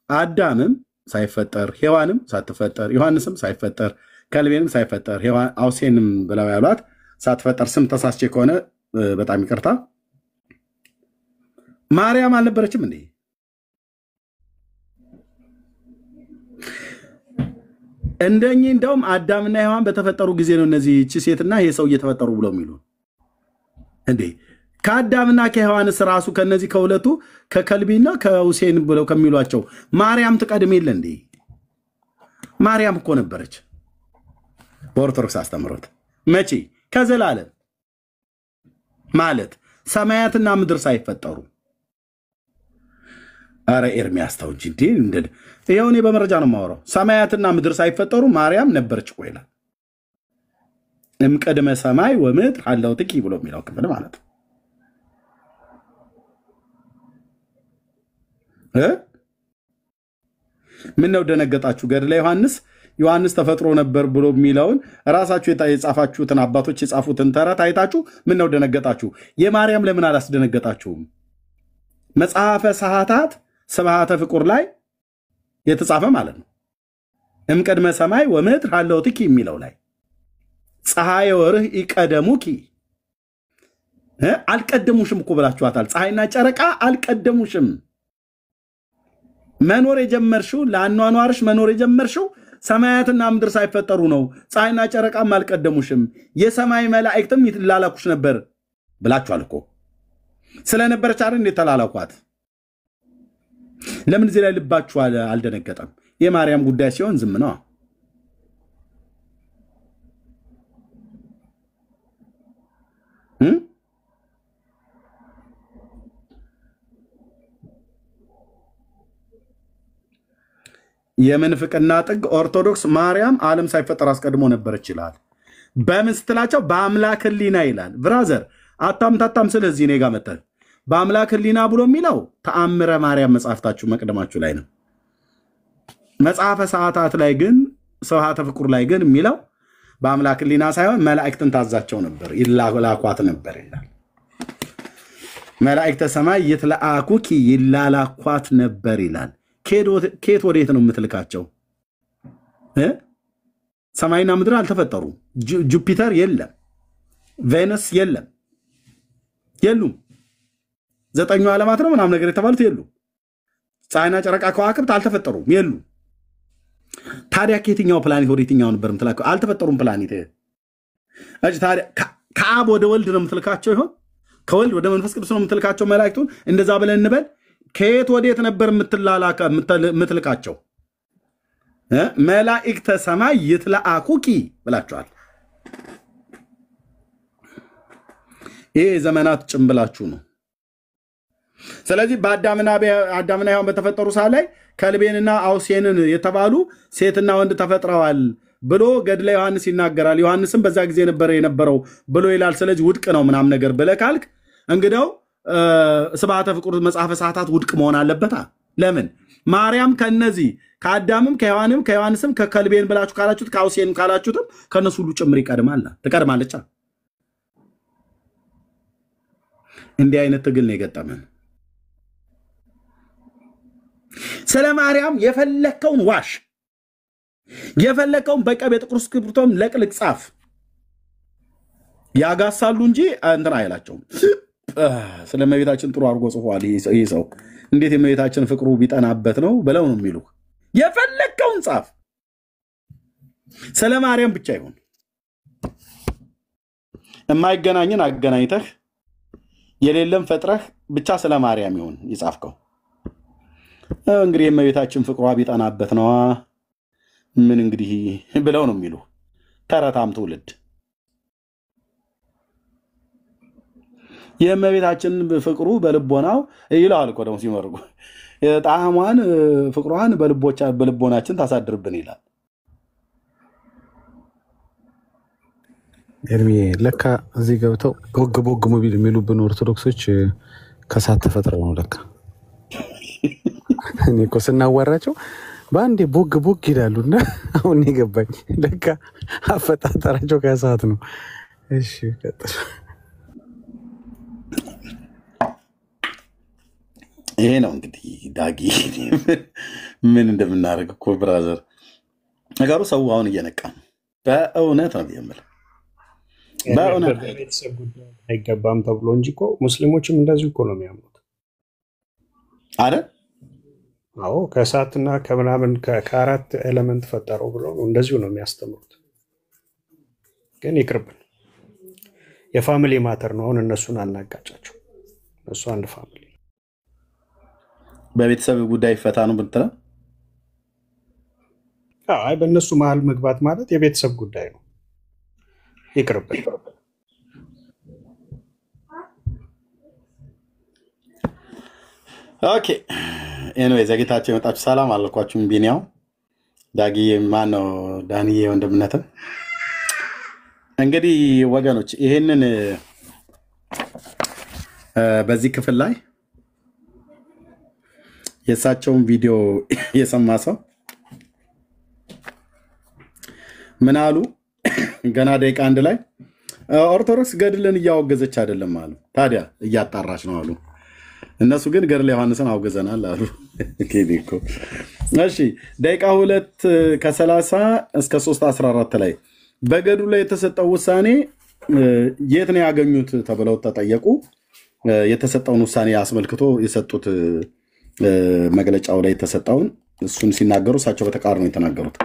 አዳምም ሳይፈጠር ሔዋንም ሳትፈጠር ዮሐንስም ሳይፈጠር ከልቤንም ሳይፈጠር አውሴንም ብለው ያሏት ሳትፈጠር ስም ተሳስቼ ከሆነ በጣም ይቅርታ። ማርያም አልነበረችም እንዴ? እንደኚህ እንደውም አዳምና ሔዋን በተፈጠሩ ጊዜ ነው እነዚህ እቺ ሴትና ይሄ ሰው እየተፈጠሩ ብለው የሚሉ እንዴ? ከአዳምና ከሔዋንስ ራሱ ከነዚህ ከሁለቱ ከከልቢና ከሁሴን ብለው ከሚሏቸው ማርያም ትቀድም የለ እንዴ? ማርያም እኮ ነበረች በኦርቶዶክስ አስተምሮት። መቼ? ከዘላለም ማለት ሰማያትና ምድር ሳይፈጠሩ። አረ ኤርሚያስ ተው እንጂ እንዴ! ይሄው እኔ በመረጃ ነው የማወራው። ሰማያትና ምድር ሳይፈጠሩ ማርያም ነበረች እኮ ይላል። እምቀድመ ሰማይ ወምድር ሀለውትኪ ብሎ የሚለው ክፍል ማለት ነው። ምን ነው ደነገጣችሁ? ገድለ ዮሐንስ ተፈጥሮ ነበር ብሎ የሚለውን ራሳችሁ የጻፋችሁትን አባቶች የጻፉትን ተረት አይታችሁ ምን ነው ደነገጣችሁ? የማርያም ለምን አላስደነገጣችሁም? መጽሐፈ ሰዓታት ስብሐተ ፍቁር ላይ የተጻፈ ማለት ነው። እምቀድመ ሰማይ ወምድር ሀለውትኪ የሚለው ላይ ፀሐይ ወርህ ይቀደሙኪ አልቀደሙሽም እኮ ብላችኋታል። ፀሐይና ጨረቃ አልቀደሙሽም። መኖር የጀመርሽው ለአኗኗርሽ መኖር የጀመርሽው ሰማያትና ምድር ሳይፈጠሩ ነው። ፀሐይና ጨረቃም አልቀደሙሽም። የሰማይ መላእክትም ይላላኩሽ ነበር ብላችኋል እኮ። ስለነበረች አይደል እንዴት ተላላኳት? ለምን እዚህ ላይ ልባችሁ አልደነገጠም? የማርያም ጉዳይ ሲሆን ዝም ነው። የምንፍቅና ጥግ ኦርቶዶክስ ማርያም ዓለም ሳይፈጠር አስቀድሞ ነበረች ይላል። በምን ስትላቸው በአምላክ ሕሊና ይላል። ብራዘር አታምታታም። ስለዚህ እኔ ጋር መጥተህ በአምላክ ሕሊና ብሎ የሚለው ተአምረ ማርያም መጽሐፍታችሁ መቅደማችሁ ላይ ነው። መጽሐፈ ሰዓታት ላይ ግን ስብሐተ ፍቁር ላይ ግን የሚለው በአምላክ ሕሊና ሳይሆን መላእክትን ታዛቸው ነበር ይላላኳት ነበር ይላል። መላእክተ ሰማይ ይትለአኩኪ ይላላኳት ነበር ይላል። ኬት ወዴት ነው የምትልካቸው? ሰማይና ምድር አልተፈጠሩም። ጁፒተር የለም፣ ቬነስ የለም፣ የሉም። 9 ዓለማት ነው ምናምን ነገር የተባሉት የሉም። ፀሐይና ጨረቃ ከዋክብት አልተፈጠሩም፣ የሉም። ታዲያ ከየትኛው ፕላኔት ወደ የትኛው ነበር የምትላከው? አልተፈጠሩም ፕላኔት። ታዲያ ከአብ ወደ ወልድ ነው የምትልካቸው ይሆን? ከወልድ ወደ መንፈስ ቅዱስ ነው የምትልካቸው መላእክቱን? እንደዛ ብለን እንበል። ከየት ወዴት ነበር የምትልካቸው? መላእክተ ሰማይ ይትለአኩኪ ብላችኋል። ይሄ ዘመናት ጭምብላችሁ ነው። ስለዚህ በአዳምና ሔዋን በተፈጠሩ ሰዓት ላይ ከልቤንና አውሴንን የተባሉ ሴትና ወንድ ተፈጥረዋል ብሎ ገድለ ዮሐንስ ይናገራል። ዮሐንስም በዛ ጊዜ ነበር የነበረው ብሎ ይላል። ስለዚህ ውድቅ ነው ምናምን ነገር ብለህ ካልክ እንግዲያው ስብሐተ ፍቁር መጽሐፈ ሰዓታት ውድቅ መሆን አለበታ። ለምን? ማርያም ከነዚህ ከአዳምም ከሔዋንም ከዮሐንስም ከከልቤን ብላችሁ ካላችሁት ከአውሴንም ካላችሁትም ከነሱ ሁሉ ጭምር ትቀድማለች። እንዲህ አይነት ትግል ነው የገጠመን። ስለ ማርያም የፈለከውን ዋሽ፣ የፈለከውን በቀይ በጥቁር እስክሪብቶም ለቅልቅ ጻፍ። ያጋሳሉ እንጂ እንትን አይላቸውም። ስለ እመቤታችን ጥሩ አድርጎ ጽፏል ይህ ሰው። እንዴት የእመቤታችን ፍቅሩ ቢጠናበት ነው ብለው ነው የሚሉ። የፈለከውን ጻፍ። ስለ ማርያም ብቻ ይሁን የማይገናኝን አገናኝተህ የሌለም ፈጥረህ ብቻ ስለ ማርያም ይሁን ይጻፍከው። እንግዲህ የእመቤታችን ፍቅሯ ቢጠናበት ነዋ ምን እንግዲህ ብለው ነው የሚሉ ተረታም ትውልድ የእመቤታችን ፍቅሩ በልቦናው ይላል እኮ ደግሞ ሲመርቁ ጣዕሟን ፍቅሯን በልቦናችን ታሳድርብን ይላል። ኤርሚ ለካ እዚህ ገብተው ቦግ ቦግ ሞቢል የሚሉብን ኦርቶዶክሶች ከሳት ተፈጥረው ነው ለካ። እኔ እኮ ስናዋራቸው በአንዴ ቦግ ቦግ ይላሉና አሁን የገባኝ ለካ አፈጣጠራቸው ከሳት ነው። እሺ ቀጥል። ይሄ ነው እንግዲህ ዳጊ ምን እንደምናደርግ እኮ ብራዘር ነገሩ ሰው አሁን እየነቃ ነው። በእውነት ነው የምልህ በእውነት ቤተሰብ ጉዳይ አይገባም ተብሎ እንጂ እኮ ሙስሊሞችም እንደዚሁ እኮ ነው የሚያምኑት አይደል? አዎ ከእሳትና ከምናምን ከአራት ኤሌመንት ፈጠረው ብሎ ነው እንደዚሁ ነው የሚያስተምሩት። ግን ይቅርብን፣ የፋሚሊ ማተር ነው። አሁን እነሱን አናጋጫቸው። እነሱ አንድ ፋሚሊ በቤተሰብ ጉዳይ ፈታ ነው ብትለው አይ በእነሱ መሀል መግባት ማለት የቤተሰብ ጉዳይ ነው። ይቅርብን። ኦኬ ኤኒዌይ ዘግይታችሁ የመጣችሁ ሰላም አልኳችሁም። ቢኒያው ዳጊዬ ማን ነው ዳንዬ ወንድምነትም እንግዲህ ወገኖች ይሄንን በዚህ ክፍል ላይ የእሳቸውን ቪዲዮ የሰማ ሰው ምን አሉ? ገና ደቂቃ አንድ ላይ ኦርቶዶክስ ገድልን እያወገዘች አይደለም አሉ። ታዲያ እያጣራች ነው አሉ። እነሱ ግን ገድለ ዮሐንስን አውገዘናል አሉ። እሺ ደቂቃ 2 ከ30 እስከ 3:14 ላይ በገድሉ ላይ የተሰጠው ውሳኔ የት ነው ያገኙት ተብለው ተጠየቁ። የተሰጠውን ውሳኔ አስመልክቶ የሰጡት መግለጫው ላይ የተሰጠውን እሱን ሲናገሩ እሳቸው በተቃርኖ የተናገሩት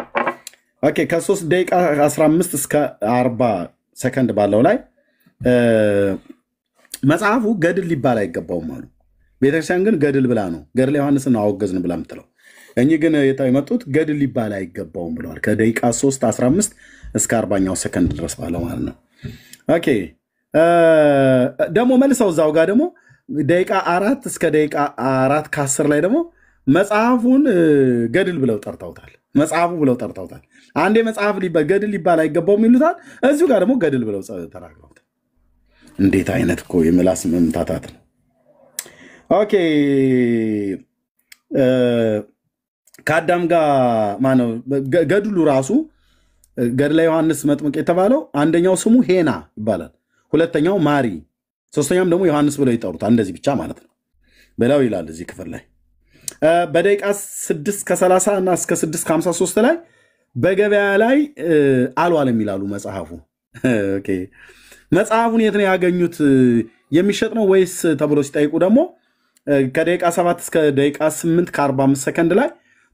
ኦኬ ከ3 ደቂቃ 15 እስከ 40 ሰከንድ ባለው ላይ መጽሐፉ ገድል ሊባል አይገባውም አሉ። ቤተክርስቲያን ግን ገድል ብላ ነው ገድለ ዮሐንስን አወገዝን ብላ ምትለው። እኚህ ግን የመጡት ገድል ሊባል አይገባውም ብለዋል። ከደቂቃ 3 15 እስከ 40ኛው ሰከንድ ድረስ ባለው ማለት ነው። ኦኬ ደግሞ መልሰው እዛው ጋር ደግሞ ደቂቃ 4 እስከ ደቂቃ 4 ከ10 ላይ ደግሞ መጽሐፉን ገድል ብለው ጠርተውታል። መጽሐፉ ብለው ጠርተውታል። አንዴ መጽሐፍ ገድል ሊባል አይገባውም ይሉታል። እዚሁ ጋር ደግሞ ገድል ብለው ተናግረውታል። እንዴት አይነት እኮ የምላስ መምታታት ነው። ኦኬ ከአዳም ጋር ማነው ገድሉ ራሱ ገድለ ዮሐንስ መጥምቅ የተባለው አንደኛው ስሙ ሄና ይባላል፣ ሁለተኛው ማሪ፣ ሶስተኛም ደግሞ ዮሐንስ ብለው ይጠሩታል። እንደዚህ ብቻ ማለት ነው ብለው ይላል እዚህ ክፍል ላይ። በደቂቃ 6 ከ30 እና እስከ 6 ከ53 ላይ በገበያ ላይ አልዋለም ይላሉ መጽሐፉ። ኦኬ መጽሐፉን የት ነው ያገኙት? የሚሸጥ ነው ወይስ ተብሎ ሲጠይቁ ደግሞ ከደቂቃ 7 እስከ ደቂቃ 8 ከ45 ሰከንድ ላይ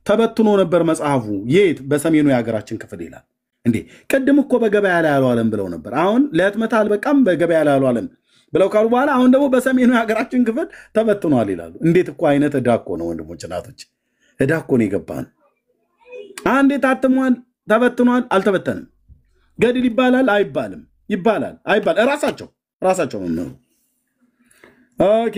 ተበትኖ ነበር መጽሐፉ። የት? በሰሜኑ የሀገራችን ክፍል ይላል። እንዴ ቅድም እኮ በገበያ ላይ አልዋለም ብለው ነበር። አሁን ለህትመት አልበቃም በገበያ ላይ አልዋለም ብለው ካሉ በኋላ አሁን ደግሞ በሰሜኑ የሀገራችን ክፍል ተበትኗል ይላሉ። እንዴት እኮ አይነት ዕዳ እኮ ነው ወንድሞች እናቶች፣ ዕዳ እኮ ነው የገባን። አንዴ ታትሟል፣ ተበትኗል፣ አልተበተንም። ገድል ይባላል አይባልም? ይባላል አይባል? ራሳቸው ነው። ኦኬ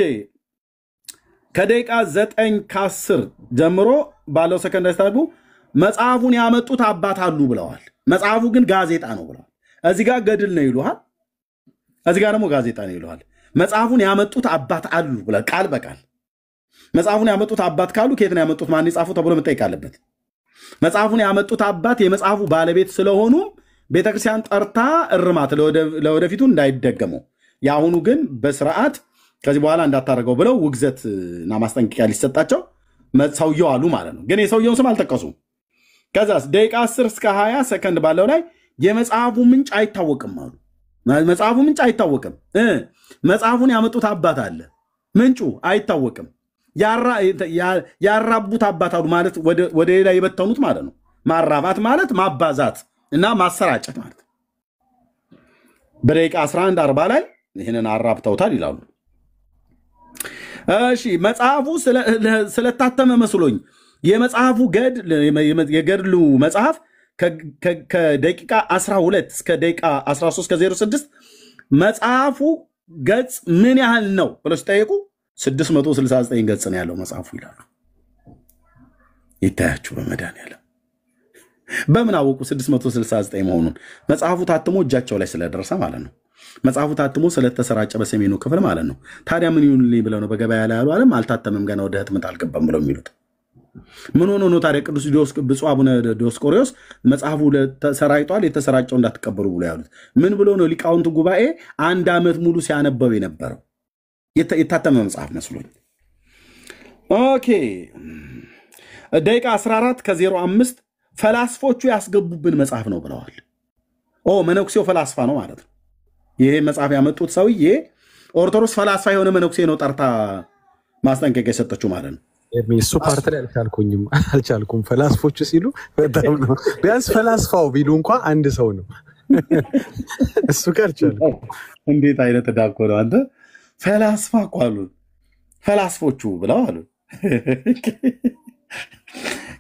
ከደቂቃ 9 ከ10 ጀምሮ ባለው ሰከንድ አስተላልፉ መጽሐፉን ያመጡት አባት አሉ ብለዋል። መጽሐፉ ግን ጋዜጣ ነው ብለዋል። እዚህ ጋር ገድል ነው ይሉሃል፣ እዚህ ጋር ደግሞ ጋዜጣ ነው ይሉሃል። መጽሐፉን ያመጡት አባት አሉ ብለዋል ቃል በቃል። መጽሐፉን ያመጡት አባት ካሉ ከየት ነው ያመጡት? ማን የጻፉ ተብሎ መጠየቅ አለበት። መጽሐፉን ያመጡት አባት የመጽሐፉ ባለቤት ስለሆኑ ቤተክርስቲያን ጠርታ እርማት ለወደፊቱ እንዳይደገመው፣ የአሁኑ ግን በስርዓት ከዚህ በኋላ እንዳታደርገው ብለው ውግዘት እና ማስጠንቀቂያ ሊሰጣቸው ሰውየው አሉ ማለት ነው። ግን የሰውየውን ስም አልጠቀሱም። ከዛስ ደቂቃ 10 እስከ 20 ሰከንድ ባለው ላይ የመጽሐፉ ምንጭ አይታወቅም አሉ። መጽሐፉ ምንጭ አይታወቅም። መጽሐፉን ያመጡት አባት አለ፣ ምንጩ አይታወቅም። ያራቡት አባት አሉ ማለት ወደ ሌላ የበተኑት ማለት ነው። ማራባት ማለት ማባዛት እና ማሰራጨት ማለት ነው። በደቂቃ 11:40 ላይ ይህንን አራብተውታል ይላሉ። እሺ መጽሐፉ ስለታተመ መስሎኝ የመጽሐፉ የገድሉ መጽሐፍ ከደቂቃ 12 እስከ ደቂቃ 13 ከ06 መጽሐፉ ገጽ ምን ያህል ነው ብለው ሲጠየቁ 669 ገጽ ነው ያለው መጽሐፉ ይላሉ። ይታያችሁ በመድኃኒዓለም በምን አወቁ 669 መሆኑን? መጽሐፉ ታትሞ እጃቸው ላይ ስለደረሰ ማለት ነው። መጽሐፉ ታትሞ ስለተሰራጨ በሰሜኑ ክፍል ማለት ነው። ታዲያ ምን ይሁንልኝ ብለው ነው በገበያ ላይ ያሉ አለም አልታተምም ገና ወደ ህትመት አልገባም ብለው የሚሉት? ምን ሆኖ ነው ታዲያ ቅዱስ ብፁዕ አቡነ ዲዮስቆሮስ መጽሐፉ ተሰራጭቷል የተሰራጨው እንዳትቀበሉ ብሎ ያሉት? ምን ብሎ ነው ሊቃውንቱ ጉባኤ 1 ዓመት ሙሉ ሲያነበው የነበረው? የታተመ መጽሐፍ መስሎኝ። ኦኬ ደቂቃ 14 ከ05 ፈላስፎቹ ያስገቡብን መጽሐፍ ነው ብለዋል። መነኩሴው ፈላስፋ ነው ማለት ነው። ይሄ መጽሐፍ ያመጡት ሰውዬ ኦርቶዶክስ ፈላስፋ የሆነ መነኩሴ ነው ጠርታ ማስጠንቀቂያ የሰጠችው ማለት ነው። እሱ ፓርት ላይ አልቻልኩም። ፈላስፎቹ ሲሉ በጣም ነው። ቢያንስ ፈላስፋው ቢሉ እንኳ አንድ ሰው ነው። እሱ ጋር አልቻልኩም። እንዴት አይነት ዳኮ ነው አንተ! ፈላስፋ እኮ አሉ ፈላስፎቹ ብለው አሉ።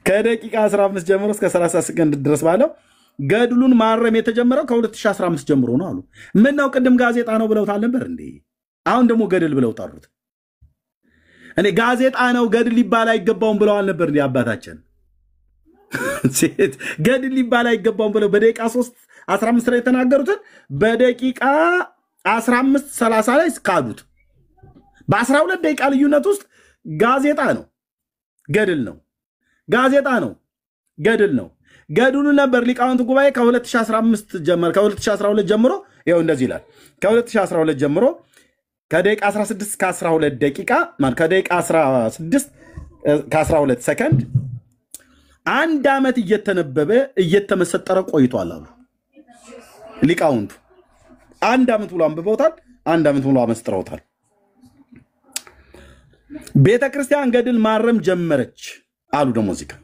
ከደቂቃ 15 ጀምሮ እስከ 30 ሰከንድ ድረስ ባለው ገድሉን ማረም የተጀመረው ከ2015 ጀምሮ ነው አሉ። ምን ነው ቅድም ጋዜጣ ነው ብለውታል ነበር እንዴ? አሁን ደግሞ ገድል ብለው ጠሩት። እኔ ጋዜጣ ነው ገድል ሊባል አይገባውም ብለዋል ነበር እንዴ አባታችን? ገድል ሊባል አይገባውም ብለው በደቂቃ 3:15 ላይ የተናገሩትን በደቂቃ 15:30 ላይ ካዱት። በ12 ደቂቃ ልዩነት ውስጥ ጋዜጣ ነው ገድል ነው፣ ጋዜጣ ነው ገድል ነው። ገድሉ ነበር ሊቃውንት ጉባኤ ከ2015 ጀምሮ ከ2012 ጀምሮ ይኸው እንደዚህ ይላል። ከ2012 ጀምሮ ከደቂቃ 16 እስከ 12 ደቂቃ ማለት ከደቂቃ 16 ከ12 ሰከንድ 1 ዓመት እየተነበበ እየተመሰጠረ ቆይቷል አሉ ሊቃውንቱ። 1 ዓመት ብሎ አንብበውታል፣ 1 ዓመት ብሎ አመስጥረውታል። ቤተ ክርስቲያን ገድል ማረም ጀመረች አሉ። ደግሞ እዚህ ጋር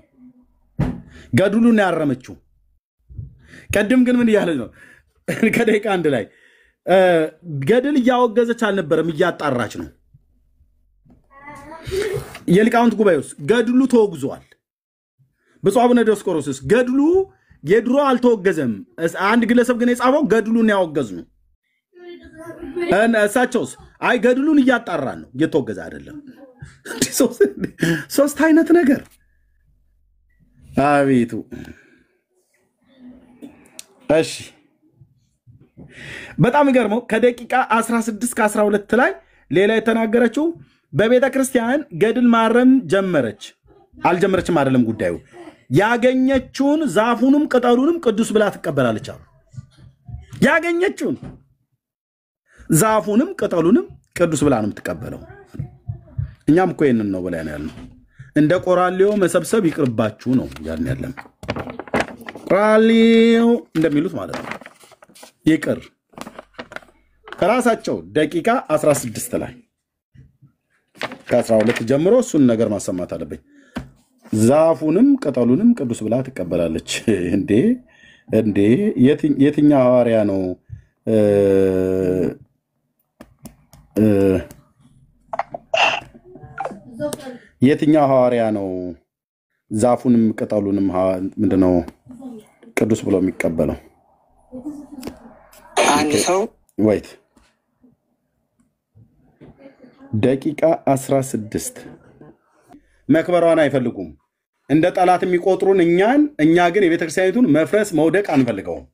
ገድሉን ያረመችው ቀድም ግን ምን እያለ ነው? ከደቂቃ 1 ላይ ገድል እያወገዘች አልነበረም፣ እያጣራች ነው። የሊቃውንት ጉባኤ ውስጥ ገድሉ ተወግዟል። ብፁዕ አቡነ ዲዮስቆሮስ ገድሉ የድሮ አልተወገዘም። አንድ ግለሰብ ግን የጻፈው ገድሉን ያወገዝ ነው። እሳቸውስ አይ ገድሉን እያጣራን ነው፣ እየተወገዘ አይደለም። ሶስት አይነት ነገር አቤቱ። እሺ በጣም ይገርመው ከደቂቃ 16 ከ12 ላይ ሌላ የተናገረችው በቤተ ክርስቲያን ገድል ማረም ጀመረች አልጀመረችም አይደለም ጉዳዩ። ያገኘችውን ዛፉንም ቅጠሉንም ቅዱስ ብላ ትቀበላለች አሉ። ያገኘችውን ዛፉንም ቅጠሉንም ቅዱስ ብላ ነው የምትቀበለው። እኛም እኮ ይሄንን ነው ብለን ያልነው። እንደ ቆራሌው መሰብሰብ ይቅርባችሁ ነው ያን ያለም። ቆራሌው እንደሚሉት ማለት ነው። ይቅር ከራሳቸው ደቂቃ 16 ላይ ከ12 ጀምሮ እሱን ነገር ማሰማት አለብኝ። ዛፉንም ቅጠሉንም ቅዱስ ብላ ትቀበላለች። እንዴ የትኛው ሐዋርያ ነው የትኛው ሐዋርያ ነው ዛፉንም ቅጠሉንም ምንድነው ቅዱስ ብሎ የሚቀበለው? አንድ ሰው ወይት ደቂቃ 16 መክበሯን አይፈልጉም። እንደ ጠላት የሚቆጥሩን እኛ ግን የቤተክርስቲያኒቱን መፍረስ መውደቅ አንፈልገውም።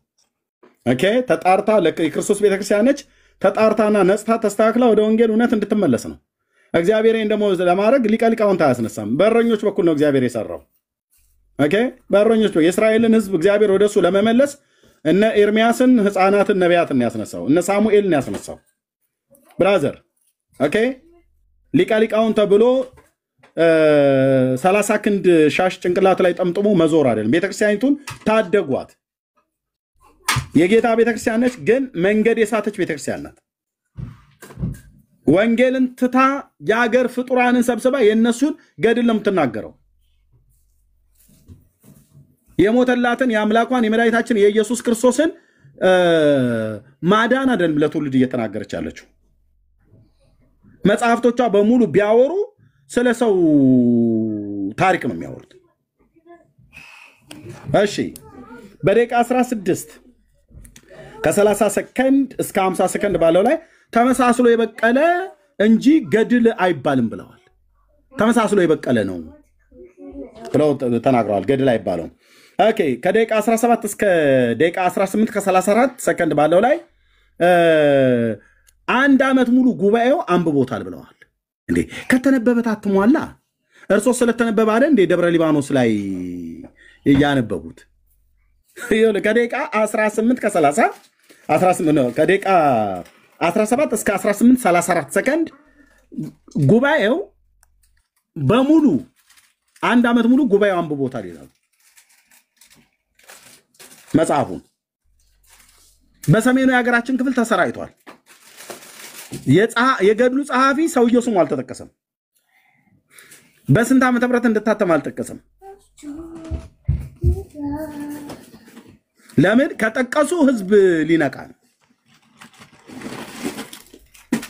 ኦኬ ተጣርታ ለክርስቶስ ቤተክርስቲያን ነች። ተጣርታና ነጽታ ተስተካክላ ወደ ወንጌል እውነት እንድትመለስ ነው። እግዚአብሔር ደግሞ ለማድረግ ሊቃውንት አያስነሳም። በእረኞች በኩል ነው እግዚአብሔር የሰራው። ኦኬ በእረኞች የእስራኤልን ሕዝብ እግዚአብሔር ወደሱ ለመመለስ እነ ኤርሚያስን ሕፃናትን ነቢያትን ያስነሳው፣ እነ ሳሙኤልን ያስነሳው። ብራዘር ኦኬ ሊቃውንት ተብሎ 30 ክንድ ሻሽ ጭንቅላት ላይ ጠምጥሞ መዞር አይደለም። ቤተክርስቲያኒቱን ታደጓት። የጌታ ቤተክርስቲያን ነች፣ ግን መንገድ የሳተች ቤተክርስቲያን ናት። ወንጌልን ትታ የሀገር ፍጡራንን ሰብስባ የነሱን ገድል ነው የምትናገረው። የሞተላትን የአምላኳን የመድኃኒታችን የኢየሱስ ክርስቶስን ማዳን አይደለም ለትውልድ እየተናገረች ያለችው። መጽሐፍቶቿ በሙሉ ቢያወሩ ስለ ሰው ታሪክ ነው የሚያወሩት። እሺ በደቂቃ 16 ከ30 ሰከንድ እስከ 50 ሰከንድ ባለው ላይ ተመሳስሎ የበቀለ እንጂ ገድል አይባልም ብለዋል። ተመሳስሎ የበቀለ ነው ብለው ተናግረዋል። ገድል አይባልም። ኦኬ ከደቂቃ 17 እስከ ደቂቃ 18 ከ34 ሰከንድ ባለው ላይ አንድ ዓመት ሙሉ ጉባኤው አንብቦታል ብለዋል። እንዴ ከተነበበ ታትሟላ። እርሶ ስለተነበበ አይደል እንዴ ደብረ ሊባኖስ ላይ ያነበቡት? ከደቂቃ 18 ከ30 18 ነው ከደቂቃ 17 እስከ 18 34 ሰከንድ ጉባኤው በሙሉ አንድ ዓመት ሙሉ ጉባኤው አንብቦታል ይላል መጽሐፉን። በሰሜኑ የሀገራችን ክፍል ተሰራይቷል። የገድሉ ጸሐፊ ሰውየው ስሙ አልተጠቀሰም። በስንት ዓመተ ምህረት እንደታተም አልጠቀሰም። ለምን? ከጠቀሱ ህዝብ ሊነቃ ነው።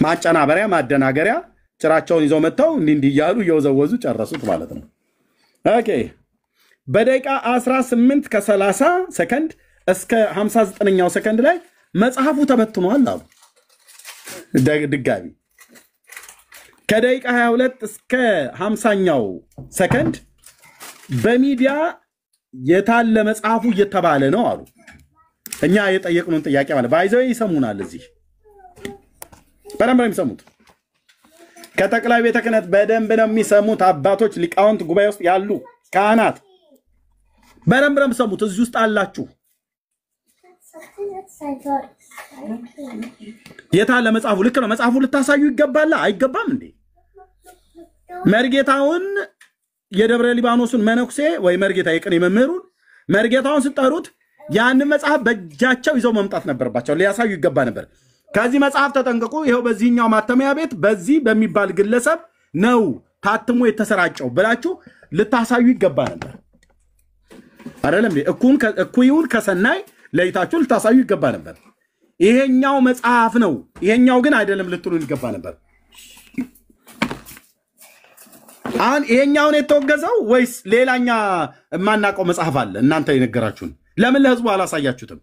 ማጨናበሪያ ማደናገሪያ ጭራቸውን ይዘው መጥተው እንዲህ እያሉ እየወዘወዙ ጨረሱት ማለት ነው። ኦኬ በደቂቃ 18 ከ30 ሰከንድ እስከ 59ኛው ሰከንድ ላይ መጽሐፉ ተበትኗል አሉ። ድጋሚ ከደቂቃ 22 እስከ 50ኛው ሰከንድ በሚዲያ የታለ መጽሐፉ እየተባለ ነው አሉ። እኛ የጠየቅነውን ጥያቄ ማለት ባይዘው ይሰሙናል። እዚህ በደንብ ነው የሚሰሙት። ከጠቅላይ ቤተ ክህነት በደንብ ነው የሚሰሙት። አባቶች ሊቃውንት ጉባኤ ውስጥ ያሉ ካህናት በደንብ ነው የሚሰሙት። እዚህ ውስጥ አላችሁ። የታለ መጽሐፉ? ልክ ነው። መጽሐፉ ልታሳዩ ይገባል። አይገባም እንዴ? መርጌታውን የደብረ ሊባኖስን መነኩሴ ወይ መርጌታ የቅኔ መምህሩን መርጌታውን ስጠሩት ያንን መጽሐፍ በእጃቸው ይዘው መምጣት ነበረባቸው። ሊያሳዩ ይገባ ነበር። ከዚህ መጽሐፍ ተጠንቀቁ፣ ይሄው በዚህኛው ማተሚያ ቤት በዚህ በሚባል ግለሰብ ነው ታትሞ የተሰራጨው ብላችሁ ልታሳዩ ይገባ ነበር። አይደለም? እኩዩን ከሰናይ ለይታችሁ ልታሳዩ ይገባ ነበር። ይሄኛው መጽሐፍ ነው ይሄኛው ግን አይደለም ልትሉን ይገባ ነበር። አሁን ይሄኛውን የተወገዘው ወይስ ሌላኛ የማናውቀው መጽሐፍ አለ? እናንተ የነገራችሁን ለምን ለህዝቡ አላሳያችሁትም?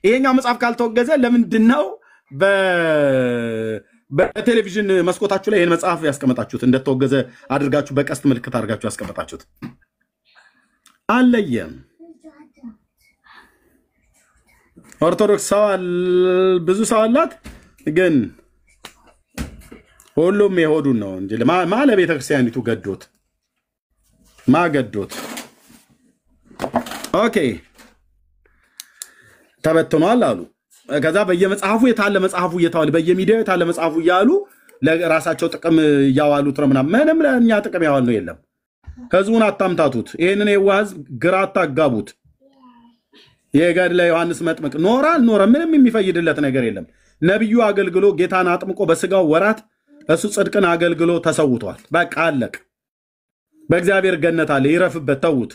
ይሄኛው መጽሐፍ ካልተወገዘ ለምንድነው በቴሌቪዥን መስኮታችሁ ላይ ይሄን መጽሐፍ ያስቀመጣችሁት? እንደተወገዘ አድርጋችሁ በቀስት ምልክት አድርጋችሁ ያስቀመጣችሁት አለየም። ኦርቶዶክስ ብዙ ሰው አላት፣ ግን ሁሉም የሆዱን ነው እንጂ ለቤተ ክርስቲያኒቱ ገዶት ማገዶት። ኦኬ ተበትኗል አሉ። ከዛ በየመጽሐፉ የታለ መጽሐፉ እየተባለ በየሚዲያው የታለ መጽሐፉ እያሉ ለራሳቸው ጥቅም እያዋሉት ነው። ምንም ለእኛ ጥቅም ያዋል ነው የለም። ህዝቡን አታምታቱት። ይህንን የዋህ ህዝብ ግራ አታጋቡት። የገድለ ዮሐንስ መጥምቅ ኖረ አልኖረ ምንም የሚፈይድለት ነገር የለም። ነቢዩ አገልግሎ ጌታን አጥምቆ በስጋው ወራት እሱ ጽድቅን አገልግሎ ተሰውቷል። በቃ አለቅ። በእግዚአብሔር ገነት አለ፣ ይረፍበት፣ ተዉት።